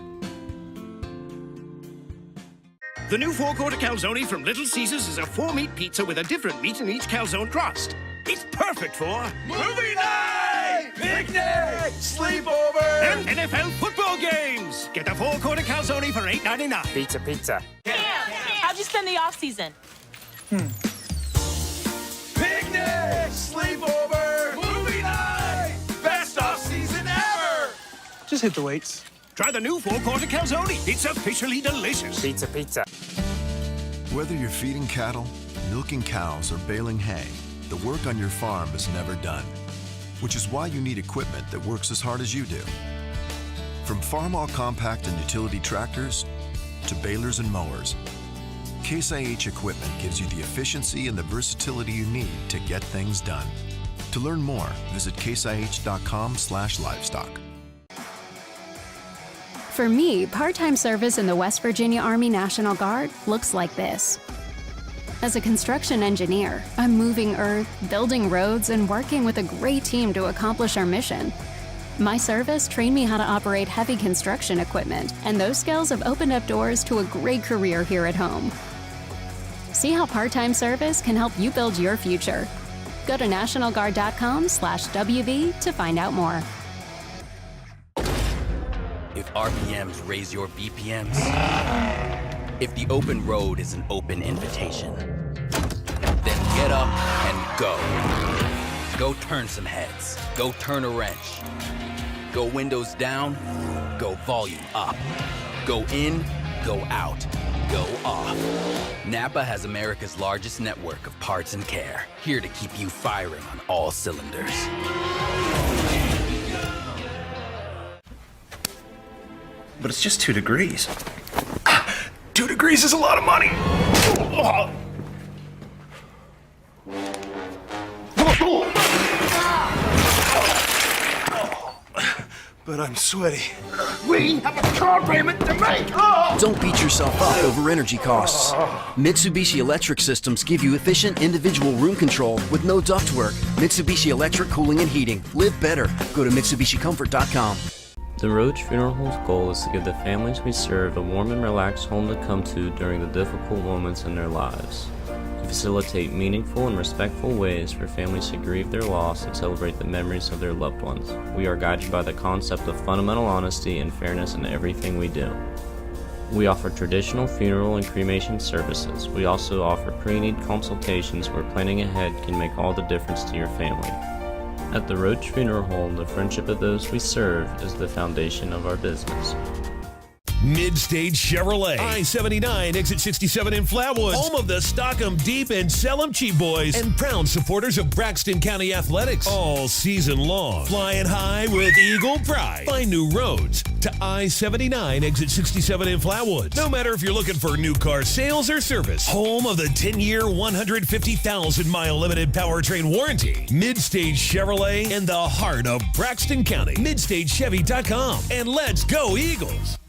The new 4-quarter calzone from Little Caesars is a 4-meat pizza with a different meat in each calzone crust. It's perfect for movie night, picnic, sleepover, and NFL football games. Get a 4-quarter calzone for $8.99. Pizza. How'd you spend the off season? Picnic, sleepover, movie night, best off season ever. Just hit the weights. Try the new 4-quarter calzone. It's officially delicious. Pizza. Whether you're feeding cattle, milking cows, or baling hay, the work on your farm is never done, which is why you need equipment that works as hard as you do. From farm-all compact and utility tractors to balers and mowers, Case IH equipment gives you the efficiency and the versatility you need to get things done. To learn more, visit caseih.com/livestock. For me, part-time service in the West Virginia Army National Guard looks like this. As a construction engineer, I'm moving earth, building roads, and working with a great team to accomplish our mission. My service trained me how to operate heavy construction equipment, and those skills have opened up doors to a great career here at home. See how part-time service can help you build your future. Go to nationalguard.com/WV to find out more. If RPMs raise your BPMs, if the open road is an open invitation, then get up and go. Go turn some heads. Go turn a wrench. Go windows down. Go volume up. Go in. Go out. Go off. NAPA has America's largest network of parts and care, here to keep you firing on all cylinders. But it's just 2 degrees. 2 degrees is a lot of money. But I'm sweaty. We have a car payment to make! Don't beat yourself up over energy costs. Mitsubishi Electric Systems give you efficient individual room control with no ductwork. Mitsubishi Electric Cooling and Heating. Live better. Go to MitsubishiComfort.com. The Roach Funeral Home's goal is to give the families we serve a warm and relaxed home to come to during the difficult moments in their lives. To facilitate meaningful and respectful ways for families to grieve their loss and celebrate the memories of their loved ones. We are guided by the concept of fundamental honesty and fairness in everything we do. We offer traditional funeral and cremation services. We also offer pre-need consultations where planning ahead can make all the difference to your family. At the Roach Funeral Home, the friendship of those we serve is the foundation of our business. Mid-Stage Chevrolet, I-79, exit 67 in Flatwoods, home of the stock 'em deep and sell 'em cheap boys, and proud supporters of Braxton County Athletics all season long. Flying high with Eagle Pride. Find new roads to I-79, exit 67 in Flatwoods. No matter if you're looking for new car sales or service, home of the 10-year, 150,000-mile limited powertrain warranty. Mid-Stage Chevrolet in the heart of Braxton County. MidStageChevy.com. And let's go Eagles!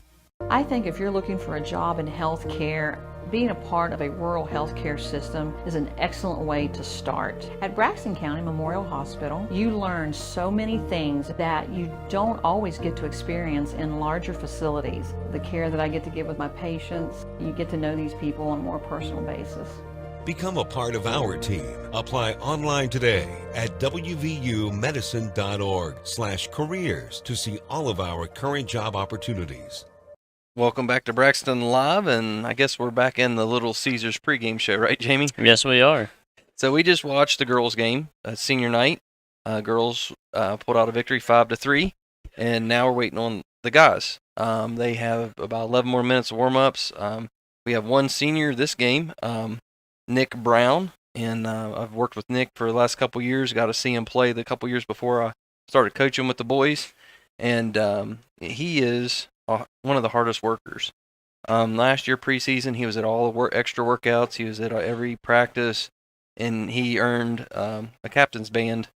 I think if you're looking for a job in health care, being a part of a rural health care system is an excellent way to start. At Braxton County Memorial Hospital, you learn so many things that you don't always get to experience in larger facilities. The care that I get to give with my patients, you get to know these people on a more personal basis. Become a part of our team. Apply online today at wvumedicine.org/careers to see all of our current job opportunities. Welcome back to Braxton Live, and I guess we're back in the Little Caesars pregame show, right, Jamie? Yes, we are. So we just watched the girls' game, senior night. Girls pulled out a victory 5-3, and now we're waiting on the guys. They have about 11 more minutes of warm-ups. We have one senior this game, Nick Brown, and I've worked with Nick for the last couple years. Got to see him play the couple years before I started coaching with the boys, and he is one of the hardest workers. Last year preseason, he was at all the extra workouts. He was at every practice, and he earned a captain's band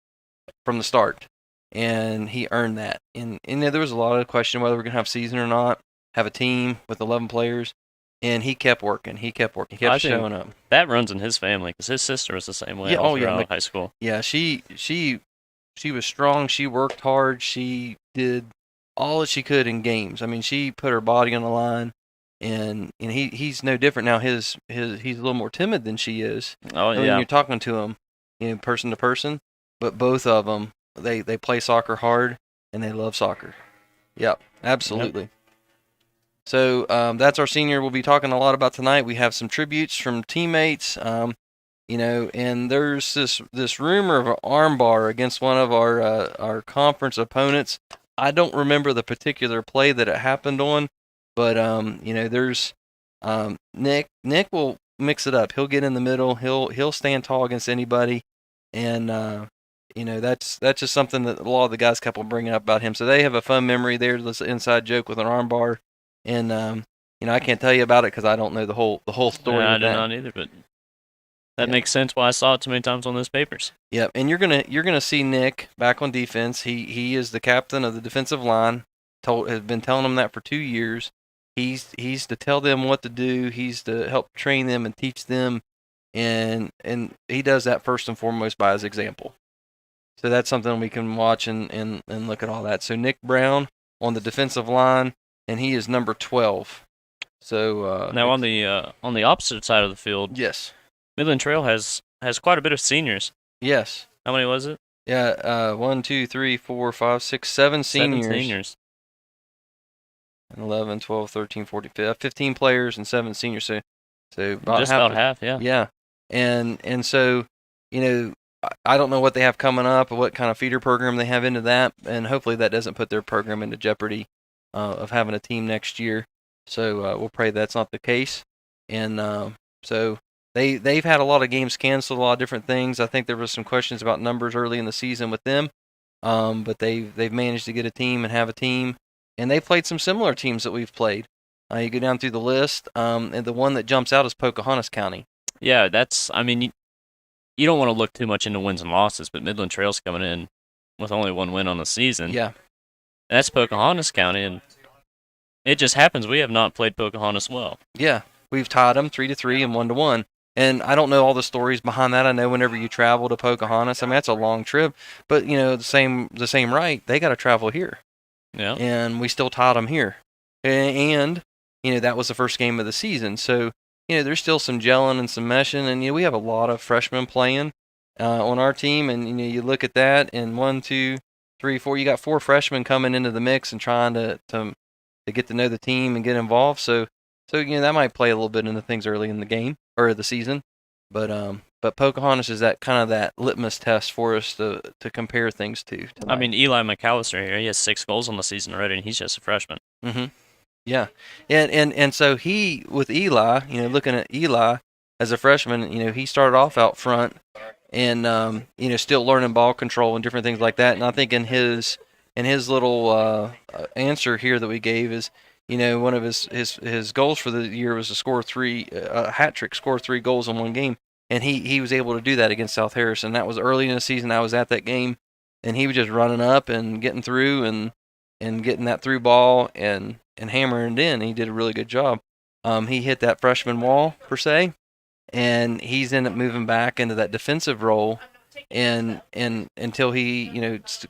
from the start, and he earned that. And there was a lot of question whether we're going to have season or not, have a team with 11 players, and he kept working. He kept showing up. That runs in his family because his sister was the same way throughout high school. Yeah, she was strong. She worked hard. She did all that she could in games. I mean, she put her body on the line, and he's no different now. He's a little more timid than she is. Oh, yeah. When you're talking to him, person to person, but both of them, they play soccer hard, and they love soccer. Yep, absolutely. Yep. So that's our senior we'll be talking a lot about tonight. We have some tributes from teammates, and there's this rumor of an armbar against one of our conference opponents. I don't remember the particular play that it happened on, but there's Nick will mix it up. He'll get in the middle. He'll stand tall against anybody, and that's just something that a lot of the guys kept on bringing up about him. So they have a fun memory there. This inside joke with an armbar, and I can't tell you about it because I don't know the whole story. Yeah, I of do that. not either, but that makes sense why I saw it so many times on those papers. Yep, and you're gonna see Nick back on defense. He is the captain of the defensive line. Has been telling them that for 2 years. He's to tell them what to do. He's to help train them and teach them, and he does that first and foremost by his example. So that's something we can watch and look at all that. So Nick Brown on the defensive line, and he is number 12. So now on the opposite side of the field, yes, Midland Trail has quite a bit of seniors. Yes. How many was it? Yeah, 1, 2, 3, 4, 5, 6, 7 seniors. 7 seniors. 11, 12, 13, 14, 15 players and 7 seniors. So about just half about half, yeah. Yeah. And so, I don't know what they have coming up or what kind of feeder program they have into that, and hopefully that doesn't put their program into jeopardy of having a team next year. So we'll pray that's not the case. And so they've had a lot of games canceled, a lot of different things. I think there was some questions about numbers early in the season with them, but they've managed to get a team and have a team. And they played some similar teams that we've played. You go down through the list, and the one that jumps out is Pocahontas County. Yeah, you don't want to look too much into wins and losses, but Midland Trail's coming in with only 1 win on the season. Yeah. And that's Pocahontas County, and it just happens we have not played Pocahontas well. Yeah, we've tied them 3-3 and 1-1. And I don't know all the stories behind that. I know whenever you travel to Pocahontas, that's a long trip. But the same right, they got to travel here. Yeah. And we still tied them here. And, that was the first game of the season. So, there's still some gelling and some meshing. And, we have a lot of freshmen playing on our team. And, you look at that, and 1, 2, 3, 4, you got 4 freshmen coming into the mix and trying to get to know the team and get involved. So that might play a little bit into things early in the game or the season. But Pocahontas is that litmus test for us to compare things to. I mean, Eli McAllister here, he has 6 goals on the season already, and he's just a freshman. Mm-hmm. Yeah. And so he, with Eli, looking at Eli as a freshman, he started off out front and, still learning ball control and different things like that. And I think in his little answer here that we gave is, one of his goals for the year was to score 3, a hat trick, score 3 goals in one game. And he was able to do that against South Harrison. That was early in the season. I was at that game, and he was just running up and getting through and getting that through ball and hammering it in. He did a really good job. He hit that freshman wall, per se, and he's ended up moving back into that defensive role and until he,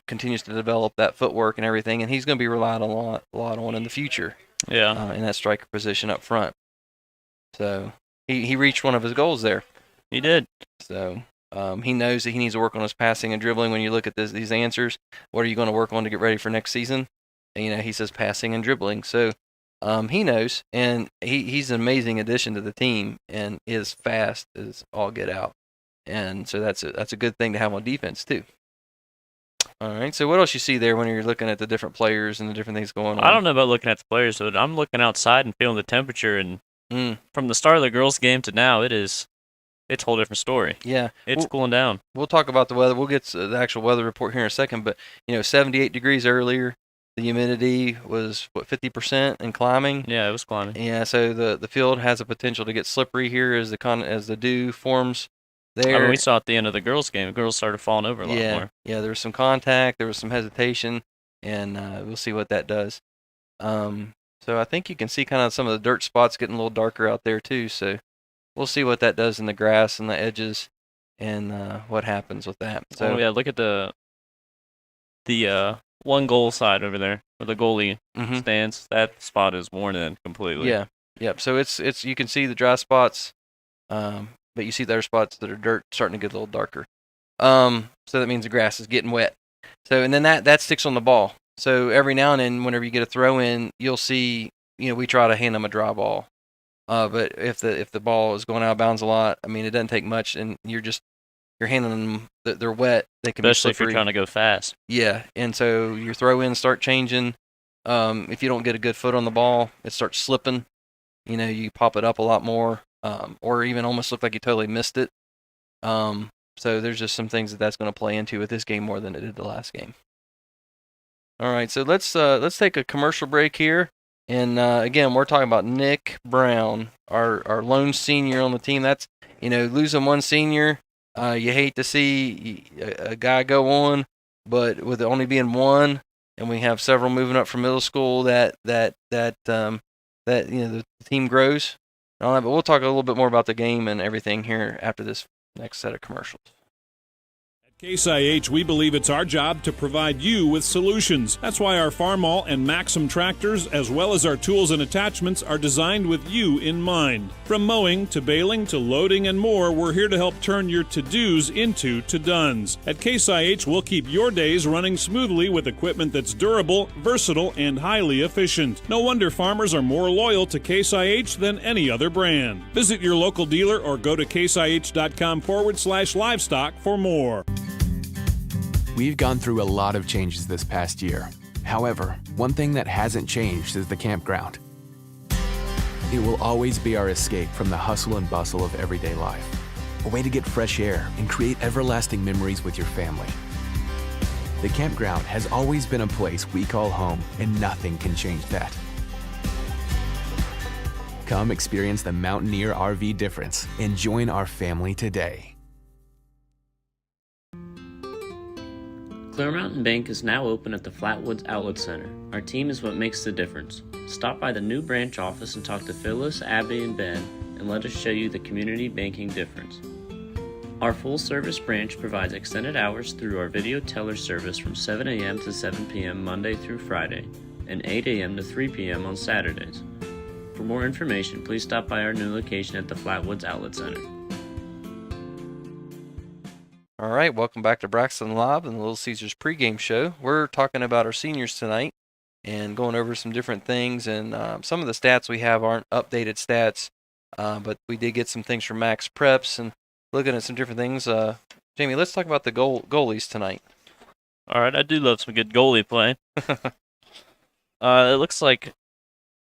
continues to develop that footwork and everything. And he's going to be relied on a lot on in the future. Yeah. In that striker position up front. So he reached one of his goals there. He did. So he knows that he needs to work on his passing and dribbling. When you look at these answers, what are you going to work on to get ready for next season? And, he says passing and dribbling. So he knows, and he's an amazing addition to the team and is fast as all get out. And so that's a good thing to have on defense too. All right. So what else you see there when you're looking at the different players and the different things going on? I don't know about looking at the players, but I'm looking outside and feeling the temperature. And from the start of the girls' game to now, it's a whole different story. Yeah. It's cooling down. We'll talk about the weather. We'll get to the actual weather report here in a second. But, 78 degrees earlier. The humidity was, 50% and climbing? Yeah, it was climbing. Yeah, so the field has a potential to get slippery here as the dew forms there. I mean, we saw at the end of the girls' game, the girls started falling over a lot more. Yeah, there was some contact, there was some hesitation, and we'll see what that does. So I think you can see kind of some of the dirt spots getting a little darker out there too. So we'll see what that does in the grass and the edges and what happens with that. So yeah, look at the one goal side over there where the goalie stands. That spot is worn in completely. Yeah. Yep. So it's you can see the dry spots, but you see the other spots that are dirt starting to get a little darker. So that means the grass is getting wet. So and then that sticks on the ball. So every now and then, whenever you get a throw in, you'll see we try to hand them a dry ball. But if the ball is going out of bounds a lot, I mean it doesn't take much, and you're handing them they're wet. They can especially be slippery if you're trying to go fast. Yeah, and so your throw-ins start changing. If you don't get a good foot on the ball, it starts slipping. You pop it up a lot more, or even almost look like you totally missed it. So So there's just some things that's going to play into with this game more than it did the last game. All right, so let's take a commercial break here. And again, we're talking about Nick Brown, our lone senior on the team. That's, losing one senior, you hate to see a guy go on, but with it only being one, and we have several moving up from middle school, that the team grows and all that. But we'll talk a little bit more about the game and everything here after this next set of commercials. Case IH, we believe it's our job to provide you with solutions. That's why our Farmall and Maxim tractors, as well as our tools and attachments, are designed with you in mind. From mowing to baling to loading and more, we're here to help turn your to-dos into to-dones. At Case IH, we'll keep your days running smoothly with equipment that's durable, versatile, and highly efficient. No wonder farmers are more loyal to Case IH than any other brand. Visit your local dealer or go to caseih.com/livestock for more. We've gone through a lot of changes this past year. However, one thing that hasn't changed is the campground. It will always be our escape from the hustle and bustle of everyday life. A way to get fresh air and create everlasting memories with your family. The campground has always been a place we call home, and nothing can change that. Come experience the Mountaineer RV difference and join our family today. Clear Mountain Bank is now open at the Flatwoods Outlet Center. Our team is what makes the difference. Stop by the new branch office and talk to Phyllis, Abby, and Ben, and let us show you the community banking difference. Our full-service branch provides extended hours through our video teller service from 7 a.m. to 7 p.m. Monday through Friday, and 8 a.m. to 3 p.m. on Saturdays. For more information, please stop by our new location at the Flatwoods Outlet Center. All right, welcome back to Braxton Live and the Little Caesars pregame show. We're talking about our seniors tonight and going over some different things. And some of the stats we have aren't updated stats, but we did get some things from Max Preps and looking at some different things. Jamie, let's talk about the goalies tonight. All right, I do love some good goalie play. It looks like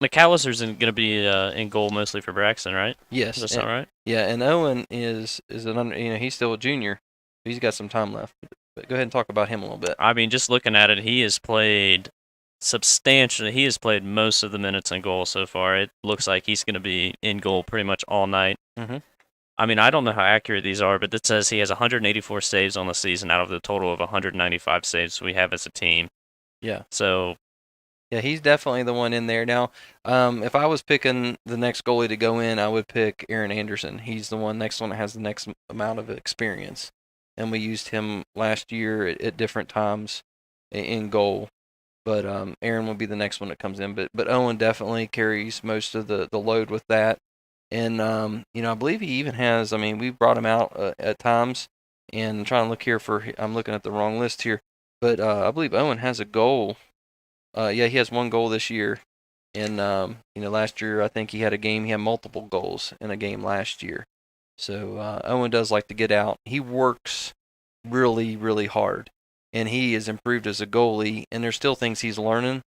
McAllister's going to be in goal mostly for Braxton, right? Yes. That's not right? Yeah, and Owen is he's still a junior. He's got some time left. But go ahead and talk about him a little bit. I mean, just looking at it, he has played substantially. He has played most of the minutes in goal so far. It looks like he's going to be in goal pretty much all night. Mm-hmm. I mean, I don't know how accurate these are, but it says he has 184 saves on the season out of the total of 195 saves we have as a team. Yeah. So, yeah, he's definitely the one in there. Now, if I was picking the next goalie to go in, I would pick Aaron Anderson. He's the next one that has the next amount of experience. And we used him last year at different times in goal. But Aaron will be the next one that comes in. But Owen definitely carries most of the load with that. And, I believe he even has, we brought him out at times. And I'm trying to look here I'm looking at the wrong list here. But I believe Owen has a goal. He has one goal this year. And, last year I think he had multiple goals in a game last year. So Owen does like to get out. He works really, really hard, and he has improved as a goalie, and there's still things he's learning,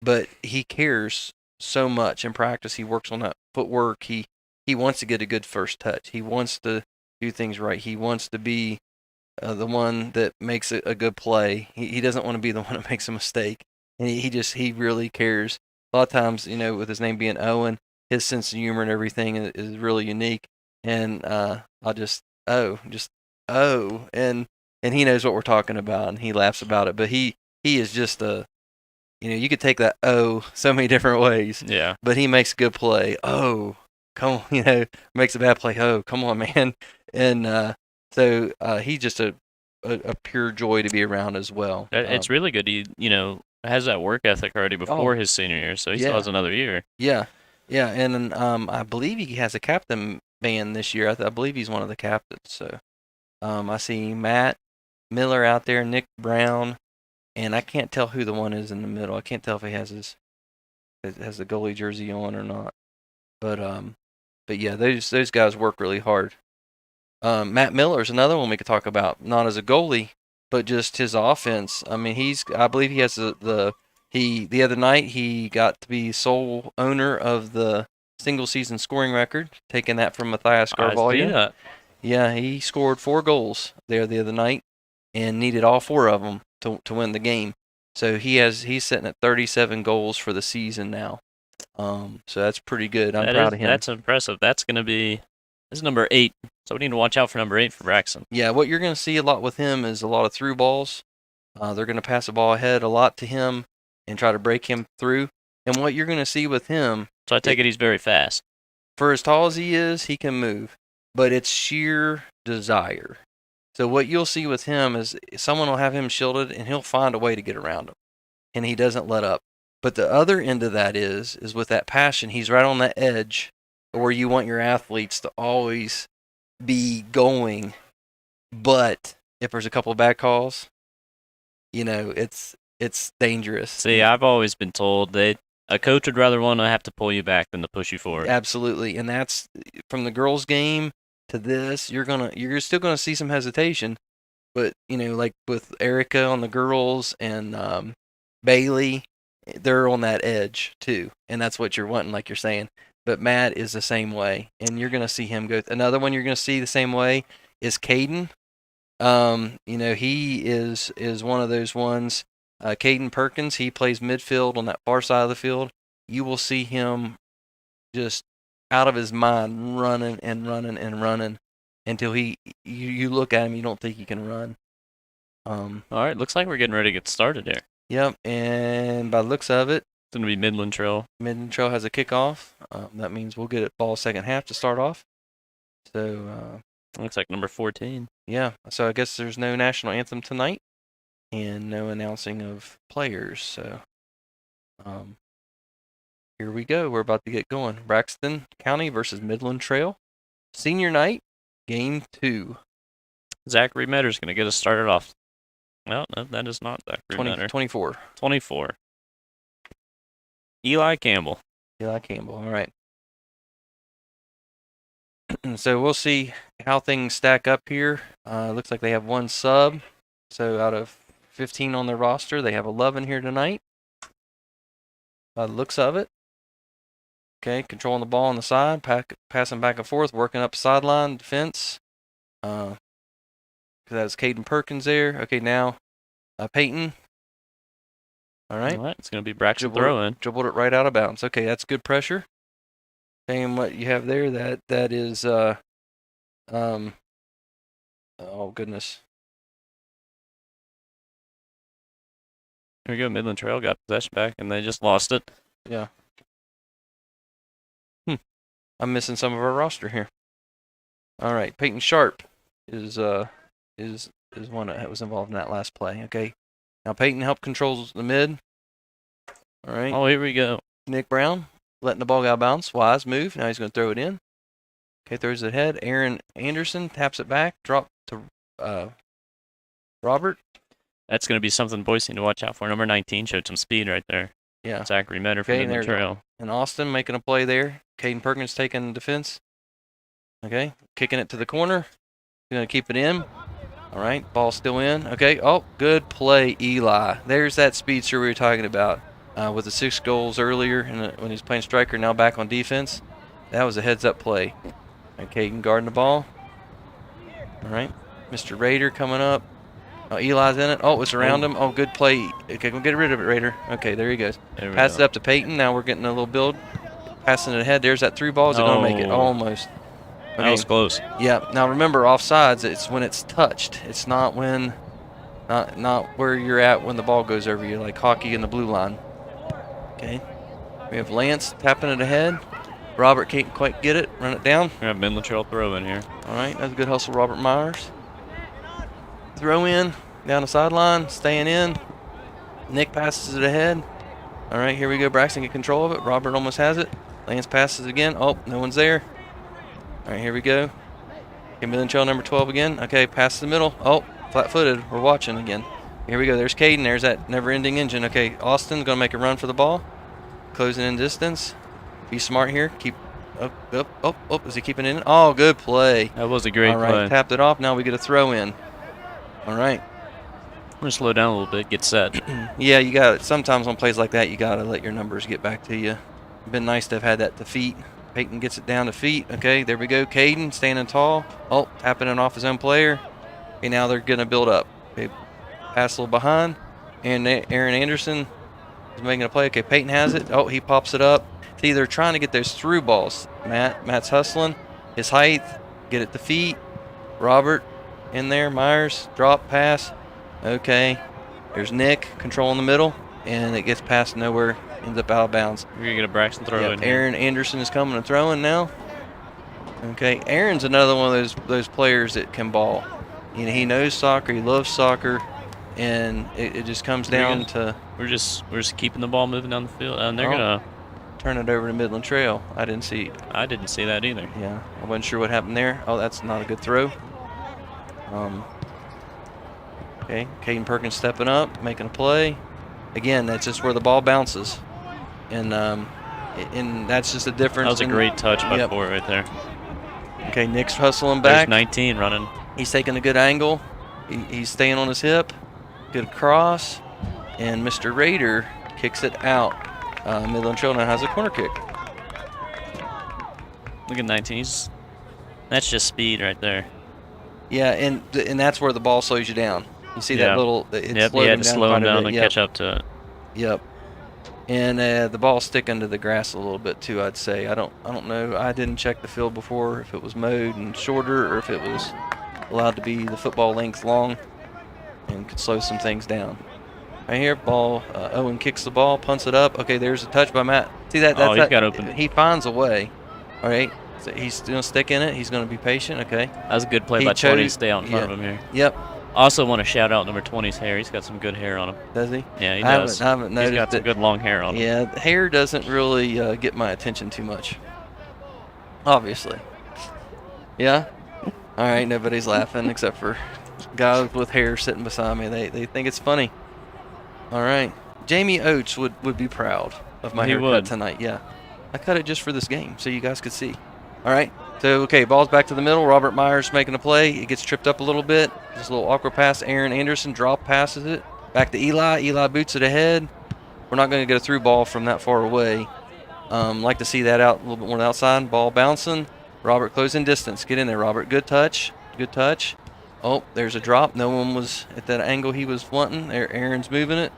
but he cares so much in practice. He works on that footwork. He wants to get a good first touch. He wants to do things right. He wants to be the one that makes a good play. He doesn't want to be the one that makes a mistake, and he really cares. A lot of times, with his name being Owen, his sense of humor and everything is really unique. And I'll just and he knows what we're talking about, and he laughs about it. But he is just you could take that so many different ways. Yeah. But he makes a good play. Come on, makes a bad play. Come on, man. And so he's just a pure joy to be around as well. It's really good. He has that work ethic already before his senior year, so he still has another year. Yeah, and I believe he has a captain band this year. I believe he's one of the captains. So I see Matt Miller out there, Nick Brown, and I can't tell who the one is in the middle. I can't tell if he has the goalie jersey on or not. But yeah, those guys work really hard. Matt Miller is another one we could talk about, not as a goalie, but just his offense. I believe he has the other night he got to be sole owner of the single season scoring record, taking that from Matthias Garvalia. Yeah, he scored 4 goals there the other night and needed all 4 of them to win the game. So he's sitting at 37 goals for the season now. So that's pretty good. I'm proud of him. That's impressive. This is number 8. So we need to watch out for number 8 for Braxton. Yeah, what you're going to see a lot with him is a lot of through balls. They're going to pass the ball ahead a lot to him and try to break him through. And what you're going to see with him... So I take it he's very fast. For as tall as he is, he can move. But it's sheer desire. So what you'll see with him is someone will have him shielded, and he'll find a way to get around him. And he doesn't let up. But the other end of that is with that passion, he's right on that edge where you want your athletes to always be going. But if there's a couple of bad calls, it's dangerous. See, I've always been told that a coach would rather want to have to pull you back than to push you forward. Absolutely. And that's from the girls' game to this, you're still gonna see some hesitation. But, like with Erica on the girls and Bailey, they're on that edge too. And that's what you're wanting, like you're saying. But Matt is the same way. And you're going to see him go. Another one you're going to see the same way is Caden. He is one of those ones. Caden Perkins, he plays midfield on that far side of the field. You will see him just out of his mind running and running and running until you look at him, you don't think he can run. All right, looks like we're getting ready to get started here. Yep, and by the looks of it, it's going to be Midland Trail. Midland Trail has a kickoff. That means we'll get it ball second half to start off. So looks like number 14. Yeah, so I guess there's no national anthem tonight and no announcing of players. So here we go. We're about to get going. Braxton County versus Midland Trail. Senior night, game 2. Zachary Metter's going to get us started off. No, that is not Zachary Metter. 24. 24. Eli Campbell. All right. So we'll see how things stack up here. Looks like they have 1 sub. So out of 15 on their roster, they have 11 here tonight. By the looks of it. Okay, controlling the ball on the side, passing back and forth, working up the sideline, defense. That's Caden Perkins there. Okay, now Peyton. All right. It's going to be Braxton throw-in. Dribbled it right out of bounds. Okay, that's good pressure. And what you have there, that is, oh goodness. Here we go. Midland Trail got possession back, and they just lost it. Yeah. I'm missing some of our roster here. All right, Peyton Sharp is one that was involved in that last play. Okay, now Peyton help controls the mid. All right. Oh, here we go. Nick Brown letting the ball go out of bounds. Wise move. Now he's going to throw it in. Okay, throws it ahead. Aaron Anderson taps it back. Drop to Robert. That's going to be something Boise need to watch out for. Number 19 showed some speed right there. Yeah. Zachary Metter for Midland Trail. And Austin making a play there. Caden Perkins taking defense. Okay, kicking it to the corner. He's going to keep it in. All right, ball still in. Okay, oh, good play, Eli. There's that speedster we were talking about with the 6 goals earlier when he's playing striker, now back on defense. That was a heads-up play. And Caden guarding the ball. All right, Mr. Raider coming up. Oh, Eli's in it. Oh, it's around him. Oh, good play. Okay, we'll get rid of it, Raider. Okay, there he goes. Pass it up to Peyton. Now we're getting a little build. Passing it ahead. There's that through ball. Is it going to make it? Almost. Okay. That was close. Yeah. Now remember, offsides, it's when it's touched. It's not when, not where you're at when the ball goes over you, like hockey in the blue line. Okay. We have Lance tapping it ahead. Robert can't quite get it. Run it down. We have Midland Trail throw in here. All right. That's a good hustle, Robert Myers. Throw in, down the sideline, staying in. Nick passes it ahead. All right, here we go. Braxton get control of it. Robert almost has it. Lance passes again. Oh, no one's there. All right, here we go. Okay, Midland Trail number 12 again. Okay, pass the middle. Oh, flat-footed. We're watching again. Here we go. There's Caden. There's that never-ending engine. Okay, Austin's going to make a run for the ball. Closing in distance. Be smart here. Keep up. Is he keeping it in? Oh, good play. That was a great play. All right, tapped it off. Now we get a throw in. All right. We're going to slow down a little bit, get set. Yeah, you got it. Sometimes on plays like that, you got to let your numbers get back to you. Been nice to have had that defeat. Peyton gets it down to feet. Okay, there we go. Caden standing tall. Oh, tapping it off his own player. Okay, now they're going to build up. Okay, pass a little behind. And Aaron Anderson is making a play. Okay, Peyton has it. Oh, he pops it up. See, they're trying to get those through balls. Matt's hustling. His height. Get it to feet. Robert in there. Myers. Drop pass. Okay. There's Nick controlling the middle. And it gets past nowhere. Ends up out of bounds. You're going to get a Braxton throw in here. Aaron Anderson is coming and throwing now. Okay. Aaron's another one of those players that can ball. You know, he knows soccer. He loves soccer. And it just comes down to... We're just keeping the ball moving down the field. And they're going to... Turn it over to Midland Trail. I didn't see that either. Yeah. I wasn't sure what happened there. Oh, that's not a good throw. Okay. Caden Perkins stepping up, making a play. Again, that's just where the ball bounces. And that's just a difference. That was a great touch by Ford right there. Okay, Nick's hustling back. There's 19 running. He's taking a good angle. He's staying on his hip. Good cross. And Mr. Raider kicks it out. Midland Trail now has a corner kick. Look at 19. That's just speed right there. Yeah, and that's where the ball slows you down. You see that little... He had to slow him down and catch up to it. Yep. And the ball's sticking to the grass a little bit too, I'd say. I don't know. I didn't check the field before if it was mowed and shorter or if it was allowed to be the football length long and could slow some things down. Right here, ball. Owen kicks the ball, punts it up. Okay, there's a touch by Matt. See that? He got open. He finds a way. All right. So he's going to stick in it. He's going to be patient. Okay. That was a good play by 20 to stay out in front of him here. Yep. Also want to shout out number 20's hair. He's got some good hair on him. Does he? Yeah, he does. I haven't noticed. He's got some good long hair on him. Yeah, hair doesn't really get my attention too much. Obviously. Yeah? All right, nobody's laughing except for guys with hair sitting beside me. They think it's funny. All right. Jamie Oates would be proud of my haircut tonight. Yeah. I cut it just for this game so you guys could see. All right. So, okay, ball's back to the middle. Robert Myers making a play. It gets tripped up a little bit. Just a little awkward pass. Aaron Anderson drop passes it. Back to Eli. Eli boots it ahead. We're not going to get a through ball from that far away. Like to see that out a little bit more outside. Ball bouncing. Robert closing distance. Get in there, Robert. Good touch. Good touch. Oh, there's a drop. No one was at that angle he was wanting. Aaron's moving it.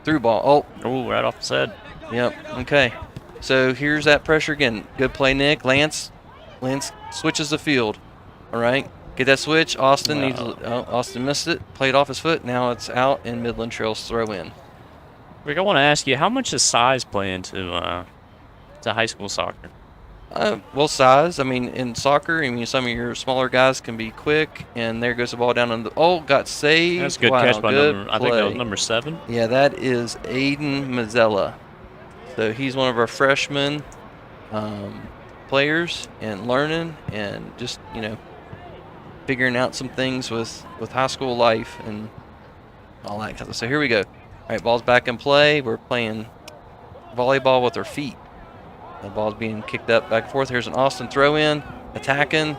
Through ball. Oh, right off the head. Yep. Okay. So here's that pressure again. Good play, Nick. Lance switches the field. All right. Get that switch. Austin needs. Austin missed it. Played off his foot. Now it's out, and Midland Trail's throw in. Rick, I want to ask you, how much does size play into high school soccer? Well, size. I mean, in soccer, some of your smaller guys can be quick, and there goes the ball down on the. Oh, got saved. That's a good catch by I think that was number 7. Yeah, that is Aiden Mazzella. So he's one of our freshman players and learning and just figuring out some things with high school life and all that. So here we go. All right, ball's back in play. We're playing volleyball with our feet. The ball's being kicked up back and forth. Here's an Austin throw in, attacking.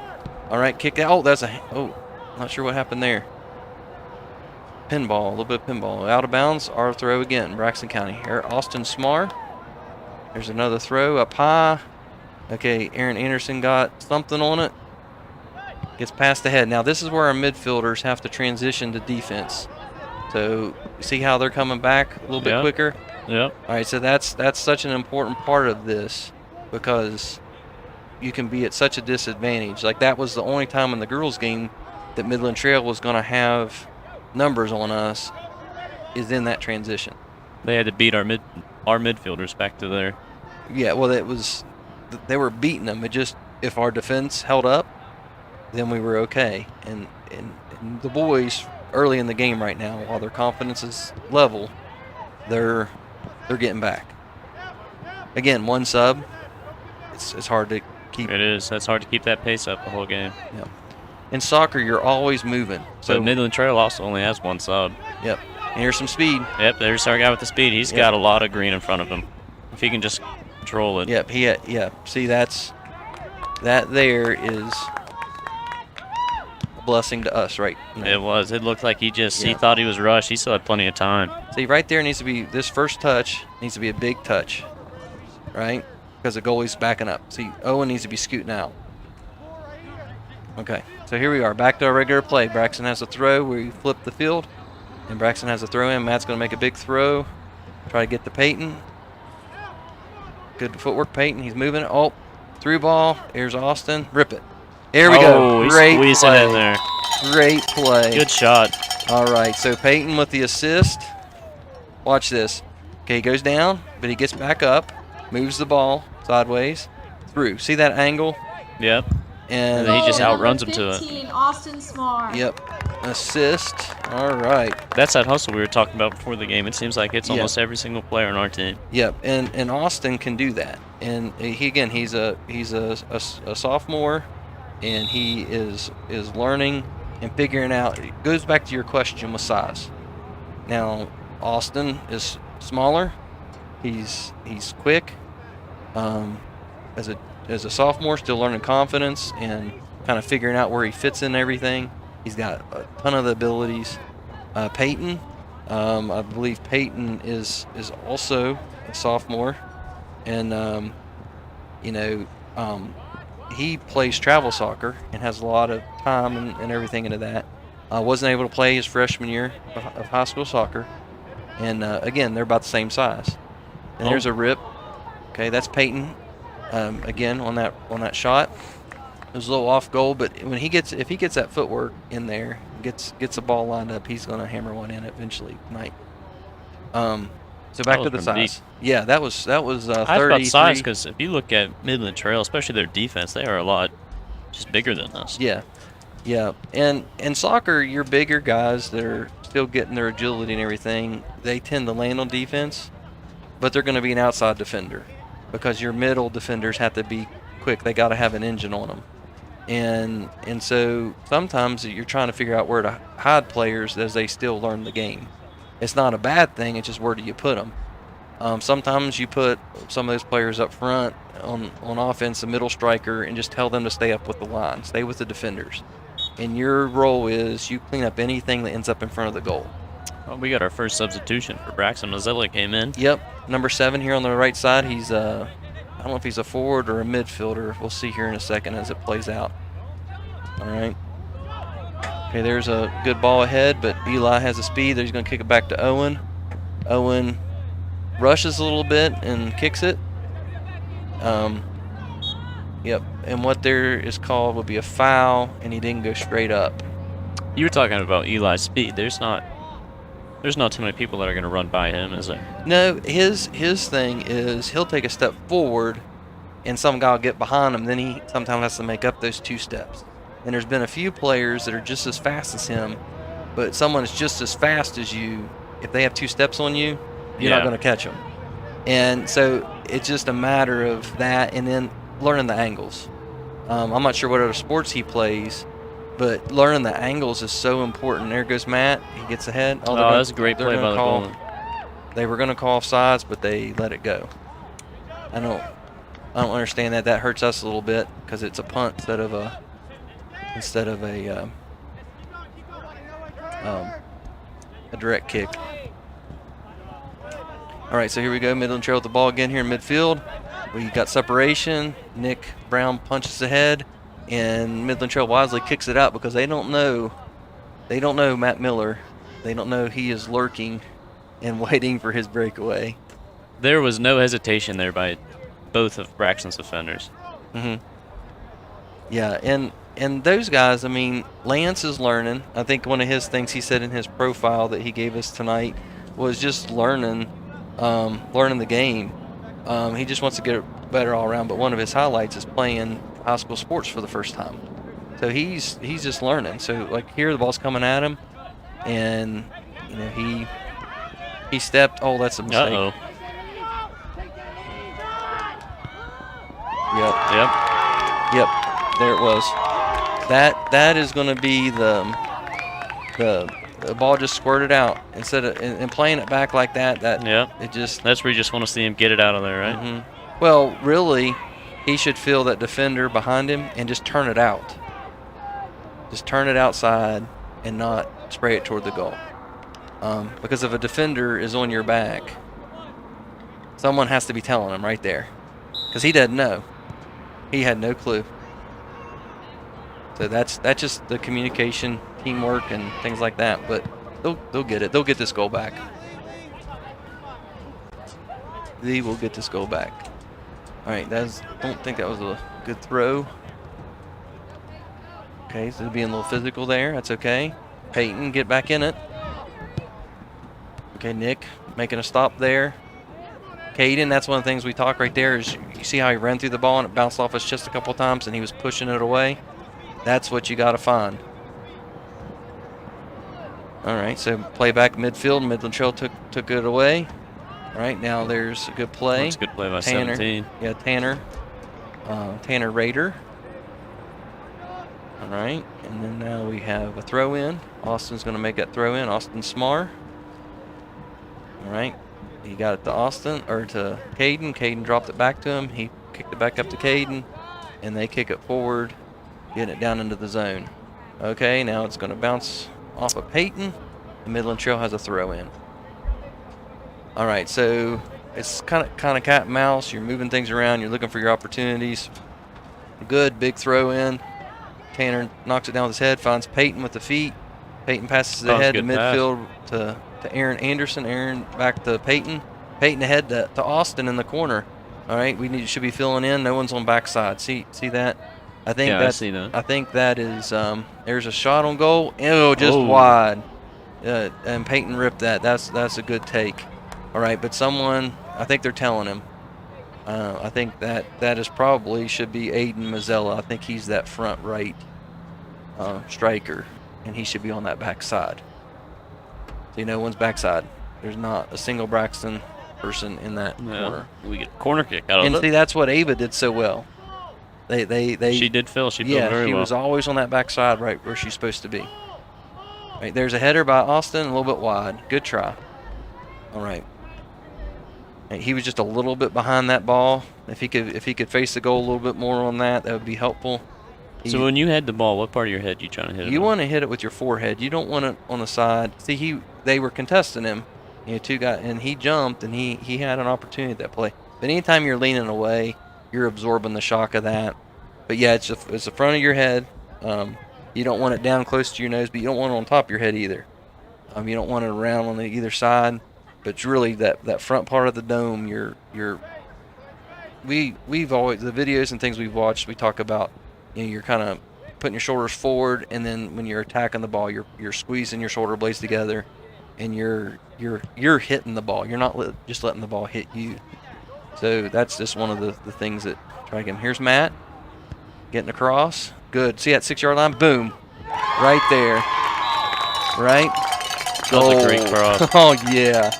All right, kick out. Not sure what happened there. Pinball, a little bit of pinball. Out of bounds, our throw again, Braxton County. Here, Austin Smar. There's another throw up high. Okay, Aaron Anderson got something on it. Gets past the head. Now, this is where our midfielders have to transition to defense. So, see how they're coming back a little bit quicker? Yep. All right, so that's such an important part of this because you can be at such a disadvantage. Like, that was the only time in the girls' game that Midland Trail was going to have numbers on us is in that transition. They had to beat our midfielders back to there. Yeah, well, they were beating them. It just, if our defense held up, then we were okay. And the boys early in the game right now, while their confidence is level, they're getting back. Again, one sub, it's hard to keep. It is. That's hard to keep that pace up the whole game. Yeah. In soccer, you're always moving. So Midland Trail also only has one sub. Yep. And here's some speed. Yep, there's our guy with the speed. He's got a lot of green in front of him. If he can just control it. Yep. See, that there is a blessing to us, right? It was. It looked like he thought he was rushed. He still had plenty of time. See, right there needs to be, this first touch needs to be a big touch, right? because the goalie's backing up. See, Owen needs to be scooting out. Okay, so here we are, back to our regular play. Braxton has a throw. We flip the field, and Braxton has a throw in. Matt's going to make a big throw. Try to get to Peyton. Good footwork, Peyton. He's moving it. Oh, through ball. Here's Austin. Rip it. There we go. Great He's squeezing play. in there. Great play. Good shot. All right, so Peyton with the assist. Watch this. Okay, he goes down, but he gets back up, moves the ball sideways, through. See that angle? Yep. And then he just outruns him to it. 15, Austin Smart. Yep. Assist. All right. That's that hustle we were talking about before the game. It seems like it's almost every single player on our team. Yep. And Austin can do that. And he's a sophomore, and he is learning and figuring out. It goes back to your question with size. Now Austin is smaller. He's quick. As a sophomore, still learning confidence and kind of figuring out where he fits in everything. He's got a ton of the abilities. Peyton, I believe Peyton is also a sophomore, and he plays travel soccer and has a lot of time and everything into that. Wasn't able to play his freshman year of high school soccer, and again, they're about the same size. And there's a rip. Okay, that's Peyton. Again on that shot, it was a little off goal, but if he gets that footwork in there, gets the ball lined up, he's going to hammer one in eventually tonight. So back to the size. Yeah, that was 33. I about size because if you look at Midland Trail, especially their defense, they are a lot just bigger than us. Yeah, and in soccer, your bigger guys that are still getting their agility and everything, they tend to land on defense, but they're going to be an outside defender. Because your middle defenders have to be quick. They got to have an engine on them. And so sometimes you're trying to figure out where to hide players as they still learn the game. It's not a bad thing. It's just where do you put them. Sometimes you put some of those players up front on offense, a middle striker, and just tell them to stay up with the line. Stay with the defenders. And your role is you clean up anything that ends up in front of the goal. Well, we got our first substitution for Braxton. Mazzella came in. Yep, number 7 here on the right side. He's I don't know if he's a forward or a midfielder. We'll see here in a second as it plays out. All right. Okay, there's a good ball ahead, but Eli has the speed. He's going to kick it back to Owen. Owen rushes a little bit and kicks it. Yep, and what there is called would be a foul, and he didn't go straight up. You were talking about Eli's speed. There's not too many people that are going to run by him, is there? No, his thing is he'll take a step forward, and some guy will get behind him. Then he sometimes has to make up those 2 steps. And there's been a few players that are just as fast as him, but someone is just as fast as you. If they have 2 steps on you, you're not going to catch them. And so it's just a matter of that, and then learning the angles. I'm not sure what other sports he plays, but learning the angles is so important. There goes Matt. He gets ahead. Oh, that's a great play by the goalie. They were going to call offsides, but they let it go. I don't understand that. That hurts us a little bit because it's a punt instead of a direct kick. All right, so here we go. Midland Trail with the ball again here in midfield. We got separation. Nick Brown punches ahead. And Midland Trail wisely kicks it out because they don't know Matt Miller. They don't know he is lurking and waiting for his breakaway. There was no hesitation there by both of Braxton's defenders. Yeah, and those guys, I mean, Lance is learning. I think one of his things he said in his profile that he gave us tonight was just learning the game. He just wants to get better all around, but one of his highlights is playing high school sports for the first time. So he's just learning. So like here the ball's coming at him, and he stepped. Oh, that's a mistake. Uh-oh. Yep. There it was. That is going to be the ball just squirted out instead of and playing it back like that. That's where you just want to see him get it out of there, right? Well, really, he should feel that defender behind him and just turn it out. Just turn it outside and not spray it toward the goal. Because if a defender is on your back, someone has to be telling him right there. because he doesn't know. He had no clue. So that's just the communication, teamwork, and things like that. But they'll get it. They'll get this goal back. They will get this goal back. All right, don't think that was a good throw. Okay, so being a little physical there. That's okay. Peyton, get back in it. Okay, Nick making a stop there. Caden, that's one of the things we talk right there is you see how he ran through the ball and it bounced off his chest a couple times and he was pushing it away. That's what you got to find. All right, so play back midfield. Midland Trail took it away. All right, now there's a good play. That's a good play by Tanner. 17. Yeah, Tanner. Tanner Raider. All right, and then now we have a throw in. Austin's going to make that throw in. Austin Smar. All right, he got it to Austin, or to Caden. Caden dropped it back to him. He kicked it back up to Caden, and they kick it forward, getting it down into the zone. Okay, now it's going to bounce off of Peyton. The Midland Trail has a throw in. All right, so it's kind of cat and mouse. You're moving things around. You're looking for your opportunities. Good big throw in. Tanner knocks it down with his head, finds Peyton with the feet. Peyton passes it ahead to midfield to Aaron Anderson. Aaron back to Peyton. Peyton ahead to Austin in the corner. All right, should be filling in. No one's on backside. See that? I see that. I think that is there's a shot on goal. Oh, just wide. And Peyton ripped that. That's a good take. All right, but I think they're telling him. I think that is probably should be Aiden Mazzella. I think he's that front right striker, and he should be on that backside. See, no one's backside. There's not a single Braxton person in that corner. We get a corner kick out of it. And see, that's what Ava did so well. She did fill. She filled very well. Yeah, she was always on that backside right where she's supposed to be. Right, there's a header by Austin, a little bit wide. Good try. All right. He was just a little bit behind that ball. If he could face the goal a little bit more on that would be helpful. So when you had the ball, what part of your head you trying to hit it? You want to hit it with your forehead. You don't want it on the side. See, they were contesting him. Two guys, and he jumped, and he had an opportunity at that play. But anytime you're leaning away, you're absorbing the shock of that. But yeah, it's the front of your head. You don't want it down close to your nose, but you don't want it on top of your head either. You don't want it around on either side. But it's really that front part of the dome. We've always, the videos and things we've watched, we talk about, you're kind of putting your shoulders forward, and then when you're attacking the ball, you're squeezing your shoulder blades together, and you're hitting the ball. You're not just letting the ball hit you. So that's just one of the things that try to get him. Here's Matt getting across. Good. See that 6-yard line? Boom. Right there. Right? That was a great cross. Oh yeah.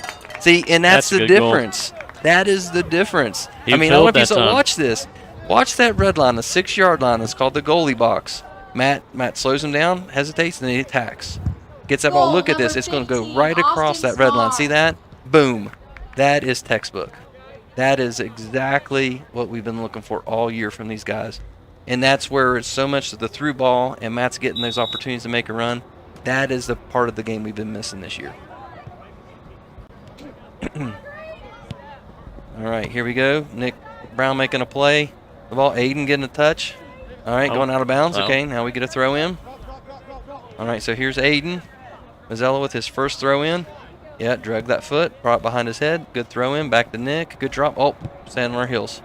See, and that's the difference. Goal. That is the difference. I mean, I don't know if you watch this. Watch that red line, the 6-yard line. It's called the goalie box. Matt slows him down, hesitates, and then he attacks. Gets that ball. Look at this. It's going to go right across that red line. See that? Boom. That is textbook. That is exactly what we've been looking for all year from these guys. And that's where it's so much of the through ball, and Matt's getting those opportunities to make a run. That is the part of the game we've been missing this year. All right, here we go. Nick Brown making a play. The ball, Aiden getting a touch. All right, going out of bounds. Okay, now we get a throw in. All right, so here's Aiden Mazzella with his first throw in. Yeah, drug that foot, brought it behind his head. Good throw in, back to Nick. Good drop. Oh, standing on our heels.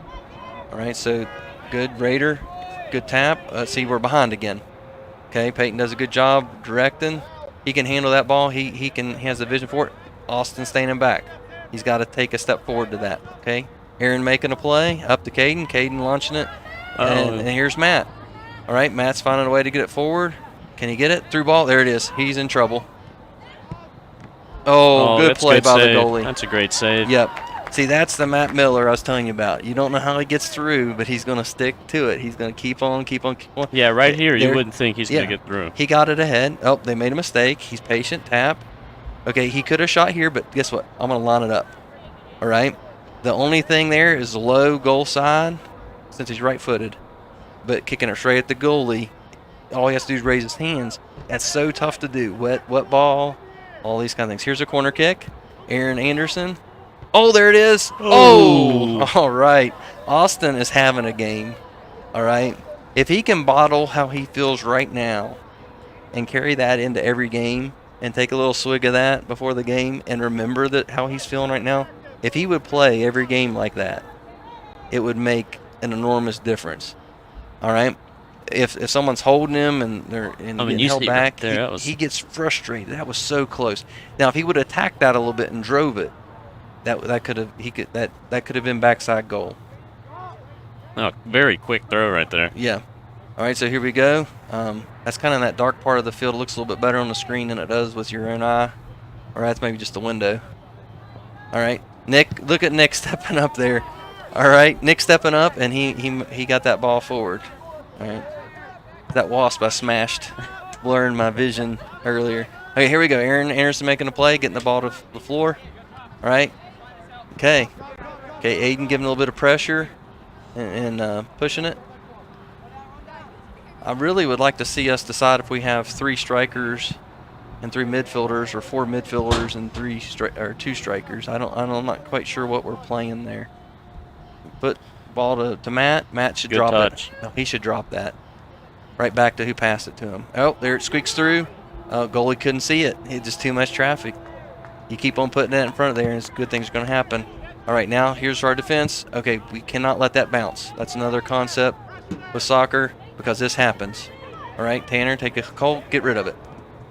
All right, so good Raider. Good tap. See, we're behind again. Okay, Peyton does a good job directing. He can handle that ball. He has the vision for it. Austin standing back. He's got to take a step forward to that. Okay, Aaron making a play up to Caden. Caden launching it, and here's Matt. All right, Matt's finding a way to get it forward. Can he get it through ball? There it is. He's in trouble. Oh, good play by the goalie. That's a great save. Yep. See, that's the Matt Miller I was telling you about. You don't know how he gets through, but he's going to stick to it. He's going to keep on. Yeah, right here, you wouldn't think he's going to get through. He got it ahead. Oh, they made a mistake. He's patient. Tap. Okay, he could have shot here, but guess what? I'm going to line it up. All right? The only thing there is low goal side since he's right-footed. But kicking it straight at the goalie, all he has to do is raise his hands. That's so tough to do. Wet ball, all these kind of things. Here's a corner kick. Aaron Anderson. Oh, there it is. Oh, all right. Austin is having a game, all right? If he can bottle how he feels right now and carry that into every game and take a little swig of that before the game and remember that how he's feeling right now, if he would play every game like that, it would make an enormous difference, all right? If someone's holding him and they're getting held back, there, he gets frustrated. That was so close. Now, if he would have attacked that a little bit and drove it, that could have been backside goal. Oh, very quick throw right there. Yeah. All right, so here we go. That's kind of that dark part of the field. It looks a little bit better on the screen than it does with your own eye. Or that's maybe just a window. All right, Nick, look at Nick stepping up there. All right, Nick stepping up, and he got that ball forward. All right. That wasp I smashed, blurring my vision earlier. Okay, here we go. Aaron Anderson making a play, getting the ball to the floor. All right. Okay, Aiden giving a little bit of pressure and pushing it. I really would like to see us decide if we have 3 strikers and 3 midfielders, or 4 midfielders and 2 strikers. I'm not quite sure what we're playing there. Put ball to Matt. Matt should drop it. No, he should drop that. Right back to who passed it to him. Oh, there it squeaks through. Goalie couldn't see it. It's just too much traffic. You keep on putting that in front of there, and it's good things are going to happen. All right, now here's our defense. Okay, we cannot let that bounce. That's another concept with soccer, because this happens. All right, Tanner, take a call, get rid of it.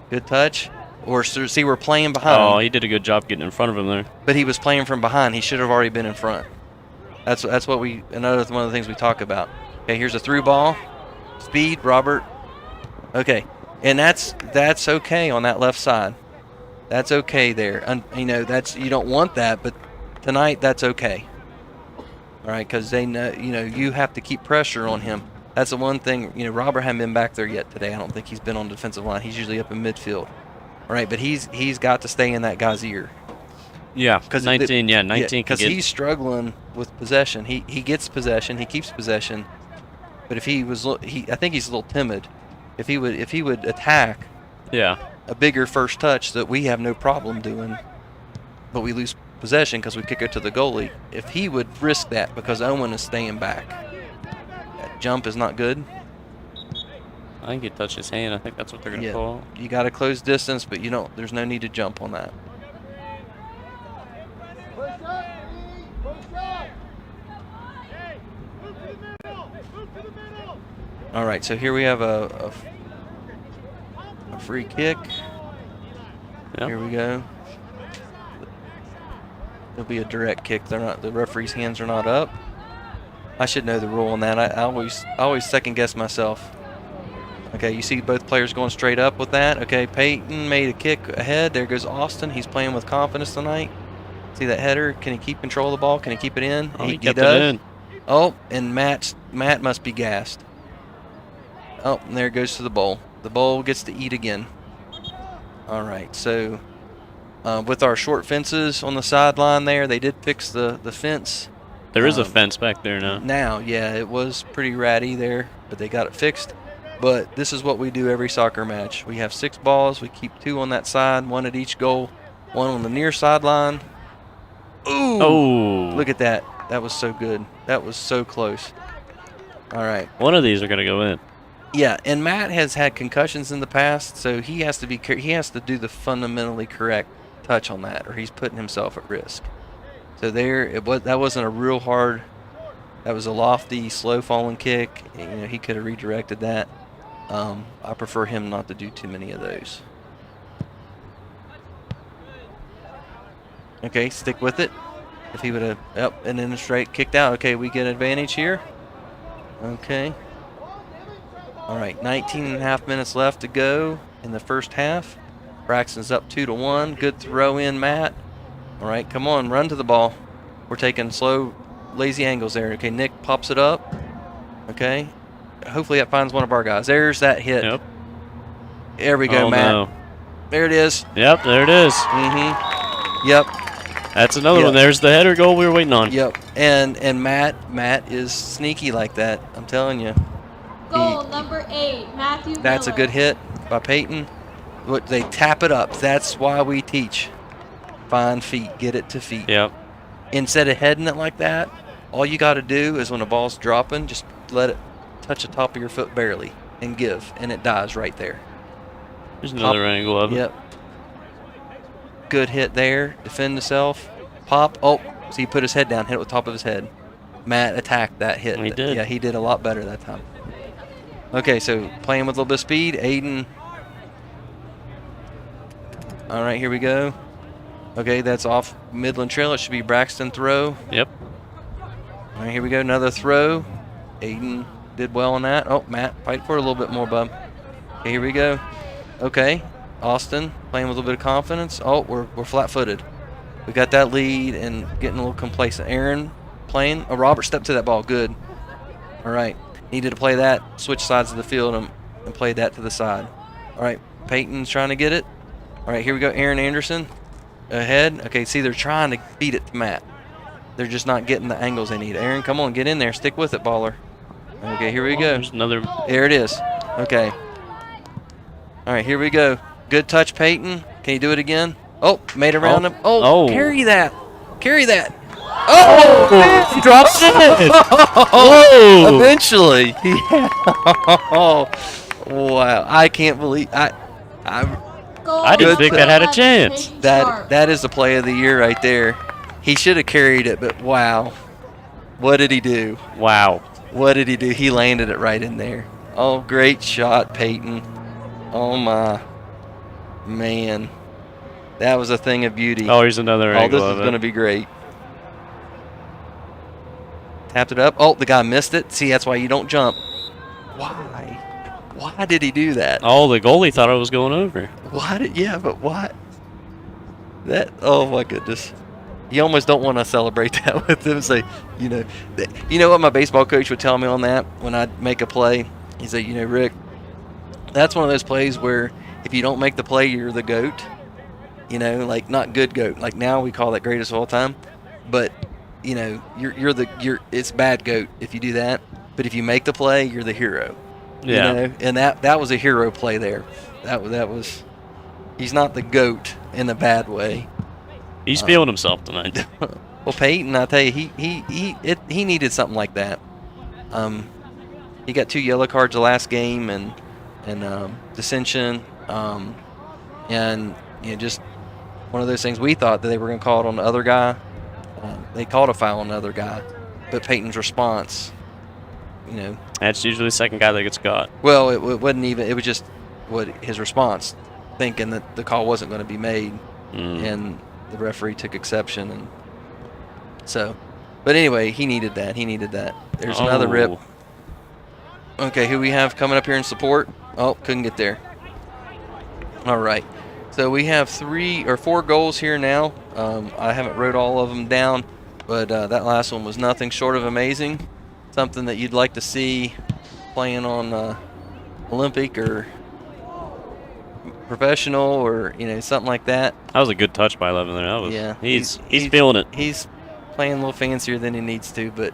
Good touch. Or see, we're playing behind. Oh, he did a good job getting in front of him there. But he was playing from behind. He should have already been in front. That's one of the things we talk about. Okay, here's a through ball. Speed, Robert. Okay, and that's okay on that left side. That's okay there. And you don't want that, but tonight that's okay. All right, because they know you have to keep pressure on him. That's the one thing. Robert hasn't been back there yet today. I don't think he's been on the defensive line. He's usually up in midfield. All right, but he's got to stay in that guy's ear. Yeah, 19. 19. Because he's struggling with possession. He gets possession. He keeps possession. But if I think he's a little timid. If he would attack, a bigger first touch that we have no problem doing, but we lose possession because we kick it to the goalie. If he would risk that, because Owen is staying back, that jump is not good. I think he touched his hand. I think that's what they're gonna call. You got to close distance, but there's no need to jump on that. All right, so here we have a free kick. Yep. Here we go. There'll be a direct kick. The referee's hands are not up. I should know the rule on that. I always second guess myself. Okay, you see both players going straight up with that. Okay, Peyton made a kick ahead. There goes Austin. He's playing with confidence tonight. See that header? Can he keep control of the ball? Can he keep it in? Oh, he kept it in. Oh, and Matt must be gassed. Oh, and there it goes to the bowl. The bowl gets to eat again. All right, so with our short fences on the sideline there, they did fix the fence. There is a fence back there now. Now, yeah, it was pretty ratty there, but they got it fixed. But this is what we do every soccer match. We have 6 balls. We keep 2 on that side, 1 at each goal, 1 on the near sideline. Ooh! Oh! Look at that. That was so good. That was so close. All right. One of these are going to go in. Yeah, and Matt has had concussions in the past, so he has to do the fundamentally correct touch on that, or he's putting himself at risk. So that wasn't a real hard. That was a lofty, slow falling kick. He could have redirected that. I prefer him not to do too many of those. Okay, stick with it. If he would have and then straight kicked out. Okay, we get advantage here. Okay. All right, 19 and a half minutes left to go in the first half. Braxton's up 2-1. Good throw in, Matt. All right, come on, run to the ball. We're taking slow, lazy angles there. Okay, Nick pops it up. Okay. Hopefully that finds one of our guys. There's that hit. Yep. There we go, Matt. No. There it is. Yep, there it is. Mm-hmm. Yep. That's another one. There's the header goal we were waiting on. Yep. And Matt is sneaky like that. I'm telling you. Goal number 8, Matthew That's Miller. A good hit by Peyton. They tap it up. That's why we teach. Find feet. Get it to feet. Yep. Instead of heading it like that, All you got to do is when the ball's dropping, just let it touch the top of your foot barely and give, and it dies right there. There's another angle of it. Yep. Good hit there. Defend himself. Pop. Oh, so he put his head down, hit it with the top of his head. Matt attacked that hit. He did. Yeah, he did a lot better that time. Okay, so playing with a little bit of speed. Aiden. All right, here we go. Okay, that's off Midland Trail. It should be Braxton throw. Yep. All right, here we go. Another throw. Aiden did well on that. Oh, Matt, fight for it a little bit more, bub. Okay, here we go. Okay, Austin playing with a little bit of confidence. Oh, we're flat-footed. We got that lead and getting a little complacent. Aaron playing. Oh, Robert stepped to that ball. Good. All right. Needed to play that. Switch sides of the field and play that to the side. All right. Peyton's trying to get it. All right, here we go. Aaron Anderson ahead. Okay, see, they're trying to beat it to Matt. They're just not getting the angles they need. Aaron, come on, get in there. Stick with it, baller. Okay, here we go. There's another. There it is. Okay. All right, here we go. Good touch, Peyton. Can you do it again? Oh, made around him. Oh, carry that. Carry that. Oh, he dropped it. Whoa. Eventually. Yeah. Oh, wow. I can't believe I didn't think that had a chance. That is the play of the year right there. He should have carried it, but wow. What did he do? Wow. What did he do? He landed it right in there. Oh, great shot, Peyton. Oh, my. Man. That was a thing of beauty. Oh, here's another angle. This is going to be great. Tapped it up. Oh, the guy missed it. See, that's why you don't jump. Why? Why did he do that? Oh, the goalie thought it was going over. Why? Yeah, but why? Oh, my goodness. You almost don't want to celebrate that with him. Say, you know what my baseball coach would tell me on that when I'd make a play? He said, Rick, that's one of those plays where if you don't make the play, you're the GOAT. Like not good GOAT. Like now we call that greatest of all time. But, it's bad GOAT if you do that. But if you make the play, you're the hero. Yeah. And that was a hero play there. That was he's not the GOAT in a bad way. He's feeling himself tonight. Well, Peyton, I tell you, he needed something like that. He got 2 yellow cards the last game and dissension, and just one of those things. We thought that they were going to call it on the other guy. They called a foul on the other guy, but Peyton's response, That's usually the second guy that gets caught. Well, it wasn't even. It was just his response, thinking that the call wasn't going to be made, and the referee took exception, and so. But anyway, he needed that. There's another rip. Okay, who we have coming up here in support? Oh, couldn't get there. All right. So we have 3 or 4 goals here now. I haven't wrote all of them down, but that last one was nothing short of amazing. Something that you'd like to see playing on Olympic or professional or something like that. That was a good touch by 11 there. That was, yeah. He's feeling it. He's playing a little fancier than he needs to, but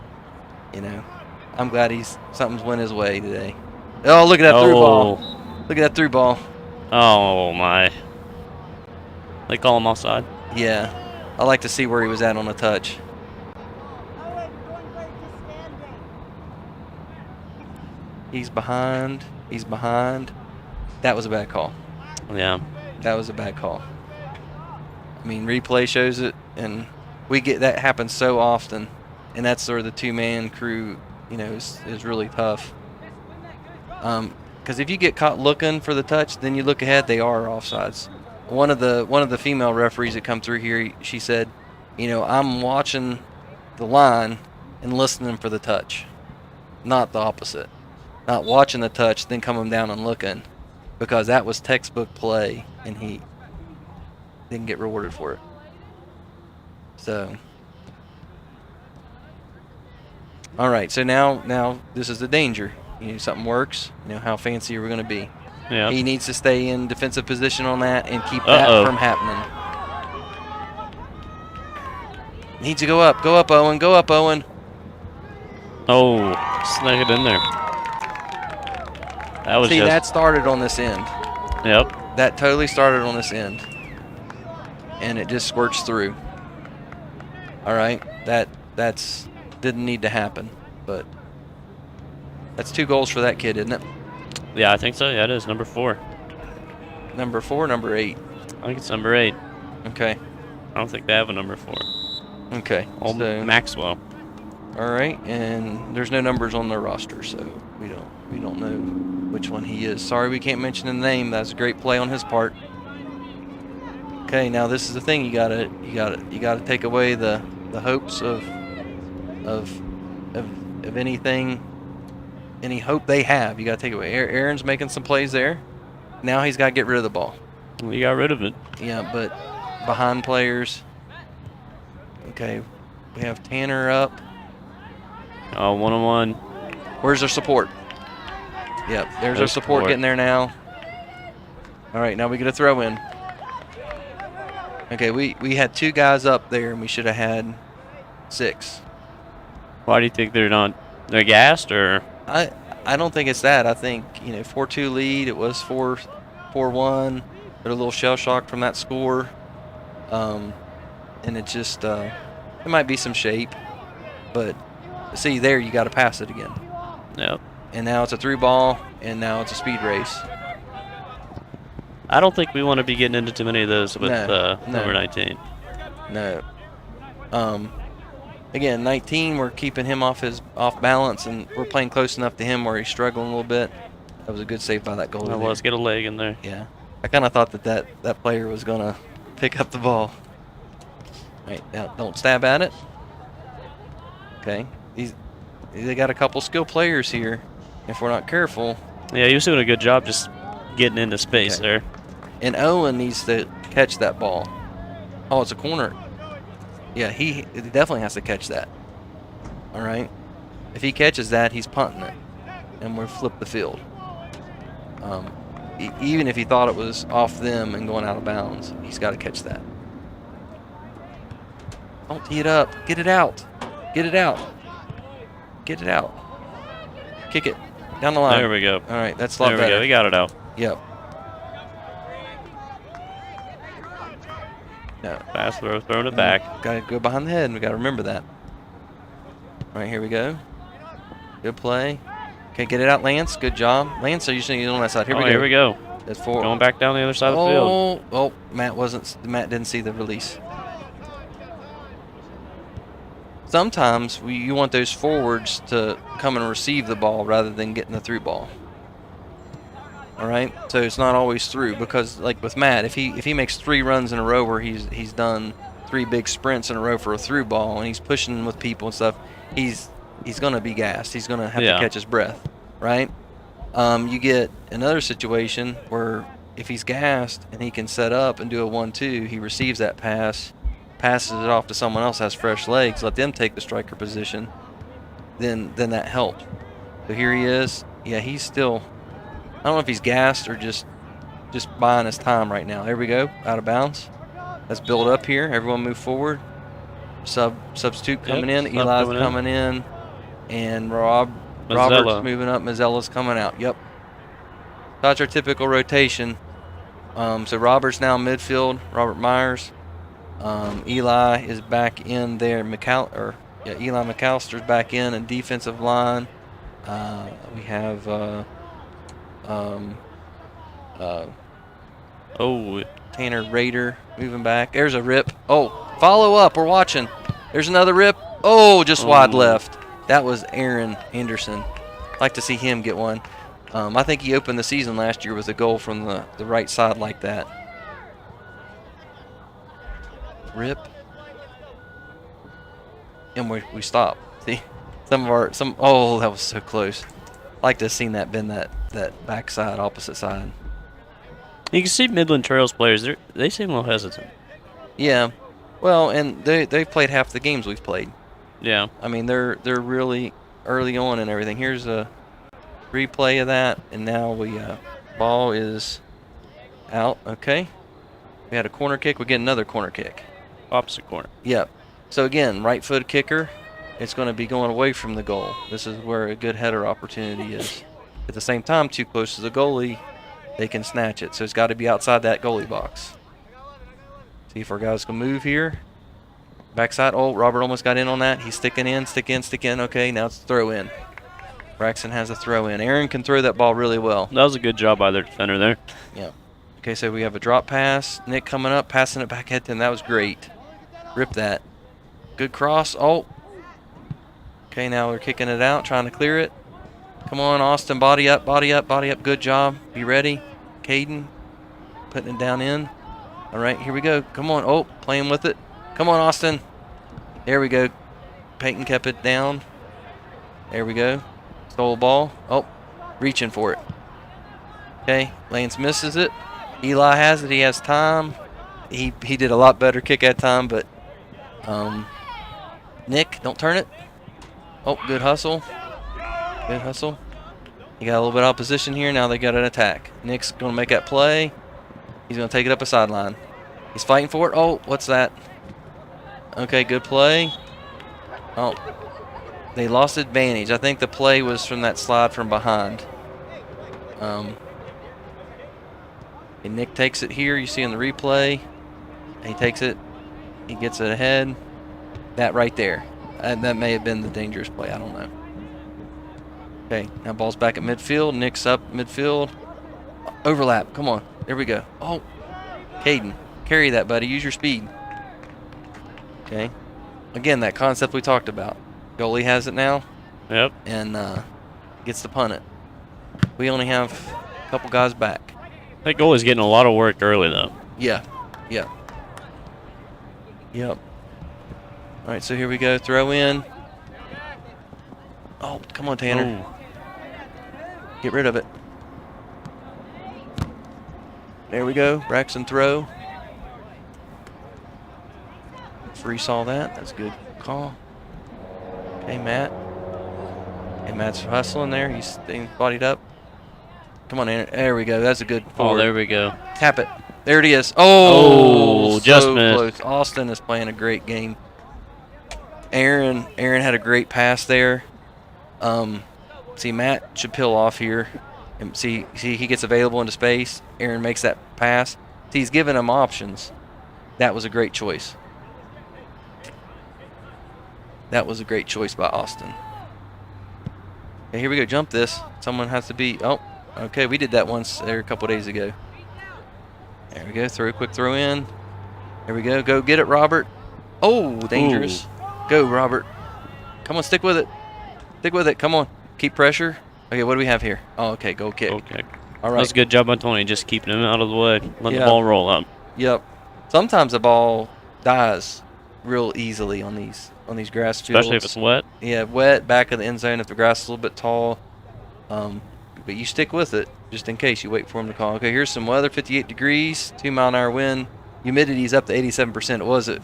I'm glad something's went his way today. Oh, look at that through ball. Look at that through ball. Oh my. They call him offside? Yeah. I like to see where he was at on the touch. He's behind. That was a bad call. Yeah. That was a bad call. I mean, replay shows it, and we get that happens so often, and that's sort of the 2-man crew, is really tough. Because if you get caught looking for the touch, then you look ahead, they are offsides. One of the female referees that come through here, she said, I'm watching the line and listening for the touch, not the opposite. Not watching the touch, then coming down and looking, because that was textbook play, and he didn't get rewarded for it. So, all right. So now this is the danger. Something works. How fancy are we going to be? Yeah. He needs to stay in defensive position on that and keep that from happening. Needs to go up. Go up, Owen. Go up, Owen. Oh, snuck it in there. That was that started on this end. Yep. That totally started on this end. And it just squirts through. All right. That's didn't need to happen. But that's 2 goals for that kid, isn't it? Yeah, I think so. Yeah, it is. Number 4. Number 4, number 8? I think it's number 8. Okay. I don't think they have a number 4. Okay. Old so, Maxwell. All right, and there's no numbers on their roster, so we don't know which one he is. Sorry, we can't mention the name. That's a great play on his part. Okay, now this is the thing. You gotta take away the hopes of anything, any hope they have. You gotta take away. Aaron's making some plays there. Now he's got to get rid of the ball. We got rid of it. Yeah, but behind players. Okay, we have Tanner up. Oh, 1-on-1. Where's their support? Yep, there's our support getting there now. All right, now we get a throw in. Okay, we had 2 guys up there, and we should have had 6. Why do you think they're gassed, or? I don't think it's that. I think 4-2 lead. It was 4-1. They're a little shell shocked from that score, and it just it might be some shape, but see there you got to pass it again. Yep. And now it's a through ball, and now it's a speed race. I don't think we want to be getting into too many of those with number 19. No. Again, 19, we're keeping him off balance, and we're playing close enough to him where he's struggling a little bit. That was a good save by that goalie. Let's get a leg in there. Yeah. I kind of thought that player was going to pick up the ball. All right, now don't stab at it. Okay. They got a couple skill players here. If we're not careful. Yeah, he was doing a good job just getting into space there. And Owen needs to catch that ball. Oh, it's a corner. Yeah, he definitely has to catch that. All right. If he catches that, he's punting it, and we'll flip the field. Even if he thought it was off them and going out of bounds, he's got to catch that. Don't tee it up. Get it out. Get it out. Get it out. Kick it down the line. There we go. All right, that's a lot better. There we go. We got it out. Yep. No. Fast throw, throwing it back. Got to go behind the head, and we got to remember that. All right, here we go. Good play. Okay, get it out, Lance. Good job. Lance, are you usually on that side? Here we go. Here we go. That's 4. Going back down the other side of the field. Oh, Matt didn't see the release. Sometimes you want those forwards to come and receive the ball rather than getting the through ball. All right, so it's not always through, because like with Matt, if he makes 3 runs in a row where he's done 3 big sprints in a row for a through ball and he's pushing with people and stuff, he's going to be gassed. He's going to have to catch his breath, right? You get another situation where if he's gassed and he can set up and do a 1-2, he receives that pass, passes it off to someone else, has fresh legs, let them take the striker position, then that helps. So here he is. Yeah, he's still, I don't know if he's gassed or just buying his time right now. There we go, out of bounds. Let's build up here. Everyone move forward. Substitute coming in. Eli's coming in. And Robert's moving up. Mazzella's coming out. Yep. That's our typical rotation. So Robert's now midfield. Robert Myers. Eli is back in there. Eli McAllister's back in defensive line. We have Tanner Rader moving back. There's a rip. Oh, follow up. We're watching. There's another rip. Oh, just wide left. That was Aaron Anderson. I'd like to see him get one. I think he opened the season last year with a goal from the right side like that. Rip. And we stop. See? Oh, that was so close. I'd like to have seen that bend that backside, opposite side. You can see Midland Trail's players, they seem a little hesitant. Yeah. Well, and they've played half the games we've played. Yeah. I mean, they're really early on and everything. Here's a replay of that, and now ball is out. Okay. We had a corner kick. We get another corner kick. Opposite corner. Yep. So again, right foot kicker. It's going to be going away from the goal. This is where a good header opportunity is. At the same time, too close to the goalie, they can snatch it. So it's got to be outside that goalie box. See if our guys can move here. Backside. Oh, Robert almost got in on that. He's sticking in, stick in. Okay, now it's throw in. Braxton has a throw in. Aaron can throw that ball really well. That was a good job by their defender there. Yeah. Okay, so we have a drop pass. Nick coming up, passing it back at them. That was great. Rip that. Good cross. Oh. Okay, now we're kicking it out, trying to clear it. Come on, Austin. Body up, body up, body up. Good job. Be ready. Caden putting it down in. All right, here we go. Come on. Oh, playing with it. Come on, Austin. There we go. Peyton kept it down. There we go. Stole the ball. Oh, reaching for it. Okay, Lance misses it. Eli has it. He has time. He did a lot better kick that time, but Nick, don't turn it. Oh, good hustle. Good hustle. You got a little bit of opposition here. Now they got an attack. Nick's going to make that play. He's going to take it up a sideline. He's fighting for it. Oh, what's that? Okay, good play. Oh, they lost advantage. I think the play was from that slide from behind. And Nick takes it here. You see in the replay. He takes it. He gets it ahead. That right there. That may have been the dangerous play. I don't know. Okay, now ball's back at midfield. Nick's up midfield. Overlap. Come on. There we go. Oh, Caden. Carry that, buddy. Use your speed. Okay. Again, that concept we talked about. Goalie has it now. Yep. And gets to punt it. We only have a couple guys back. That goalie's getting a lot of work early, though. Yeah. Yeah. Yep. All right, so here we go. Throw in. Oh, come on, Tanner. Oh. Get rid of it. There we go. Braxton throw. Free saw that. That's a good call. Okay, Matt. And Matt's hustling there. He's staying bodied up. Come on, Aaron. There we go. That's a good forward. Oh, there we go. Tap it. There it is. Oh, just so missed. close. Austin is playing a great game. Aaron had a great pass there. See, Matt should peel off here. And see, he gets available into space. Aaron makes that pass. See, he's giving him options. That was a great choice. That was a great choice by Austin. Okay, here we go. Jump this. Someone has to be. Oh, okay. We did that once there a couple days ago. There we go. Quick throw in. There we go. Go get it, Robert. Oh, dangerous. Ooh. Go, Robert. Come on, stick with it. Stick with it. Come on. Keep pressure. Okay, what do we have here? Oh, okay. Go kick. Okay. All right. That's a good job by Tony, just keeping him out of the way, letting the ball roll up. Yep. Sometimes the ball dies real easily on these grass fields. Especially if it's wet. Yeah, wet, back of the end zone if the grass is a little bit tall. But you stick with it just in case. You wait for him to call. Okay, here's some weather. 58 degrees, 2-mile-an-hour wind. Humidity's up to 87%. Was it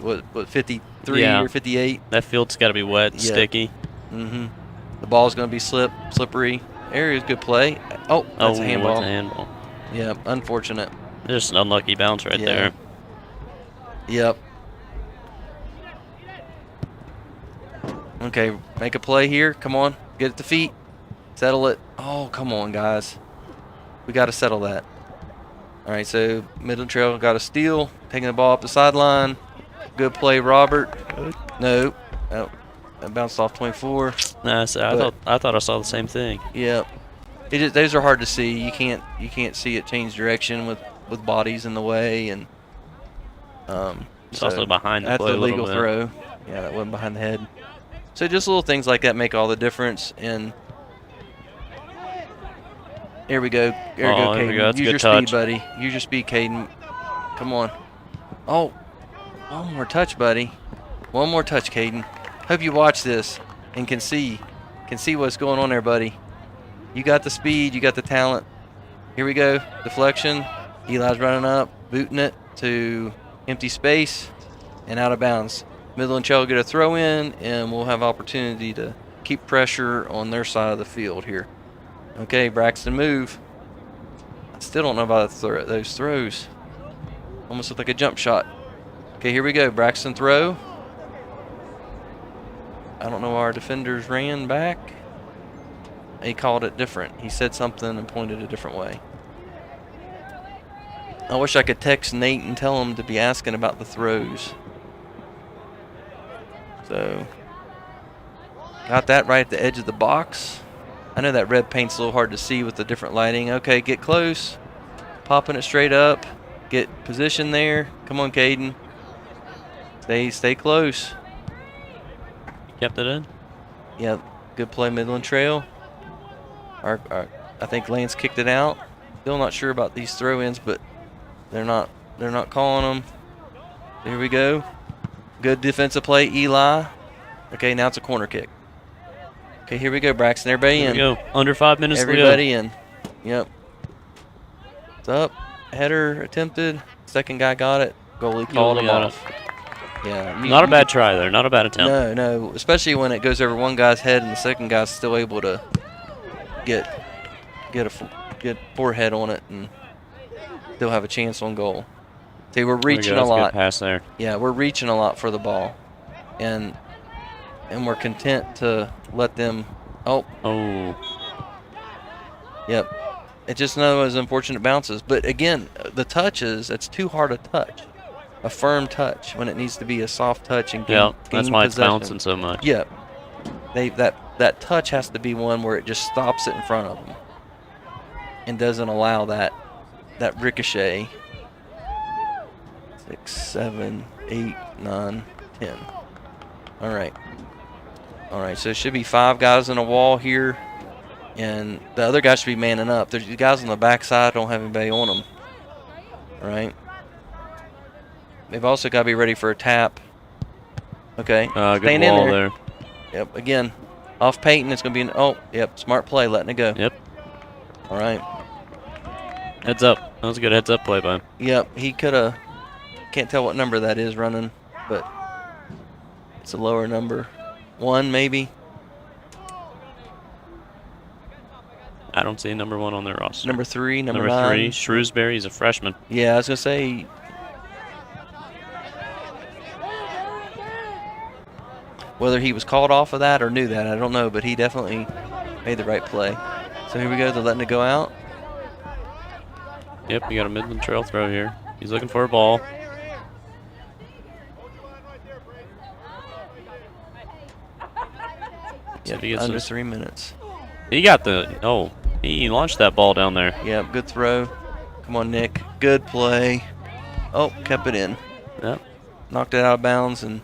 53 or 58? That field's got to be wet, and sticky. Mm-hmm. The ball's going to be slippery. Area's good play. Oh, that's a handball. That's a handball. Yeah, unfortunate. Just an unlucky bounce right there. Yep. Okay, make a play here. Come on, get it to feet. Settle it. Oh, come on, guys. We got to settle that. All right, so Midland Trail got a steal, taking the ball up the sideline. Good play, Robert. No. Oh, that bounced off 24. Nah, so I thought I saw the same thing. Yep. Those are hard to see. You can't see it change direction with bodies in the way, and it's also behind the play. That's a legal throw. Yeah, that wasn't behind the head. So just little things like that make all the difference. And here we go. There we go, Caden. Use your speed, buddy. Use your speed, Caden. Come on. Oh, one more touch, buddy. One more touch, Caden. Hope you watch this and can see what's going on there, buddy. You got the speed. You got the talent. Here we go. Deflection. Eli's running up, booting it to empty space and out of bounds. Midland Trail will get a throw in, and we'll have opportunity to keep pressure on their side of the field here. Okay, Braxton move. I still don't know about those throws. Almost look like a jump shot. Okay, here we go. Braxton throw. I don't know why our defenders ran back. He called it different. He said something and pointed a different way. I wish I could text Nate and tell him to be asking about the throws. So got that right at the edge of the box. I know that red paint's a little hard to see with the different lighting. Okay, get close. Popping it straight up. Get position there. Come on, Caden. Stay close. Kept it in? Yep. Good play, Midland Trail. I think Lance kicked it out. Still not sure about these throw-ins, but they're not calling them. Here we go. Good defensive play, Eli. Okay, now it's a corner kick. Okay, here we go, Braxton. Everybody in. Here we go. Under 5 minutes to go. Everybody in. Yep. It's up. Header attempted. Second guy got it. Goalie called him off. Yeah. Not a bad try there. Not a bad attempt. No. Especially when it goes over one guy's head and the second guy's still able to get forehead on it and still have a chance on goal. See, we're reaching a lot. Good pass there. Yeah, we're reaching a lot for the ball, and we're content to let them. Oh. Yep. It's just another one of those unfortunate bounces. But again, the touches, it's too hard a touch. A firm touch when it needs to be a soft touch and gain that's why it's possession. bouncing so much. Yep. That touch has to be one where it just stops it in front of them and doesn't allow that ricochet. 6, 7, 8, 9, 10. All right. So it should be 5 guys in a wall here, and the other guys should be manning up. There's the guys on the backside don't have anybody on them. All right. They've also got to be ready for a tap. Okay. Good wall there. Yep. Again, off Peyton. It's going to be yep. Smart play, letting it go. Yep. All right. Heads up. That was a good heads up play by him. Yep. He could have. Can't tell what number that is running, but it's a lower number. 1 maybe. I don't see number 1 on their roster. Number 3, number 9. 3. 9. Shrewsbury's a freshman. Yeah, I was gonna say. Whether he was called off of that or knew that, I don't know, but he definitely made the right play. So here we go. They're letting it go out. Yep, you got a Midland Trail throw here. He's looking for a ball. Yep, under 3 minutes. He got he launched that ball down there. Yep, good throw. Come on, Nick. Good play. Oh, kept it in. Yep. Knocked it out of bounds, and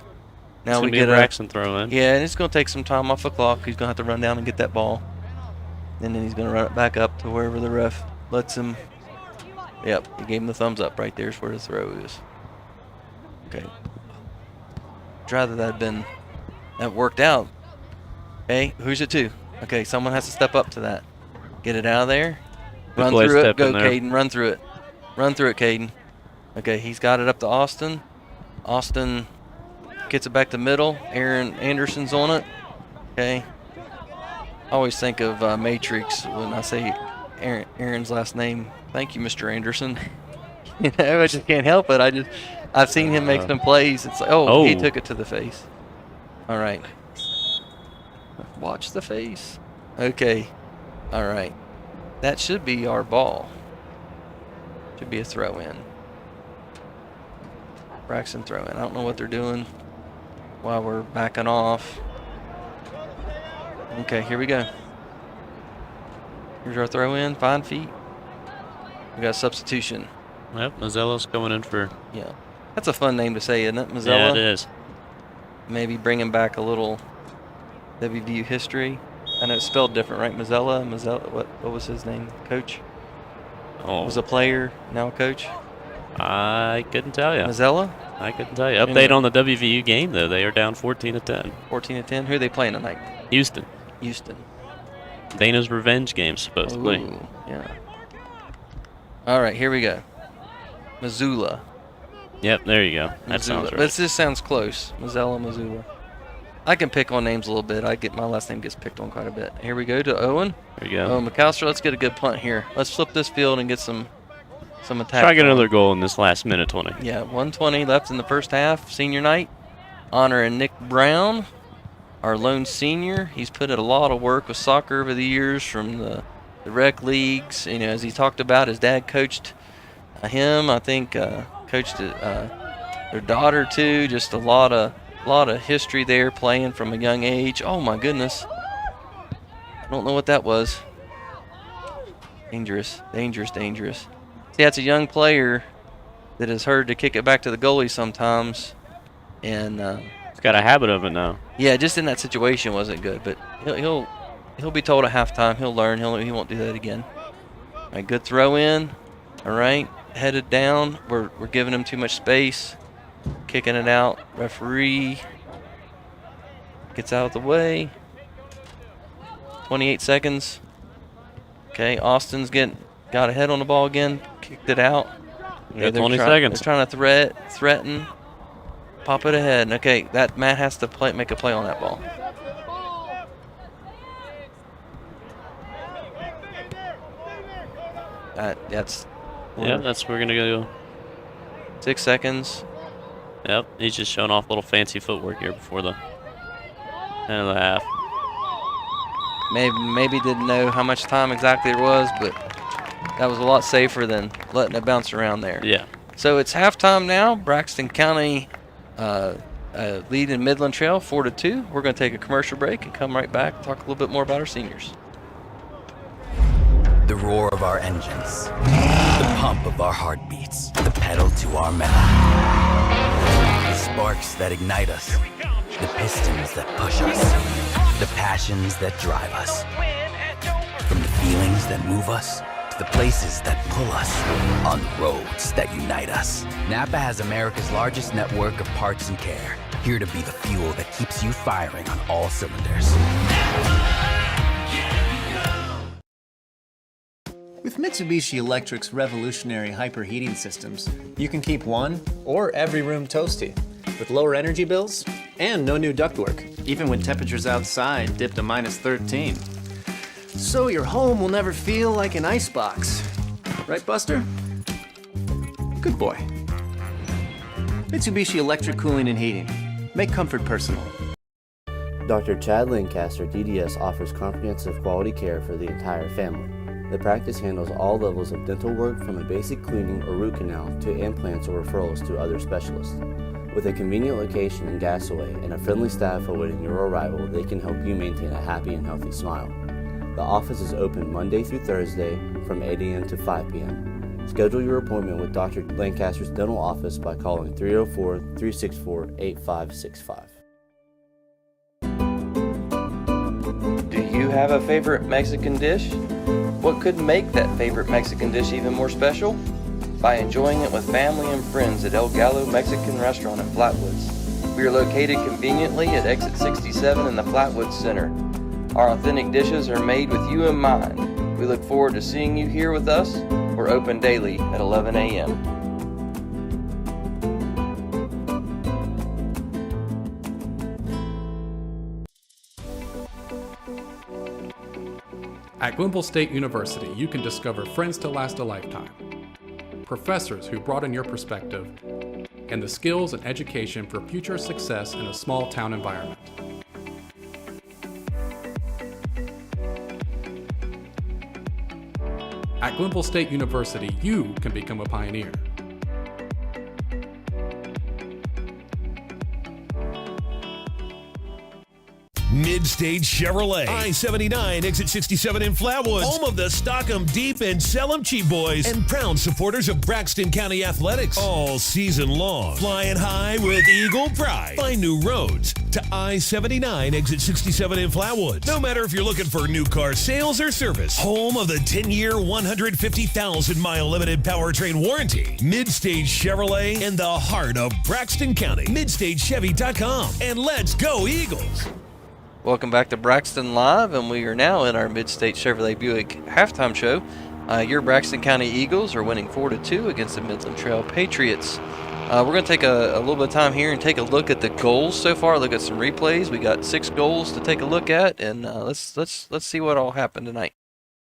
now we get a Braxton throw in. Yeah, and it's going to take some time off the clock. He's going to have to run down and get that ball. And then he's going to run it back up to wherever the ref lets him. Yep, he gave him the thumbs up right there's where the throw is. Okay. I'd rather that worked out. Hey, who's it to? Okay, someone has to step up to that. Get it out of there. Run through it. Go, Caden. Run through it. Run through it, Caden. Okay, he's got it up to Austin. Austin gets it back to middle. Aaron Anderson's on it. Okay. I always think of Matrix when I say Aaron's last name. Thank you, Mr. Anderson. I just can't help it. I've seen him make some plays. It's like, he took it to the face. All right. Watch the face. Okay. All right. That should be our ball. Should be a throw in. Braxton throw in. I don't know what they're doing while we're backing off. Okay, here we go. Here's our throw in. 5 feet. We got a substitution. Yep, Mazzella's coming in for. Yeah. That's a fun name to say, isn't it? Mazzella? Yeah, it is. Maybe bringing back a little WVU history. I know it's spelled different, right? Mazzella. What was his name? Coach? Was a player, now a coach? I couldn't tell you. Mazzella? I couldn't tell you. Update on the WVU game, though. They are down 14-10. 14-10. Who are they playing tonight? Houston. Dana's revenge game, supposedly. Ooh, yeah. All right, here we go. Missoula. Yep, there you go. That sounds right. This sounds close. Mazzella, Missoula. I can pick on names a little bit. My last name gets picked on quite a bit. Here we go to Owen. There you go. Oh, McAllister, let's get a good punt here. Let's flip this field and get some attack. Try to get another goal in this last minute 20. Yeah, 1:20 left in the first half. Senior night. Honoring Nick Brown, our lone senior. He's put in a lot of work with soccer over the years from the rec leagues. You know, as he talked about, his dad coached him. I think coached their daughter too. Just a lot of lot of history there, playing from a young age. Oh my goodness. I don't know what that was. Dangerous, dangerous, dangerous. See, that's a young player that has heard to kick it back to the goalie sometimes. And he's got a habit of it now. Yeah, just in that situation wasn't good, but he'll be told at halftime. He'll learn. He won't do that again. All right, good throw in. All right, headed down. We're giving him too much space. Kicking it out. Referee gets out of the way. 28 seconds. Okay, Austin's got a head on the ball again. Kicked it out. Okay, 20 seconds. They're trying to threaten. Pop it ahead. Okay, that Matt has to make a play on that ball. That's where we're gonna go. 6 seconds. Yep, he's just showing off a little fancy footwork here before the end of the half. Maybe didn't know how much time exactly it was, but that was a lot safer than letting it bounce around there. Yeah. So it's halftime now. Braxton County leading Midland Trail 4-2. We're going to take a commercial break and come right back and talk a little bit more about our seniors. The roar of our engines, the pump of our heartbeats, the pedal to our metal. The sparks that ignite us, the pistons that push us, the passions that drive us. From the feelings that move us to the places that pull us, on roads that unite us. NAPA has America's largest network of parts and care, here to be the fuel that keeps you firing on all cylinders. With Mitsubishi Electric's revolutionary hyperheating systems, you can keep one or every room toasty, with lower energy bills and no new ductwork, even when temperatures outside dip to -13. So your home will never feel like an icebox. Right, Buster? Good boy. Mitsubishi Electric Cooling and Heating. Make comfort personal. Dr. Chad Lancaster, DDS, offers comprehensive quality care for the entire family. The practice handles all levels of dental work, from a basic cleaning or root canal to implants or referrals to other specialists. With a convenient location in Gassaway and a friendly staff awaiting your arrival, they can help you maintain a happy and healthy smile. The office is open Monday through Thursday from 8 a.m. to 5 p.m. Schedule your appointment with Dr. Lancaster's dental office by calling 304-364-8565. Do you have a favorite Mexican dish? What could make that favorite Mexican dish even more special? By enjoying it with family and friends at El Gallo Mexican Restaurant in Flatwoods. We are located conveniently at exit 67 in the Flatwoods Center. Our authentic dishes are made with you in mind. We look forward to seeing you here with us. We're open daily at 11 a.m. At Glenville State University, you can discover friends to last a lifetime, professors who broaden your perspective, and the skills and education for future success in a small town environment. At Glenville State University, you can become a pioneer. Mid-Stage Chevrolet, I-79, exit 67 in Flatwoods, home of the stock 'em deep and sell 'em cheap boys, and proud supporters of Braxton County Athletics all season long. Flying high with Eagle Pride. Find new roads to I-79, exit 67 in Flatwoods. No matter if you're looking for new car sales or service, home of the 10-year, 150,000-mile limited powertrain warranty. Mid-Stage Chevrolet in the heart of Braxton County. MidStageChevy.com, and let's go Eagles! Welcome back to Braxton Live, and we are now in our Mid-State Chevrolet Buick halftime show. Your Braxton County Eagles are winning 4-2 against the Midland Trail Patriots. We're going to take a little bit of time here and take a look at the goals so far. Look at some replays. We got 6 goals to take a look at, and let's see what all happened tonight.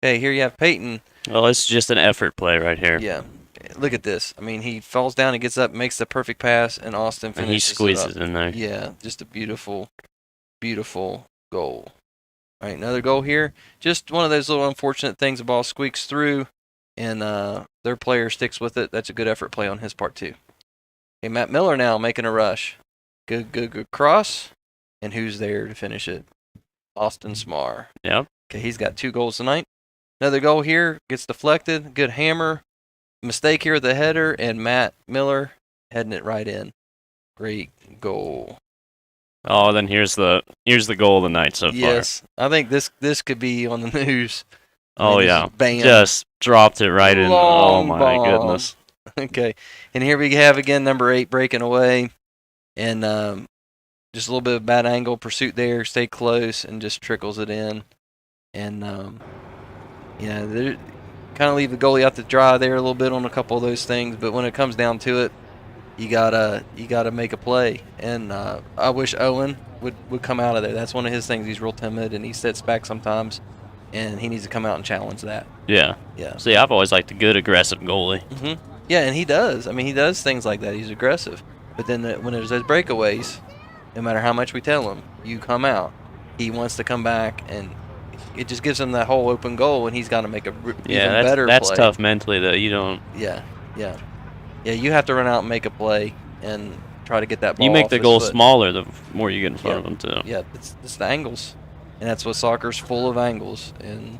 Okay, here you have Peyton. Well, it's just an effort play right here. Yeah. Look at this. I mean, he falls down, he gets up, makes the perfect pass, and Austin finishes. And he squeezes it in there. Yeah, just a beautiful goal. All right, another goal here. Just one of those little unfortunate things. The ball squeaks through, and their player sticks with it. That's a good effort play on his part, too. Okay, Matt Miller now making a rush. Good cross. And who's there to finish it? Austin Smar. Yep. Okay, he's got 2 goals tonight. Another goal here, gets deflected. Good hammer. Mistake here with the header, and Matt Miller heading it right in. Great goal. Oh, then here's the goal of the night so far. Yes, I think this could be on the news. Oh yeah, bam. Just dropped it right in. Oh Long my bomb. goodness. Okay, and here we have again number 8 breaking away, and just a little bit of bad angle pursuit there. Stay close and just trickles it in, and they kind of leave the goalie out to dry there a little bit on a couple of those things. But when it comes down to it, you gotta make a play. And I wish Owen would come out of there. That's one of his things. He's real timid and he sits back sometimes, and he needs to come out and challenge that. Yeah. Yeah. See, I've always liked a good aggressive goalie. Mm-hmm. Yeah, and he does. I mean, he does things like that. He's aggressive. But then when there's those breakaways, no matter how much we tell him, you come out. He wants to come back, and it just gives him that whole open goal, and he's got to make even better that's play. tough mentally, though. You don't. Yeah. You have to run out and make a play and try to get that ball. You make off the his goal foot. smaller the more you get in front of them, too. Yeah, it's the angles, and that's what soccer's full of, angles. And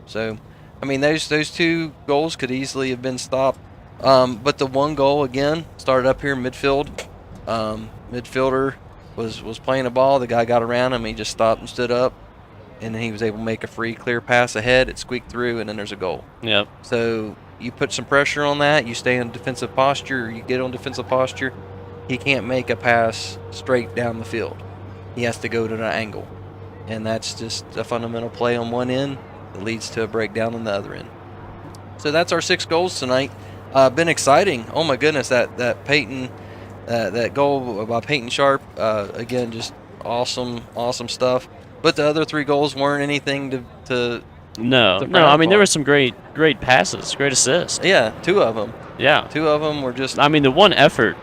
so, I mean, those 2 goals could easily have been stopped. But the one goal again started up here in midfield. Midfielder was playing a ball. The guy got around him. He just stopped and stood up, and then he was able to make a free clear pass ahead. It squeaked through, and then there's a goal. Yep. So you put some pressure on that. You stay in defensive posture. Or you get on defensive posture. He can't make a pass straight down the field. He has to go to an angle, and that's just a fundamental play on one end that leads to a breakdown on the other end. So that's our 6 goals tonight. Been exciting. Oh my goodness, that Peyton, that goal by Peyton Sharp. Again, just awesome stuff. But the other 3 goals weren't anything to No. I mean, there were some great passes, great assists. Yeah, 2 of them. Yeah. 2 of them were just. I mean, the one effort.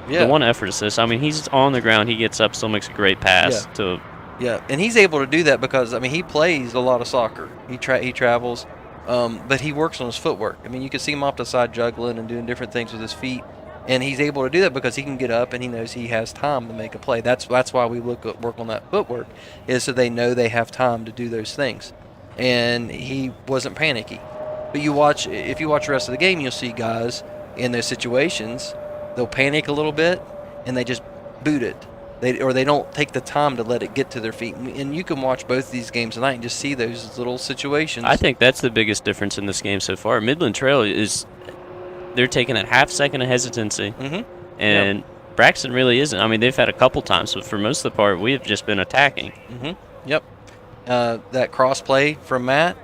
Yeah. The one effort assist. I mean, he's on the ground. He gets up, still makes a great pass to. Yeah, and he's able to do that because, I mean, he plays a lot of soccer. He travels, but he works on his footwork. I mean, you can see him off the side juggling and doing different things with his feet, and he's able to do that because he can get up and he knows he has time to make a play. That's why we work on that footwork, is so they know they have time to do those things. And he wasn't panicky. But if you watch the rest of the game, you'll see guys in those situations, they'll panic a little bit and they just boot it. They don't take the time to let it get to their feet. And you can watch both of these games tonight and just see those little situations. I think that's the biggest difference in this game so far. Midland Trail they're taking a half second of hesitancy. Mm-hmm. And Braxton really isn't. I mean, they've had a couple times, but for most of the part, we have just been attacking. Mm-hmm. Yep. That cross play from Matt,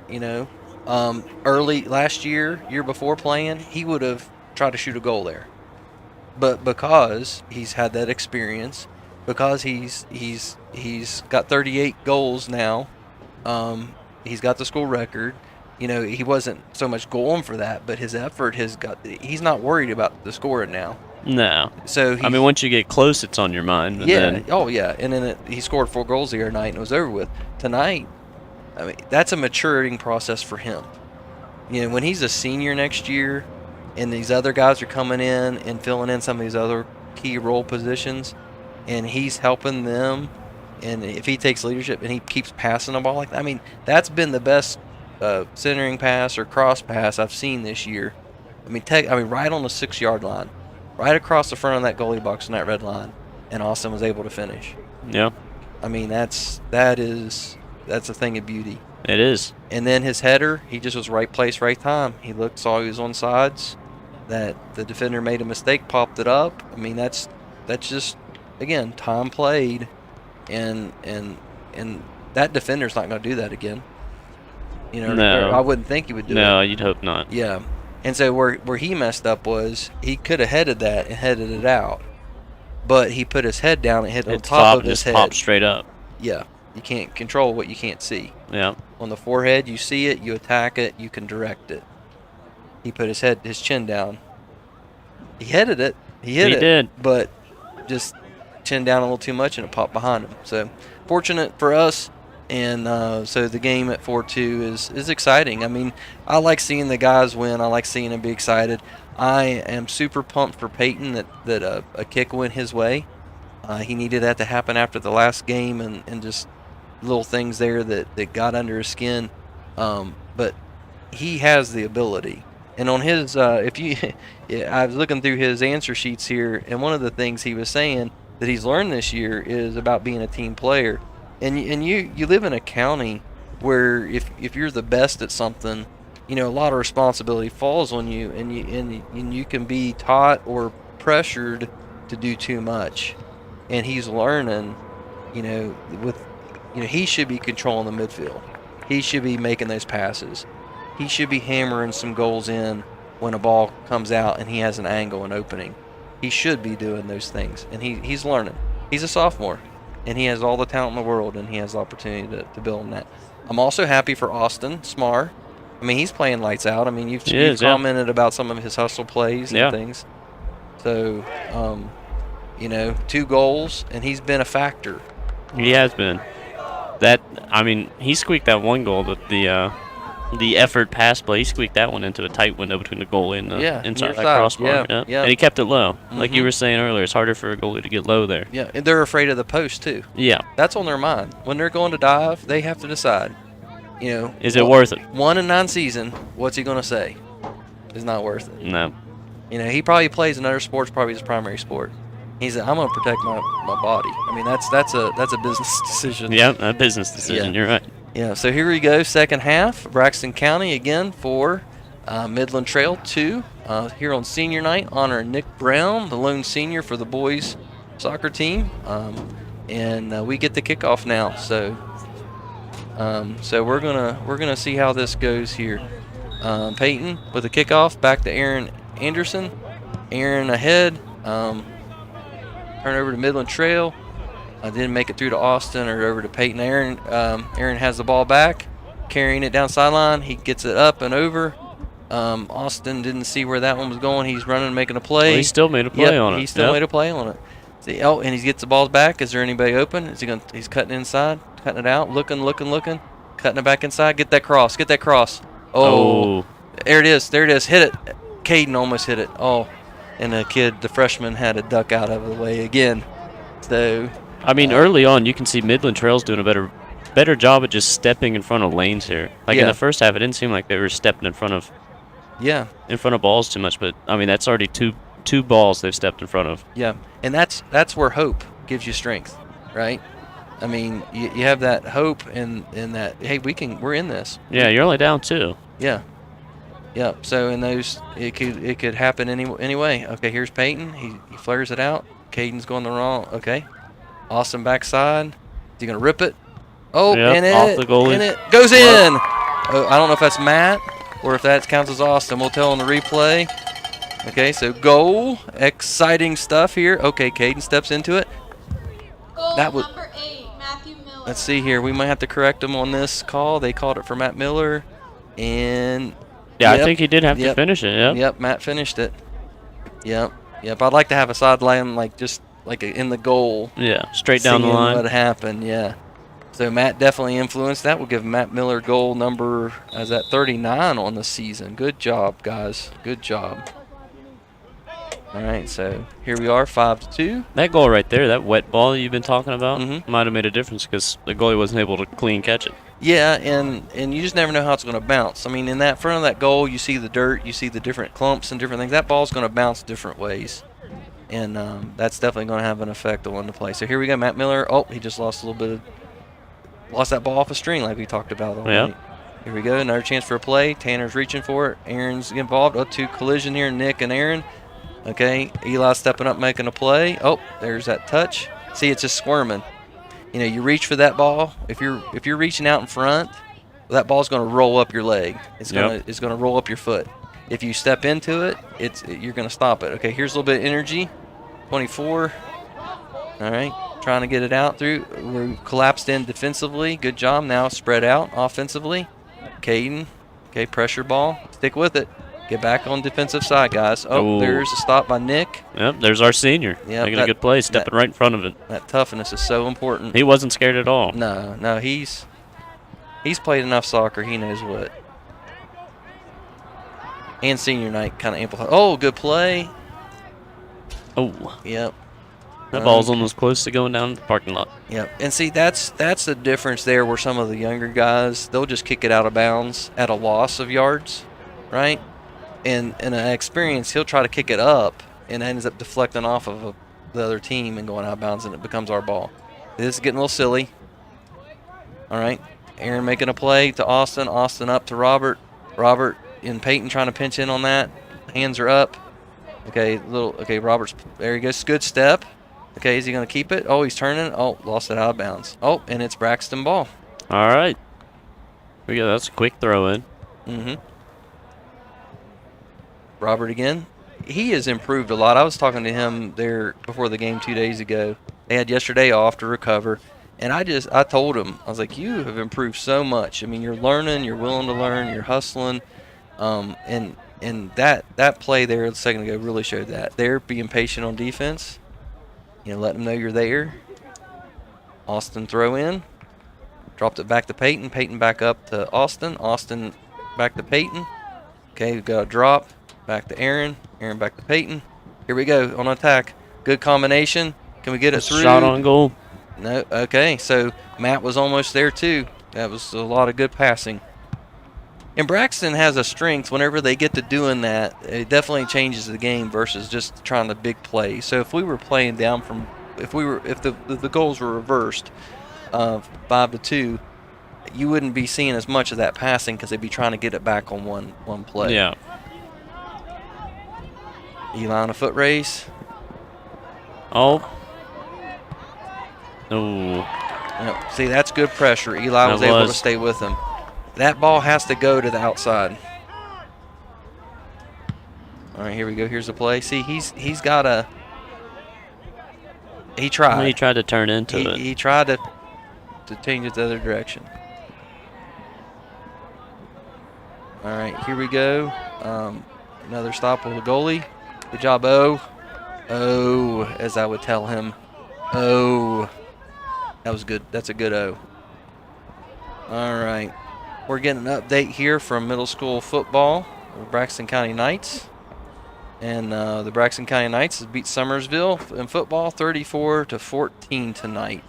early last year before playing, he would have tried to shoot a goal there. But because he's had that experience, because he's got 38 goals now, he's got the school record. He wasn't so much going for that, but his effort he's not worried about the scoring now. No. So I mean, once you get close, it's on your mind. Yeah. Oh, yeah. And then he scored 4 goals the other night, and it was over with. Tonight, I mean, that's a maturing process for him. When he's a senior next year, and these other guys are coming in and filling in some of these other key role positions, and he's helping them, and if he takes leadership and he keeps passing the ball like that, I mean, that's been the best centering pass or cross pass I've seen this year. I mean, right on the 6-yard line, right across the front of that goalie box on that red line, and Austin was able to finish. Yeah. I mean, that's a thing of beauty. It is. And then his header, he just was right place, right time. He saw he was on sides, that the defender made a mistake, popped it up. I mean, that's just, again, time played, and that defender's not going to do that again. No. I wouldn't think he would do it. No, you'd hope not. Yeah. And so where he messed up was he could have headed that and headed it out, but he put his head down and hit on top of his head. Popped straight up. Yeah. You can't control what you can't see. Yeah. On the forehead, you see it, you attack it, you can direct it. He put his chin down. He headed it. He did. But just chin down a little too much and it popped behind him. So fortunate for us. And so the game at 4-2 is exciting. I mean, I like seeing the guys win. I like seeing them be excited. I am super pumped for Peyton that a kick went his way. He needed that to happen after the last game and just little things there that got under his skin. But he has the ability. And on his, I was looking through his answer sheets here, and one of the things he was saying that he's learned this year is about being a team player. And you live in a county where if you're the best at something, a lot of responsibility falls on you, and you can be taught or pressured to do too much. And he's learning, he should be controlling the midfield. He should be making those passes. He should be hammering some goals in when a ball comes out and he has an angle and opening. He should be doing those things, and he's learning. He's a sophomore, and he has all the talent in the world, and he has the opportunity to build on that. I'm also happy for Austin Smar. I mean, he's playing lights out. I mean, you've commented about some of his hustle plays and things. So, 2 goals, and he's been a factor. He has been. He squeaked that one goal, but the effort pass play, he squeaked that one into a tight window between the goalie and the inside that crossbar. Yeah. And he kept it low. Like you were saying earlier, it's harder for a goalie to get low there. Yeah, and they're afraid of the post, too. Yeah. That's on their mind. When they're going to dive, they have to decide, is it worth it? 1 in 9 season, what's he going to say? It's not worth it. No. He probably plays another sport's probably his primary sport. He said, I'm going to protect my body. I mean, that's a business decision. Yeah, a business decision. You're right. Yeah, so here we go, second half. Braxton County again for Midland Trail 2. Here on senior night, honoring Nick Brown, the lone senior for the boys soccer team. And we get the kickoff now. So we're gonna see how this goes here. Peyton with the kickoff, back to Aaron Anderson. Aaron ahead. Turn over to Midland Trail. Didn't make it through to Austin or over to Peyton. Aaron has the ball back, carrying it down sideline. He gets it up and over. Austin didn't see where that one was going. He's running, making a play. Well, he still made a play on it. He still made a play on it. See, and he gets the balls back. Is there anybody open? Is he going? He's cutting inside, cutting it out, looking, cutting it back inside. Get that cross. Oh. There it is. Hit it. Caden almost hit it. Oh, and the freshman had to duck out of the way again. So. Early on, you can see Midland Trail's doing a better job at just stepping in front of lanes here. In the first half, it didn't seem like they were stepping in front of balls too much. But that's already two balls they've stepped in front of. Yeah, and that's where hope gives you strength, right? You have that hope and that hey, we're in this. Yeah, you're only down 2. Yeah. So in those, it could happen anyway. Okay, here's Peyton. He flares it out. Caden's going the wrong. Okay. Austin backside. Is he going to rip it? Oh, and it goes in. Oh, I don't know if that's Matt or if that counts as Austin. We'll tell on the replay. Okay, so goal. Exciting stuff here. Okay, Caden steps into it. Goal number 8, Matthew Miller. Let's see here. We might have to correct them on this call. They called it for Matt Miller. And I think he did have to finish it. Yep, Matt finished it. Yep. I'd like to have a sideline like in the goal. Yeah, straight down the line. What happened, yeah. So Matt definitely influenced that. We'll give Matt Miller goal number 39 on the season. Good job, guys. Good job. All right, so here we are, 5-2. That goal right there, that wet ball you've been talking about, might have made a difference because the goalie wasn't able to clean catch it. Yeah, and you just never know how it's going to bounce. In that front of that goal, you see the dirt, you see the different clumps and different things. That ball's going to bounce different ways. And that's definitely going to have an effect on the play. So here we go, Matt Miller. Oh, he just lost that ball off a string like we talked about all night. Here we go, another chance for a play. Tanner's reaching for it. Aaron's involved. 2 collision here, Nick and Aaron. Okay, Eli stepping up, making a play. Oh, there's that touch. See, it's just squirming. You reach for that ball. If you're reaching out in front, that ball's going to roll up your leg. It's going to roll up your foot. If you step into it, you're going to stop it. Okay, here's a little bit of energy. 24. All right, trying to get it out through. We're collapsed in defensively. Good job. Now spread out offensively. Caden. Okay, pressure ball. Stick with it. Get back on defensive side, guys. Oh, there's a stop by Nick. Yep, there's our senior. Making a good play, stepping right in front of it. That toughness is so important. He wasn't scared at all. No, he's played enough soccer. He knows what. And senior night kind of amplified. Oh, good play. Oh. Yep. That ball's almost close to going down the parking lot. Yep. And see, that's the difference there where some of the younger guys, they'll just kick it out of bounds at a loss of yards, right? And in an experience, he'll try to kick it up and ends up deflecting off of the other team and going out of bounds, and it becomes our ball. This is getting a little silly. All right. Aaron making a play to Austin. Austin up to Robert. Robert and Peyton trying to pinch in on that. Hands are up. Okay, Robert's there he goes. Good step. Okay, is he going to keep it? Oh, he's turning. Oh, lost it out of bounds. Oh, and it's Braxton ball. All right. That's a quick throw in. Mm-hmm. Robert again. He has improved a lot. I was talking to him there before the game 2 days ago. They had yesterday off to recover. And I told him, I was like, you have improved so much. I mean, you're learning, you're willing to learn, you're hustling. And that play there a second ago really showed that. They're being patient on defense. Let them know you're there. Austin throw in. Dropped it back to Peyton. Peyton back up to Austin. Austin back to Peyton. Okay, we've got a drop. Back to Aaron. Aaron back to Peyton. Here we go on attack. Good combination. Can we get it through? Shot on goal. No. Okay, so Matt was almost there too. That was a lot of good passing. And Braxton has a strength whenever they get to doing that. It definitely changes the game versus just trying the big play. So if we were playing down from, if the goals were reversed, 5-2, you wouldn't be seeing as much of that passing because they'd be trying to get it back on one play. Yeah. Eli on a foot race. Oh. Oh. Yep. See, that's good pressure. Eli was able to stay with him. That ball has to go to the outside. All right, here we go. Here's the play. See, he's got a. He tried. He tried to turn into it. He tried to change it the other direction. All right, here we go. Another stop with the goalie. Good job, O. O, as I would tell him. O. That was good. That's a good O. All right. We're getting an update here from middle school football, the Braxton County Knights. And the Braxton County Knights has beat Summersville in football 34-14 tonight.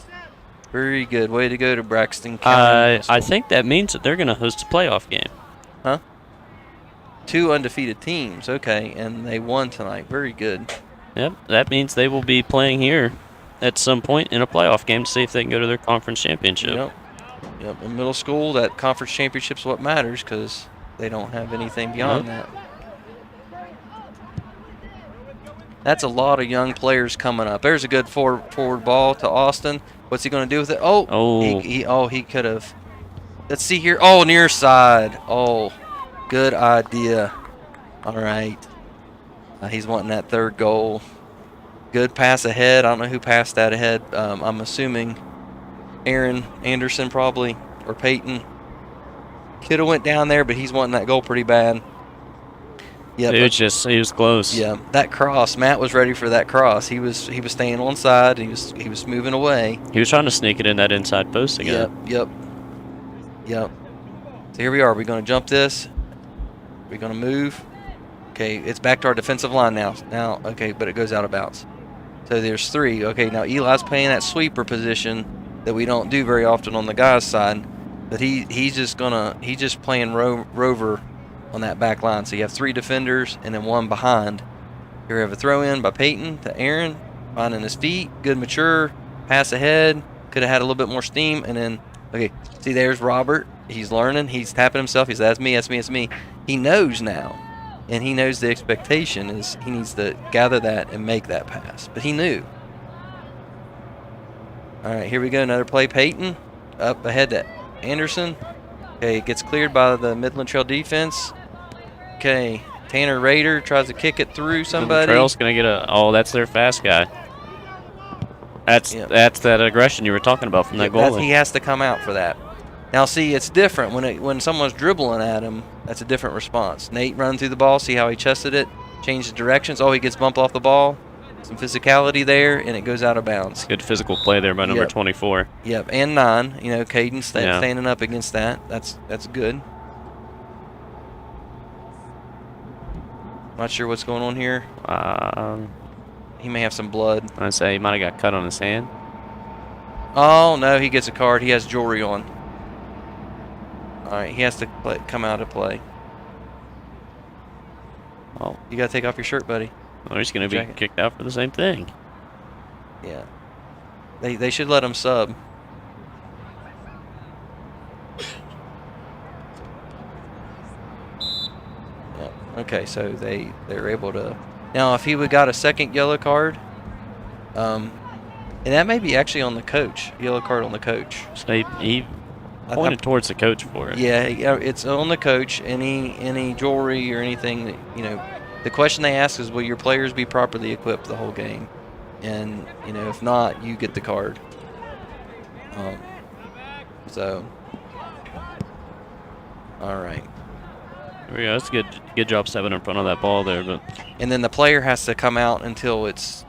Very good. Way to go to Braxton County. I think that means that they're going to host a playoff game. Huh? 2 undefeated teams. Okay, and they won tonight. Very good. Yep, that means they will be playing here at some point in a playoff game to see if they can go to their conference championship. Yep. In middle school, that conference championship's what matters because they don't have anything beyond that. That's a lot of young players coming up. There's a good forward ball to Austin. What's he going to do with it? He could have. Let's see here. Oh, near side. Oh, good idea. All right. He's wanting that third goal. Good pass ahead. I don't know who passed that ahead. I'm assuming Aaron Anderson probably, or Peyton. Could have went down there, but he's wanting that goal pretty bad. Yeah, he was close. Yeah, that cross. Matt was ready for that cross. He was staying on side. He was moving away. He was trying to sneak it in that inside post again. Yep. So here we are. We're going to jump this. We're going to move. Okay, it's back to our defensive line now. Okay, but it goes out of bounds. So there's 3. Okay, now Eli's playing that sweeper position that we don't do very often on the guys' side, but he's just playing rover on that back line. So you have 3 defenders and then 1 behind. Here we have a throw in by Peyton to Aaron, finding his feet, good mature pass ahead. Could have had a little bit more steam, and then see there's Robert. He's learning. He's tapping himself. He says, "That's me." He knows now. And he knows the expectation is he needs to gather that and make that pass. But he knew. All right, here we go. Another play. Peyton up ahead to Anderson. Okay, it gets cleared by the Midland Trail defense. Okay, Tanner Rader tries to kick it through somebody. Midland Trail's going to get that's their fast guy. That's that aggression you were talking about from that goalie. He has to come out for that. Now, see, it's different when someone's dribbling at him. That's a different response. Nate run through the ball, see how he chested it, change the directions. Oh, he gets bumped off the ball. Some physicality there, and it goes out of bounds. Good physical play there by number 24. Yep, and 9. Caden standing up against that. That's good. Not sure what's going on here. he may have some blood. I'd say he might have got cut on his hand. Oh, no, he gets a card. He has jewelry on. All right, he has to come out of play. Oh, you got to take off your shirt, buddy. Well, he's going to be kicked out for the same thing. Yeah. They should let him sub. Yeah. Okay, so they're able to. Now, if he would got a second yellow card, and that may be actually on the coach, yellow card on the coach. So he pointed towards the coach for it. Yeah, it's on the coach. Any jewelry or anything that, you know. The question they ask is, will your players be properly equipped the whole game? And, you know, if not, you get the card. So, all right. There we go. That's a good job stepping in front of that ball there. But and then the player has to come out until it's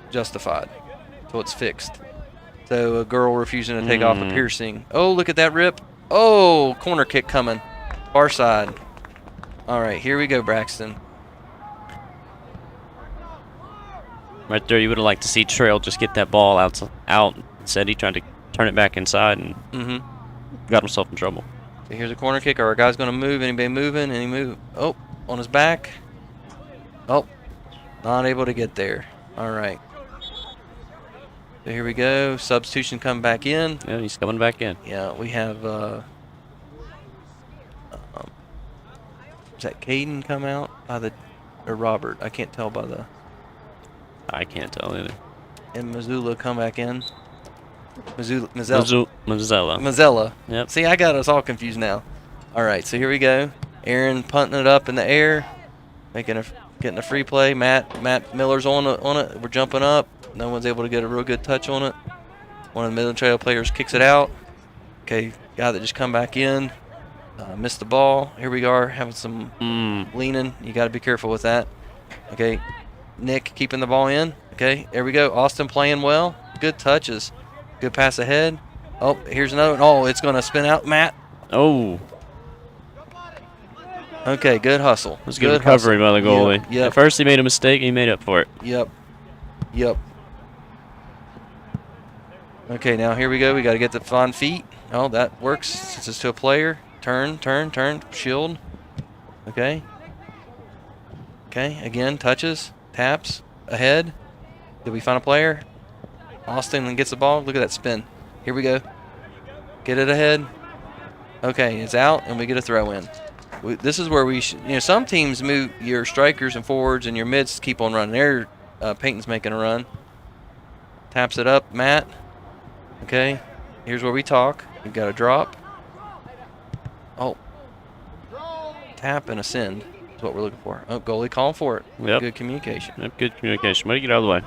justified, until it's fixed. So a girl refusing to take off a piercing. Oh, look at that rip. Oh, corner kick coming. Far side. All right, here we go, Braxton. Right there, you would have liked to see Trail just get that ball out. Instead, he tried to turn it back inside and got himself in trouble. So here's a corner kick. Our guy's going to move. Anybody moving? Any move? Oh, on his back. Oh, not able to get there. All right. So here we go. Substitution coming back in. Yeah, he's coming back in. Yeah, we have. Is that Caden come out or Robert? I can't tell by the. I can't tell either. And Missoula come back in. Mazzella. Yep. See, I got us all confused now. All right, so here we go. Aaron punting it up in the air, getting a free play. Matt Miller's on it. We're jumping up. No one's able to get a real good touch on it. One of the Midland Trail players kicks it out. Okay, guy that just come back in, missed the ball. Here we are having some leaning. You got to be careful with that. Okay. Nick keeping the ball in. Okay, there we go. Austin playing well. Good touches. Good pass ahead. Oh, here's another one. Oh, it's going to spin out, Matt. Oh. Okay, good hustle. It was good recovery by the goalie. Yep. At first he made a mistake, he made up for it. Yep. Okay, now here we go. We got to get the fine feet. Oh, that works. Since it's to a player. Turn. Shield. Okay. Okay, again, touches. Taps ahead. Did we find a player? Austin gets the ball. Look at that spin. Here we go. Get it ahead. Okay, it's out, and we get a throw in. This is where we should. You know, some teams move your strikers and forwards, and your mids keep on running. There, Peyton's making a run. Taps it up, Matt. Okay, here's where we talk. We've got a drop. Oh, tap and a send. That's what we're looking for. Oh, goalie calling for it. Yep. Good communication. Yep, good communication. Way to get out of the way.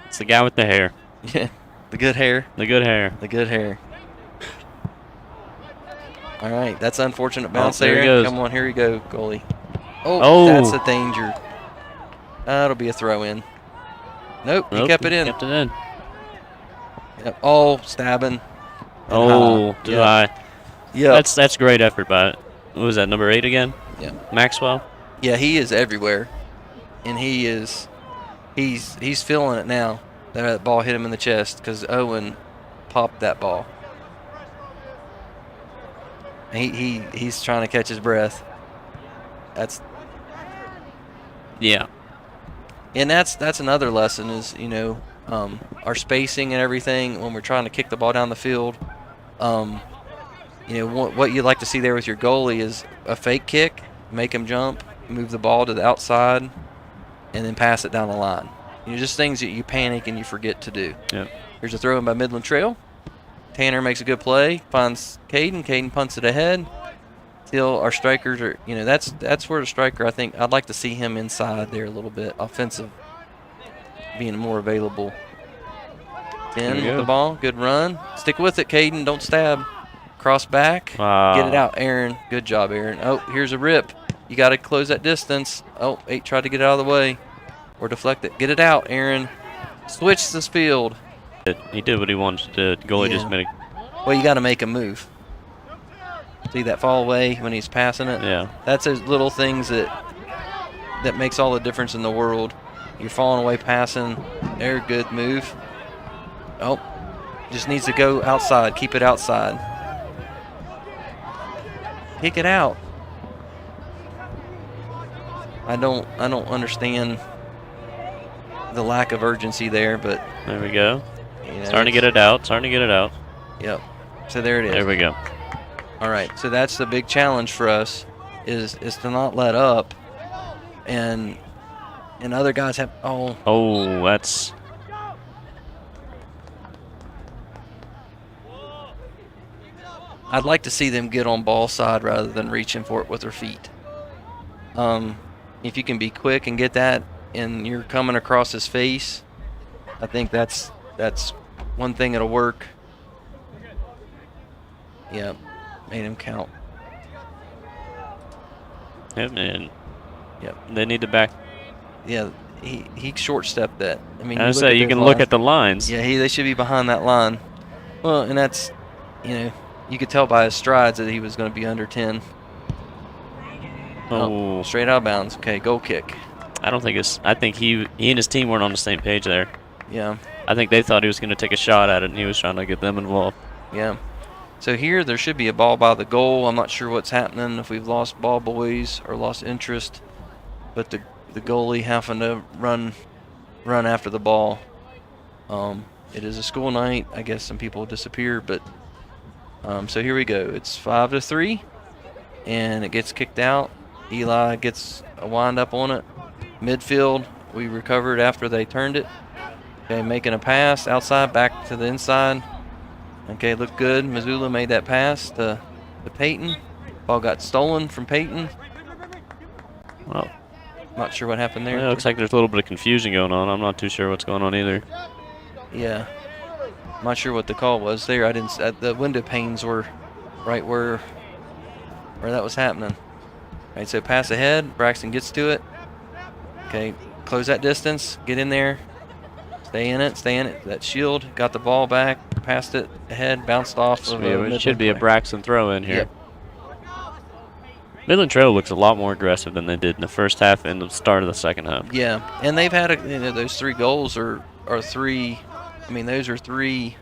It's the guy with the hair. Yeah, the good hair. The good hair. The good hair. All right, that's unfortunate bounce there. He goes. Come on, here you go, goalie. Oh, that's a danger. That'll be a throw in. Nope, he kept it in. Kept it in. Yep. Oh, stabbing. Oh, too high. Yeah. That's great effort by it. What was that, number 8 again? Yeah. Maxwell? Yeah, he is everywhere. And he's feeling it now. That ball hit him in the chest because Owen popped that ball. He's trying to catch his breath. Yeah. And that's another lesson is, you know, our spacing and everything when we're trying to kick the ball down the field. You know, what you'd like to see there with your goalie is a fake kick, make him jump, move the ball to the outside, and then pass it down the line. You know, just things that you panic and you forget to do. Yep. Here's a throw in by Midland Trail. Tanner makes a good play, finds Caden. Caden punts it ahead. Still, our strikers are, you know, that's where the striker, I think, I'd like to see him inside there a little bit, offensive, being more available. 10 with the ball, good run. Stick with it, Caden, don't stab. Cross back, Get it out, Aaron. Good job, Aaron. Oh, here's a rip. You got to close that distance. Oh, 8 tried to get it out of the way or deflect it. Get it out, Aaron. Switch this field. He did what he wanted to do. The goalie just made it. Well, you got to make a move. See that fall away when he's passing it? Yeah. That's those little things that makes all the difference in the world. You're falling away passing. There, good move. Oh, just needs to go outside. Keep it outside. Kick it out. I don't understand the lack of urgency there, but there we go. You know, starting to get it out. Starting to get it out. Yep. So there it is. There we go. All right. So that's the big challenge for us is to not let up, and other guys have. Oh, that's. I'd like to see them get on ball side rather than reaching for it with their feet. If you can be quick and get that, and you're coming across his face, I think that's one thing that'll work. Yep, made him count. Yep, and yep, they need to back. Yeah, he short stepped that. I mean, I say you can look at the lines. Yeah, they should be behind that line. Well, and that's, you could tell by his strides that he was going to be under 10. Oh, straight out of bounds. Okay, goal kick. I don't think it's. I think he and his team weren't on the same page there. Yeah. I think they thought he was going to take a shot at it, and he was trying to get them involved. Yeah. So here there should be a ball by the goal. I'm not sure what's happening, if we've lost ball boys or lost interest, but the goalie having to run after the ball. It is a school night. I guess some people disappear, but so here we go. It's 5-3, and it gets kicked out. Eli gets a wind up on it. Midfield, we recovered after they turned it. Okay, making a pass outside, back to the inside. Okay, looked good. Missoula made that pass to Peyton. Ball got stolen from Peyton. Well, not sure what happened there. Well, it looks like there's a little bit of confusion going on. I'm not too sure what's going on either. Yeah, I'm not sure what the call was there. I didn't. The window panes were right where that was happening. All right, so pass ahead. Braxton gets to it. Okay, close that distance. Get in there. Stay in it. Stay in it. That shield got the ball back. Passed it ahead. Bounced off. It should be a Braxton throw in here. Yep. Midland Trail looks a lot more aggressive than they did in the first half and the start of the second half. Yeah, and they've had those 3 goals are 3. I mean, those are 3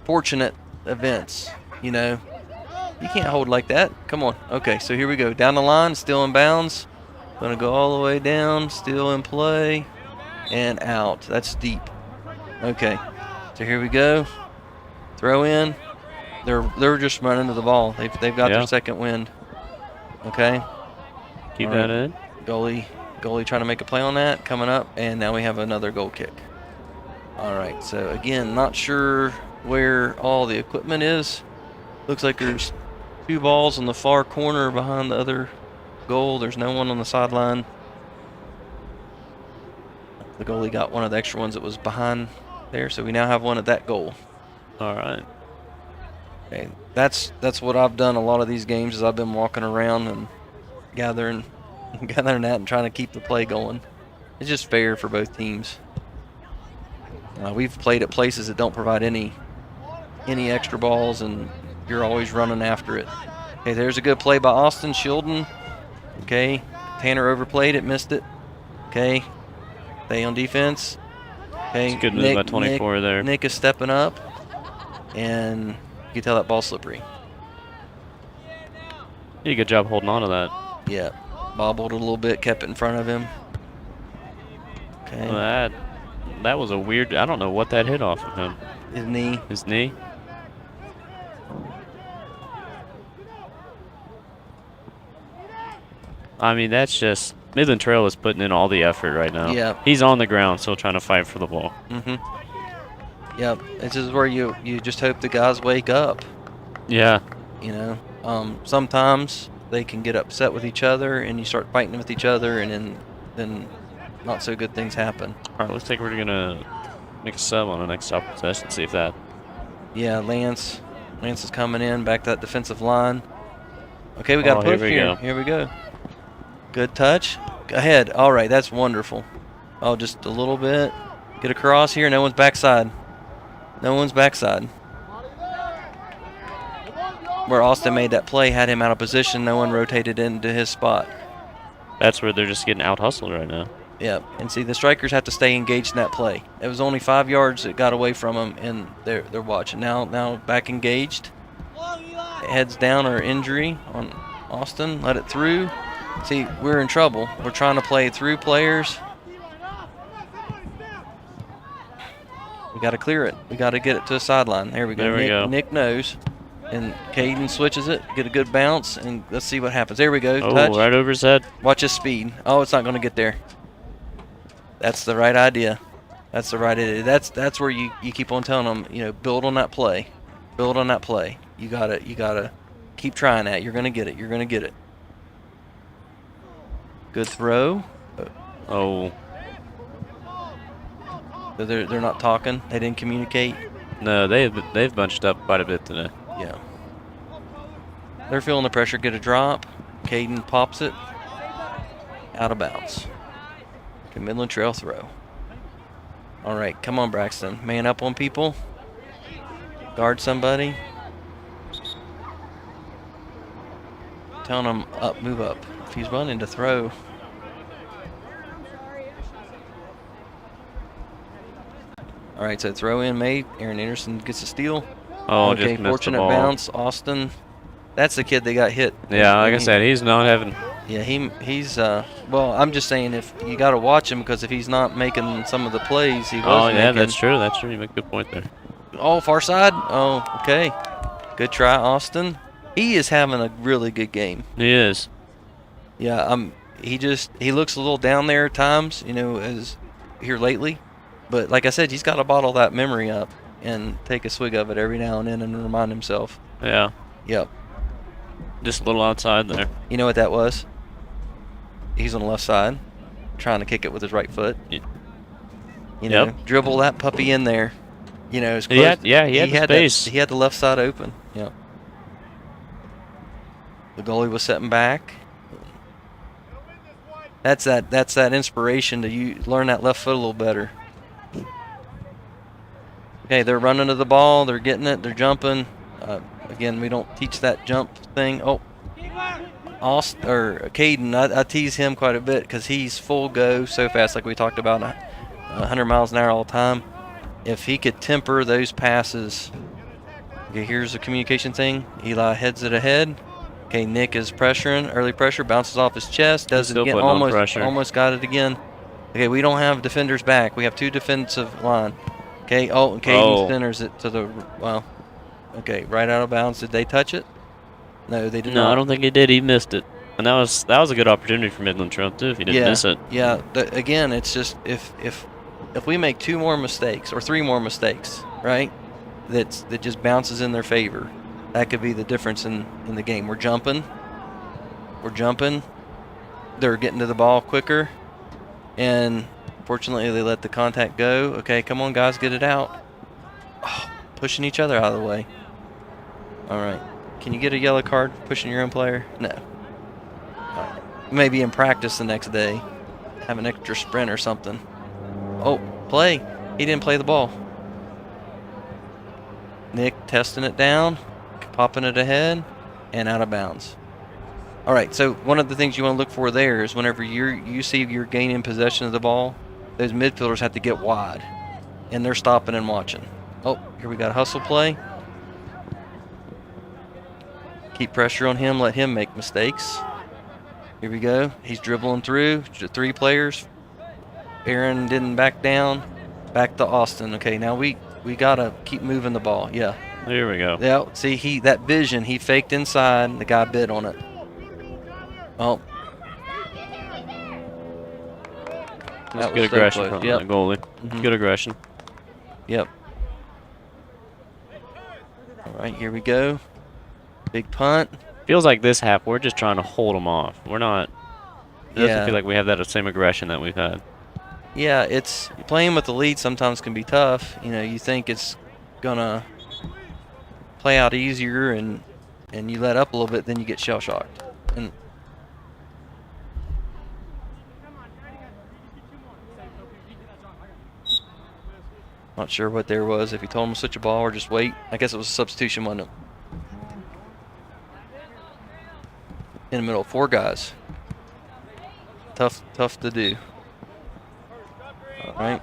fortunate events. You can't hold like that. Come on. Okay, so here we go. Down the line, still in bounds. Going to go all the way down, still in play, and out. That's deep. Okay, so here we go. Throw in. They're just running to the ball. They've got their second wind. Okay. Keep that in. Goalie trying to make a play on that. Coming up, and now we have another goal kick. All right, so again, not sure where all the equipment is. Looks like there's 2 balls in the far corner behind the other goal. There's no one on the sideline. The goalie got one of the extra ones that was behind there, so we now have one at that goal. All right. Okay, that's what I've done a lot of these games is I've been walking around and gathering that and trying to keep the play going. It's just fair for both teams. We've played at places that don't provide any extra balls, and you're always running after it. Okay, there's a good play by Austin shielding. Okay, Tanner overplayed it, missed it. Okay, stay on defense. Okay, good move by 24 there. Nick is stepping up, and you can tell that ball's slippery. He did a good job holding on to that. Yeah, bobbled a little bit, kept it in front of him. Okay. Well, that was a weird. I don't know what that hit off of him. His knee. His knee. I mean, that's just Midland Trail is putting in all the effort right now. Yeah. He's on the ground, still trying to fight for the ball. Yep. This is where you just hope the guys wake up. Yeah. Sometimes they can get upset with each other, and you start fighting with each other, and then not so good things happen. All right, looks like we're gonna make a sub on the next possession. See if that. Yeah, Lance is coming in back to that defensive line. Okay, we got a push here. Here we go. Good touch. Ahead. All right, that's wonderful. Oh, just a little bit. Get across here. No one's backside. No one's backside. Where Austin made that play, had him out of position. No one rotated into his spot. That's where they're just getting out hustled right now. Yep. And see, the strikers have to stay engaged in that play. It was only 5 yards that got away from them, and they're watching. Now back engaged. Heads down or injury on Austin. Let it through. See, we're in trouble. We're trying to play through players. We got to clear it. We got to get it to the sideline. There we go. There we go. Nick knows. And Caden switches it, get a good bounce, and let's see what happens. There we go. Oh, touch. right over his head. Watch his speed. Oh, it's not going to get there. That's the right idea. That's the right idea. That's where you keep on telling them, you know, build on that play. Build on that play. You gotta keep trying that. You're gonna get it. You're gonna get it. Good throw. Oh. So they're not talking. They didn't communicate. No, they've bunched up quite a bit today. Yeah. They're feeling the pressure. Get a drop. Caden pops it. Out of bounds. Okay, Midland Trail throw. All right, come on, Braxton. Man up on people. Guard somebody. Telling him up, move up. If he's running to throw. All right, so throw in made. Aaron Anderson gets a steal. Oh, okay, just missed fortunate the ball. bounce. Austin. That's the kid that got hit. Yeah, like I said, he's not having. Yeah, he's. Well, I'm just saying if you got to watch him because if he's not making some of the plays he was Oh, yeah, making. that's true. That's true. You make a good point there. Oh, far side. Oh, okay. Good try, Austin. He is having a really good game. He is. Yeah, he looks a little down there at times, you know, as here lately. But like I said, he's got to bottle that memory up and take a swig of it every now and then and remind himself. Yeah. Yep. Just a little outside there. You know what that was? He's on the left side, trying to kick it with his right foot. You know, dribble that puppy in there. You know, as close. He had the space. He had the left side open. Yep. The goalie was setting back. That's that inspiration to learn that left foot a little better. Okay, they're running to the ball. They're getting it. They're jumping. Again, we don't teach that jump thing. Oh, Caden, I tease him quite a bit because he's full go so fast, like we talked about, 100 miles an hour all the time. If he could temper those passes. Okay, here's the communication thing. Eli heads it ahead. Okay, Nick is pressuring. Early pressure, bounces off his chest. Does it again. Almost got it again. Okay, we don't have defenders back. We have two defensive line. Okay, and Caden centers it to the, well, okay, right out of bounds. Did they touch it? No, they did not. No, I don't think he did. He missed it. And that was a good opportunity for Midland Trail, too, if he didn't miss it. Yeah, again, it's just if we make 2 more mistakes or 3 more mistakes, right, that just bounces in their favor, that could be the difference in the game. We're jumping. They're getting to the ball quicker. And fortunately, they let the contact go. Okay, come on, guys, get it out. Oh, pushing each other out of the way. All right. Can you get a yellow card pushing your own player? No. All right. Maybe in practice the next day, have an extra sprint or something. Oh, play. He didn't play the ball. Nick testing it down, popping it ahead, and out of bounds. All right, so one of the things you want to look for there is whenever you see you're gaining possession of the ball, those midfielders have to get wide, and they're stopping and watching. Oh, here we got a hustle play. Keep pressure on him, let him make mistakes. Here we go. He's dribbling through. 3 players. Aaron didn't back down. Back to Austin. Okay, now we got to keep moving the ball. Yeah. There we go. Yeah, see, that vision, he faked inside, the guy bid on it. Oh. That's good aggression from that goalie. Mm-hmm. Good aggression. Yep. All right, here we go. Big punt. Feels like this half, we're just trying to hold them off. We're not. It doesn't feel like we have that same aggression that we've had. Yeah, it's playing with the lead sometimes can be tough. You know, you think it's gonna play out easier, and you let up a little bit, then you get shell shocked. And not sure what there was. If you told him to switch a ball or just wait, I guess it was a substitution, wasn't it? In the middle, 4 guys. Tough to do. Right.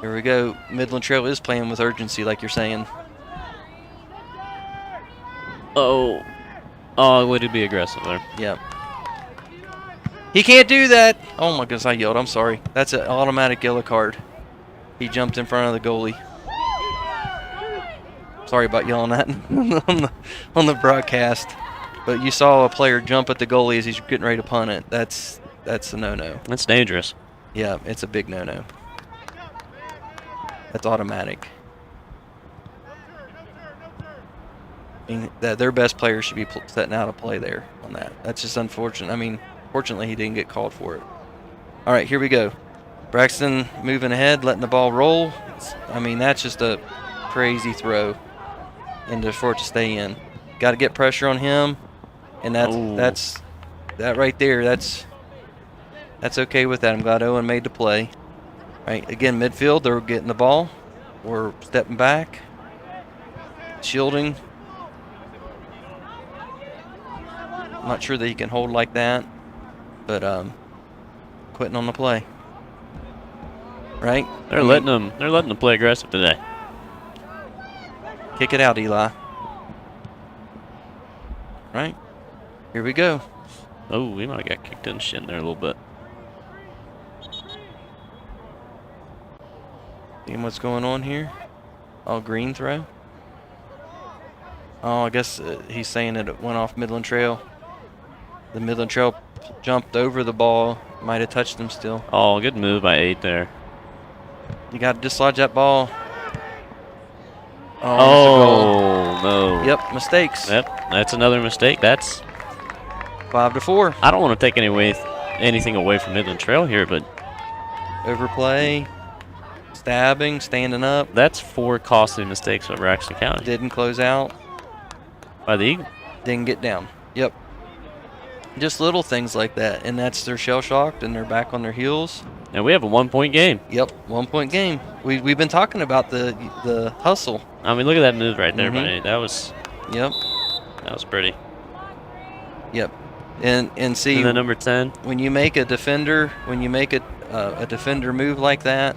Here we go. Midland Trail is playing with urgency, like you're saying. Oh, way to be aggressive there. Yep. He can't do that. Oh my goodness, I yelled. I'm sorry. That's an automatic yellow card. He jumped in front of the goalie. Sorry about yelling that on the broadcast. But you saw a player jump at the goalie as he's getting ready to punt it. That's a no-no. That's dangerous. Yeah, it's a big no-no. That's automatic. I mean, their best player should be setting out a play there on that. That's just unfortunate. I mean, fortunately, he didn't get called for it. All right, here we go. Braxton moving ahead, letting the ball roll. I mean, that's just a crazy throw, and for it to stay in. Got to get pressure on him, and that's that right there. That's okay with that. I'm glad Owen made the play. Right, again, midfield, they're getting the ball. We're stepping back, shielding. I'm not sure that he can hold like that, but quitting on the play. Right? They're letting them play aggressive today. Kick it out, Eli. Right? Here we go. Oh, we might have got kicked in the shin there a little bit. Seeing what's going on here. Oh, green throw. Oh, I guess he's saying that it went off Midland Trail. The Midland Trail jumped over the ball. Might have touched him still. Oh, good move by 8 there. You got to dislodge that ball. Oh, no. Yep, mistakes. Yep, that's another mistake. That's 5-4. I don't want to take anything away from Midland Trail here, but overplay, stabbing, standing up. That's 4 costly mistakes by Braxton County. Didn't close out. By the Eagle. Didn't get down. Yep. Just little things like that, and that's they're shell-shocked and they're back on their heels. And we have a 1-point game. Yep, 1-point game. We've been talking about the hustle. I mean, look at that move right there, buddy. That was. Yep. That was pretty. Yep. And see. And the number 10. When you make a defender, a defender move like that.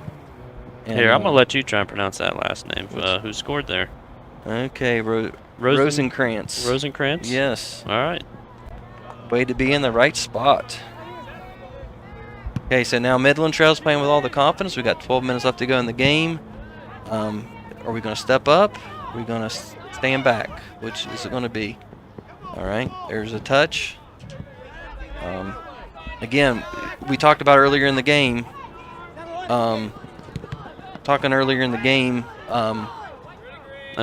Here, I'm gonna let you try and pronounce that last name. Who scored there? Okay, Rosencrantz. Rosencrantz. Yes. All right. Way to be in the right spot. Okay, so now Midland Trail's playing with all the confidence. We got 12 minutes left to go in the game. Are we going to step up? Are we going to stand back? Which is it going to be? All right, there's a touch. Again, we talked about earlier in the game. That's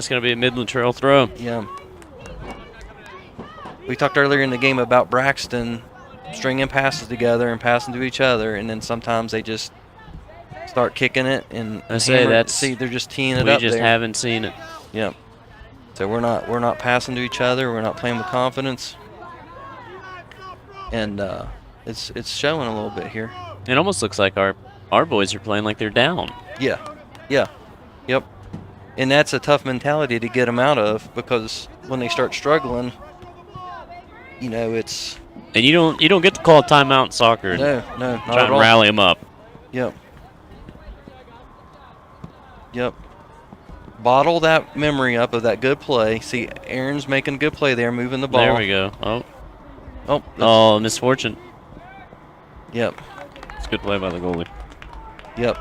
going to be a Midland Trail throw. Yeah. We talked earlier in the game about Braxton stringing passes together and passing to each other, and then sometimes they just start kicking it and they're just teeing it up. We just haven't seen it. Yep. So we're not passing to each other. We're not playing with confidence, and it's showing a little bit here. It almost looks like our boys are playing like they're down. Yeah. Yep. And that's a tough mentality to get them out of, because when they start struggling, it's. And you don't get to call a timeout in soccer. No, not try at and rally them up. Yep. Bottle that memory up of that good play. See, Aaron's making a good play there, moving the ball. There we go. Oh, misfortune. Yep. It's a good play by the goalie. Yep.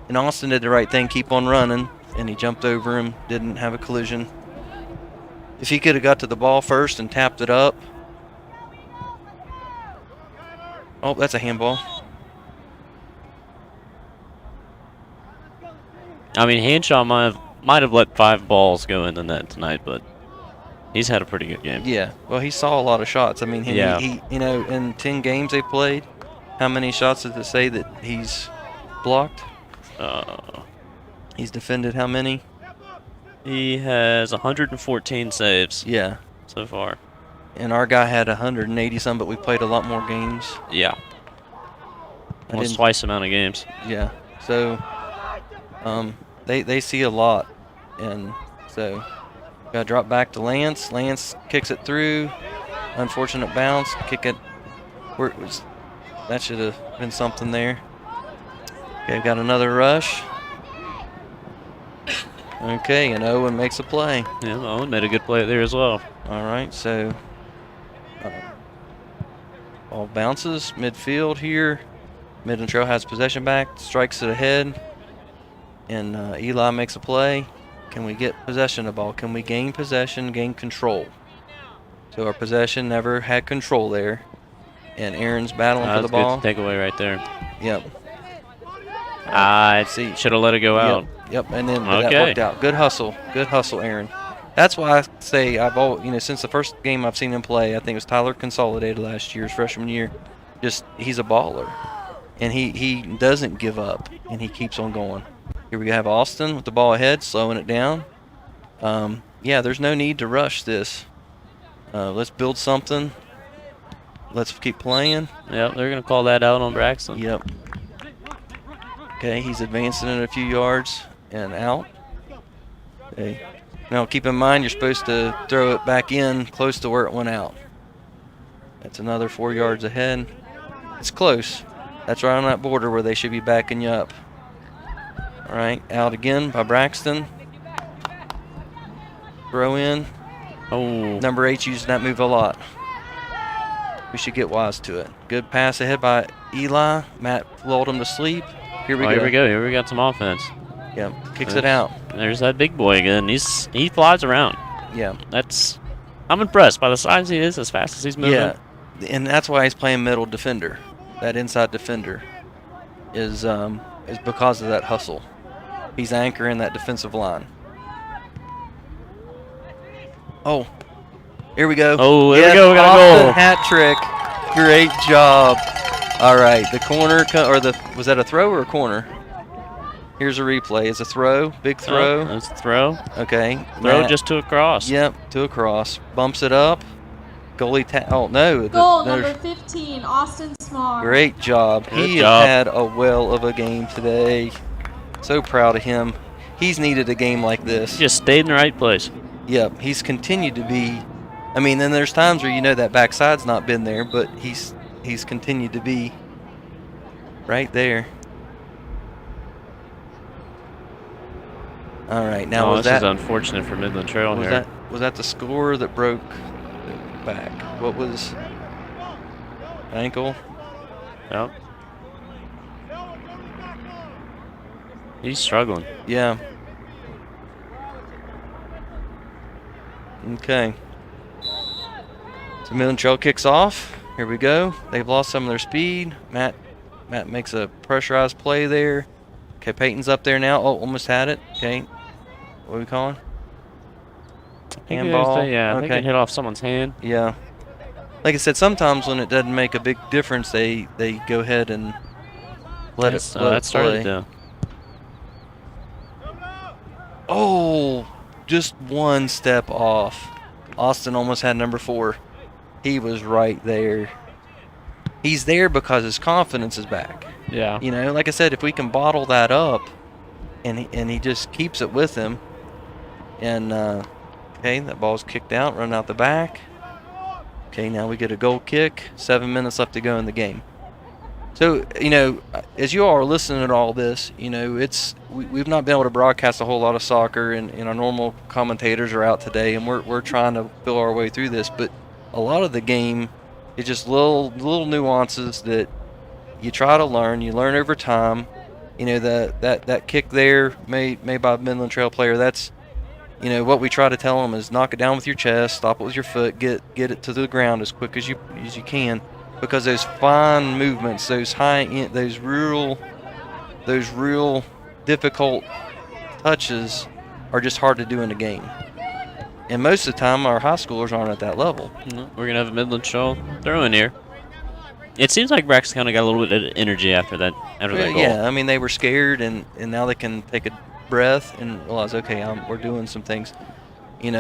And Austin did the right thing, keep on running, and he jumped over him, didn't have a collision. If he could have got to the ball first and tapped it up. Oh, that's a handball. I mean, Hanshaw might have let 5 balls go in the net tonight, but he's had a pretty good game. Yeah, well, he saw a lot of shots. I mean, he in 10 games they played, how many shots does it say that he's blocked? He's defended how many? He has 114 saves. Yeah. So far. And our guy had 180 some, but we played a lot more games. Yeah. Almost twice the amount of games. Yeah. So they see a lot, and so got to drop back to Lance. Lance kicks it through. Unfortunate bounce. Kick it. That should have been something there. Okay, we've got another rush. Okay, and Owen makes a play. Yeah, Owen made a good play there as well. All right, so ball bounces midfield here. Midland Trail has possession back, strikes it ahead, and Eli makes a play. Can we get possession of the ball? Can we gain possession, gain control? So our possession never had control there, and Aaron's battling for the ball. Good takeaway right there. Yep. I see. Should have let it go out. Yep, and then that worked out. Good hustle, Aaron. That's why I say I've always, since the first game I've seen him play, I think it was Tyler Consolidated last year's freshman year. Just he's a baller, and he doesn't give up, and he keeps on going. Here we have Austin with the ball ahead, slowing it down. Yeah, there's no need to rush this. Let's build something. Let's keep playing. Yep, they're gonna call that out on Braxton. Yep. Okay, he's advancing it a few yards and out. Okay. Now keep in mind you're supposed to throw it back in close to where it went out. That's another 4 yards ahead. It's close. That's right on that border where they should be backing you up. All right, out again by Braxton. Throw in. Oh. Number 8's using that move a lot. We should get wise to it. Good pass ahead by Eli. Matt lulled him to sleep. Here we go. Here we got some offense. Yeah, kicks it out. There's that big boy again. He flies around. Yeah. I'm impressed by the size he is, as fast as he's moving. Yeah, and that's why he's playing middle defender. That inside defender is because of that hustle. He's anchoring that defensive line. Oh, here we go. Oh, here we go. We got a goal. Hat trick. Great job. All right, the corner, was that a throw or a corner? Here's a replay. It's a throw, big throw. That's a throw. Okay. Throw just to a cross. Yep, to a cross. Bumps it up. Goalie oh, no. Goal number 15, Austin Smart. Great job. He has had a well of a game today. So proud of him. He's needed a game like this. He just stayed in the right place. Yep, he's continued to be. I mean, then there's times where that backside's not been there, but he's continued to be right there. All right, now this is unfortunate for Midland Trail here. Was that the score that broke back? What was ankle? Yep. He's struggling. Yeah. Okay. So Midland Trail kicks off. Here we go. They've lost some of their speed. Matt makes a pressurized play there. Okay, Peyton's up there now. Oh, almost had it. Okay. What are we calling? Handball. I think it hit off someone's hand. Yeah. Like I said, sometimes when it doesn't make a big difference, they go ahead and let it started to. Oh, just one step off. Austin almost had number 4. He was right there. He's there because his confidence is back. Yeah. Like I said, if we can bottle that up, and he just keeps it with him, and okay, that ball's kicked out, run out the back. Okay, now we get a goal kick. 7 minutes left to go in the game. So, as you all are listening to all this, we've not been able to broadcast a whole lot of soccer, and our normal commentators are out today, and we're trying to feel our way through this. But a lot of the game is just little nuances that you try to learn. You learn over time. That kick there made by a Midland Trail player. That's what we try to tell them is knock it down with your chest, stop it with your foot, get it to the ground as quick as you can. Because those fine movements, those real difficult touches are just hard to do in a game. And most of the time, our high schoolers aren't at that level. We're going to have a Midland Trail throw in here. It seems like Braxton kind of got a little bit of energy after that goal. Yeah, I mean, they were scared, and now they can take a breath and realize, okay, we're doing some things, and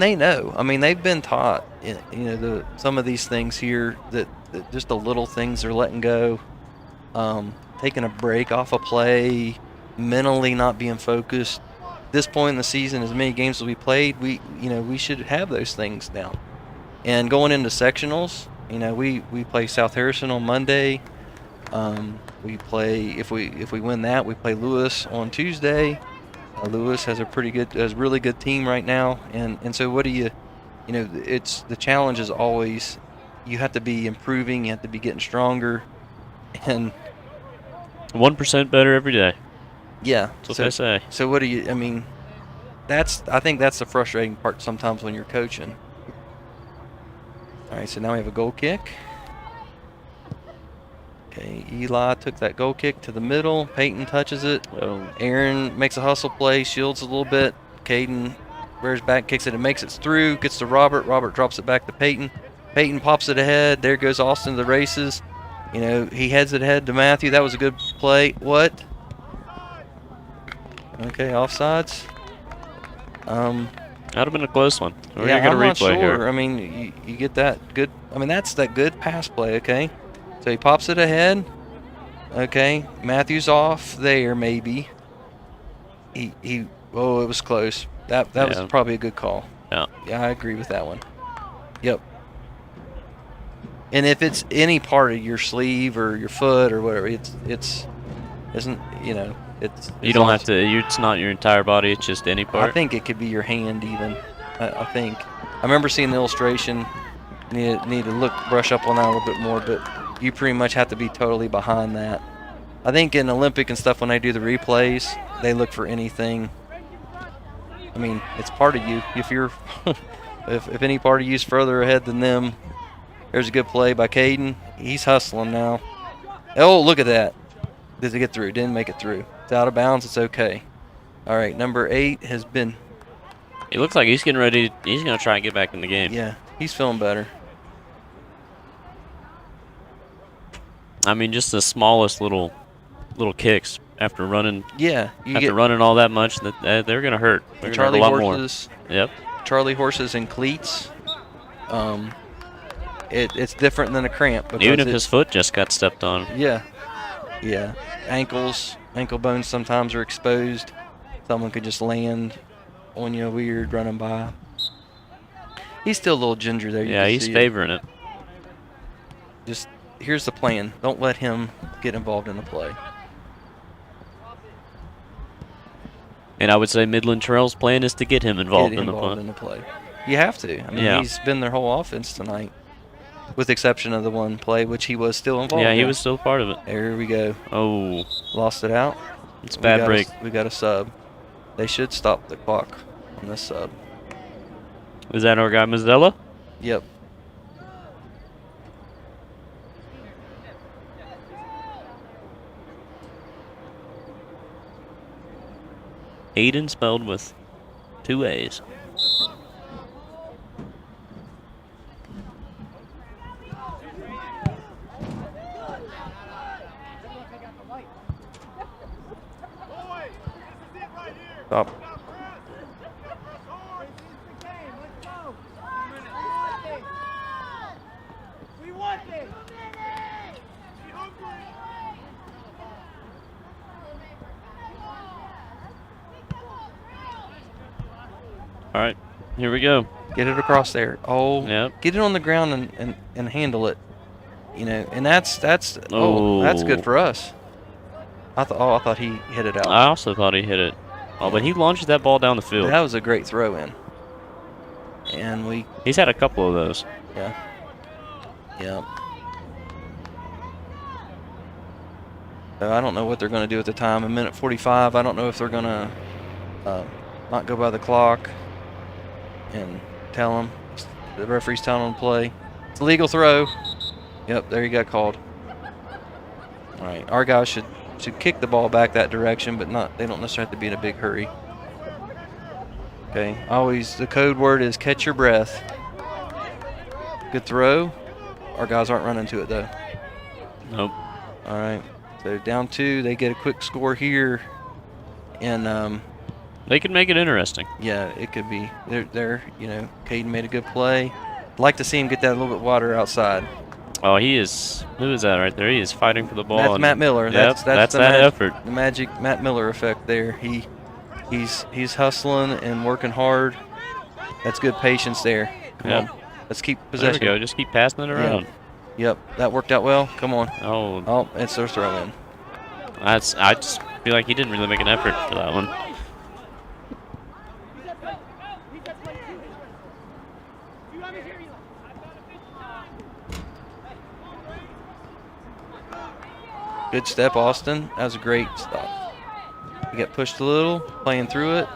they know. I mean, they've been taught, some of these things here that just the little things they're letting go, taking a break off a play, mentally not being focused. This point in the season, as many games as we played, we should have those things now. And going into sectionals, You know, we play South Harrison on Monday. We play if we win that, we play Lewis on Tuesday. Lewis has a really good team right now, and so what do you know? It's the challenge is always you have to be improving, you have to be getting stronger, and 1% better every day. Yeah, that's what they say. So what do you? I mean, I think that's the frustrating part sometimes when you're coaching. All right, so now we have a goal kick. Okay, Eli took that goal kick to the middle. Peyton touches it. Aaron makes a hustle play, shields a little bit. Caden rears back, kicks it, and makes it through. Gets to Robert. Robert drops it back to Peyton. Peyton pops it ahead. There goes Austin to the races. You know, he heads it ahead to Matthew. That was a good play. What? Okay, offsides. That'd have been a close one. We're yeah, gonna get I'm a not replay sure. here. I mean, you get that good. I mean, that's that good pass play. Okay, so he pops it ahead. Okay, Matthew's off there maybe. Oh, it was close. That was probably a good call. Yeah. Yeah, I agree with that one. Yep. And if it's any part of your sleeve or your foot or whatever, it's isn't, you know, it's You don't have to. It's not your entire body. It's just any part. I think it could be your hand even. I think. I remember seeing the illustration. Need to brush up on that a little bit more, but you pretty much have to be totally behind that. I think in Olympic and stuff when they do the replays, they look for anything. I mean, it's part of you. If you're, if any part of you's further ahead than them, there's a good play by Caden. He's hustling now. Oh, look at that. Did it get through? Didn't make it through. It's out of bounds. It's okay. All right, number 8 has been. It looks like he's getting ready. He's going to try and get back in the game. Yeah, he's feeling better. I mean, just the smallest little kicks after running. Yeah, running all that much, they're going to hurt. They're going to hurt a lot more. Yep. Charlie horses and cleats. It's different than a cramp. Even if his foot just got stepped on. Yeah. Yeah. Ankle bones sometimes are exposed. Someone could just land on you weird running by. He's still a little ginger there. Yeah, he's favoring it. Just here's the plan. Don't let him get involved in the play. And I would say Midland Trail's plan is to get him involved in the play. You have to. I mean, he's been their whole offense tonight, with the exception of the one play, which he was still involved in. Yeah, he was still part of it. There we go. Oh. Lost it out. It's a bad break. We got a sub. They should stop the clock on this sub. Is that our guy, Mazzella? Yep. Aiden spelled with 2 A's. Stop. All right, here we go. Get it across there. Oh, yep. Get it on the ground and handle it. You know, and that's that's good for us. I thought he hit it out. I also thought he hit it. Oh, but he launched that ball down the field. That was a great throw in. And he's had a couple of those. Yeah. Yeah. So I don't know what they're going to do at the time. A minute 45. I don't know if they're going to not go by the clock and tell them. The referee's telling them to play. It's a legal throw. Yep, there you got called. All right, our guys should kick the ball back that direction, but they don't necessarily have to be in a big hurry. Okay, always the code word is catch your breath. Good throw. Our guys aren't running to it though. Nope. All right, so down 2, they get a quick score here, and they could make it interesting. Yeah, it could be. They're you know, Caden made a good play. I'd like to see him get that a little bit wider outside. Oh, he is. Who is that right there? He is fighting for the ball. That's Matt Miller. Yep, that's that effort. The magic Matt Miller effect there. He's hustling and working hard. That's good patience there. Come on. Let's keep possession. There we go. Just keep passing it around. Yep, that worked out well. Come on. Oh, it's their throw in. I just feel like he didn't really make an effort for that one. Good step, Austin. That was a great stop. You got pushed a little, playing through it.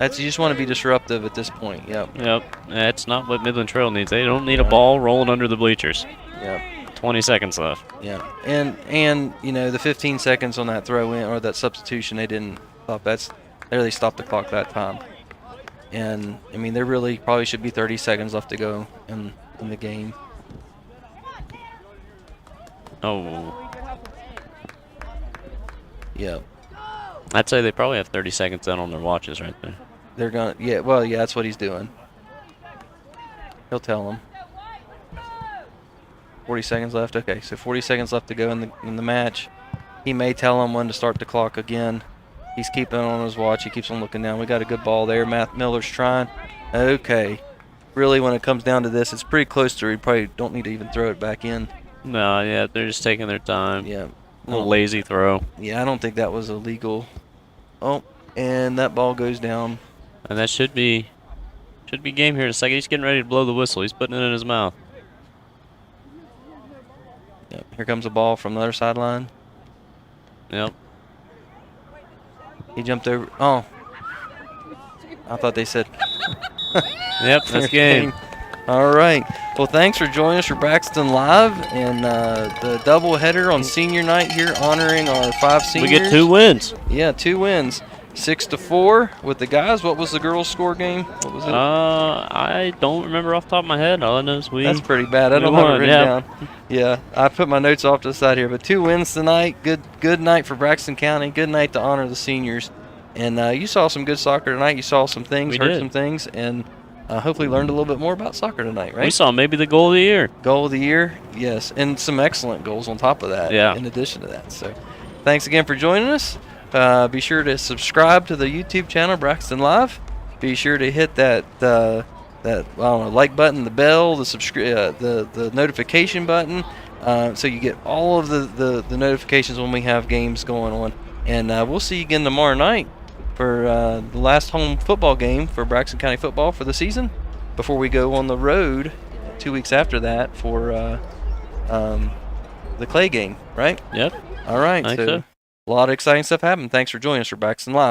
You just want to be disruptive at this point. Yep. That's not what Midland Trail needs. They don't need a ball rolling under the bleachers. Yep. 20 seconds left. Yeah. And the 15 seconds on that throw in or that substitution, they didn't stop. They really stopped the clock that time. And I mean, there really probably should be 30 seconds left to go in the game. Oh. Yep. I'd say they probably have 30 seconds out on their watches right there. They're gonna, yeah, that's what he's doing. He'll tell them. 40 seconds left. Okay, so 40 seconds left to go in the match. He may tell him when to start the clock again. He's keeping on his watch. He keeps on looking down. We got a good ball there. Matt Miller's trying. Okay. Really, when it comes down to this, it's pretty close to. We probably don't need to even throw it back in. No, yeah, they're just taking their time. Yeah. A little lazy throw. Yeah, I don't think that was illegal. Oh, and that ball goes down. And that should be game here in a second. He's getting ready to blow the whistle. He's putting it in his mouth. Yep. Here comes a ball from the other sideline. Yep. He jumped over. Oh. I thought they said. Yep, that's game. All right. Well, thanks for joining us for Braxton Live and the doubleheader on senior night here, honoring our 5 seniors. We get 2 wins. Yeah, 2 wins. 6-4 with the guys. What was the girls' score game? What was it? I don't remember off the top of my head. All I know is That's pretty bad. I don't have it written down. Yeah, I put my notes off to the side here. But 2 wins tonight. Good night for Braxton County. Good night to honor the seniors. And you saw some good soccer tonight. You saw some things, heard some things, and hopefully learned a little bit more about soccer tonight, right? We saw maybe the goal of the year. Goal of the year, yes. And some excellent goals on top of that, in addition to that. So thanks again for joining us. Be sure to subscribe to the YouTube channel, Braxton Live. Be sure to hit that like button, the bell, the notification button, so you get all of the notifications when we have games going on. And we'll see you again tomorrow night for the last home football game for Braxton County football for the season before we go on the road 2 weeks after that for the clay game, right? Yep. All right. I think so. A lot of exciting stuff happened. Thanks for joining us for Braxton Live.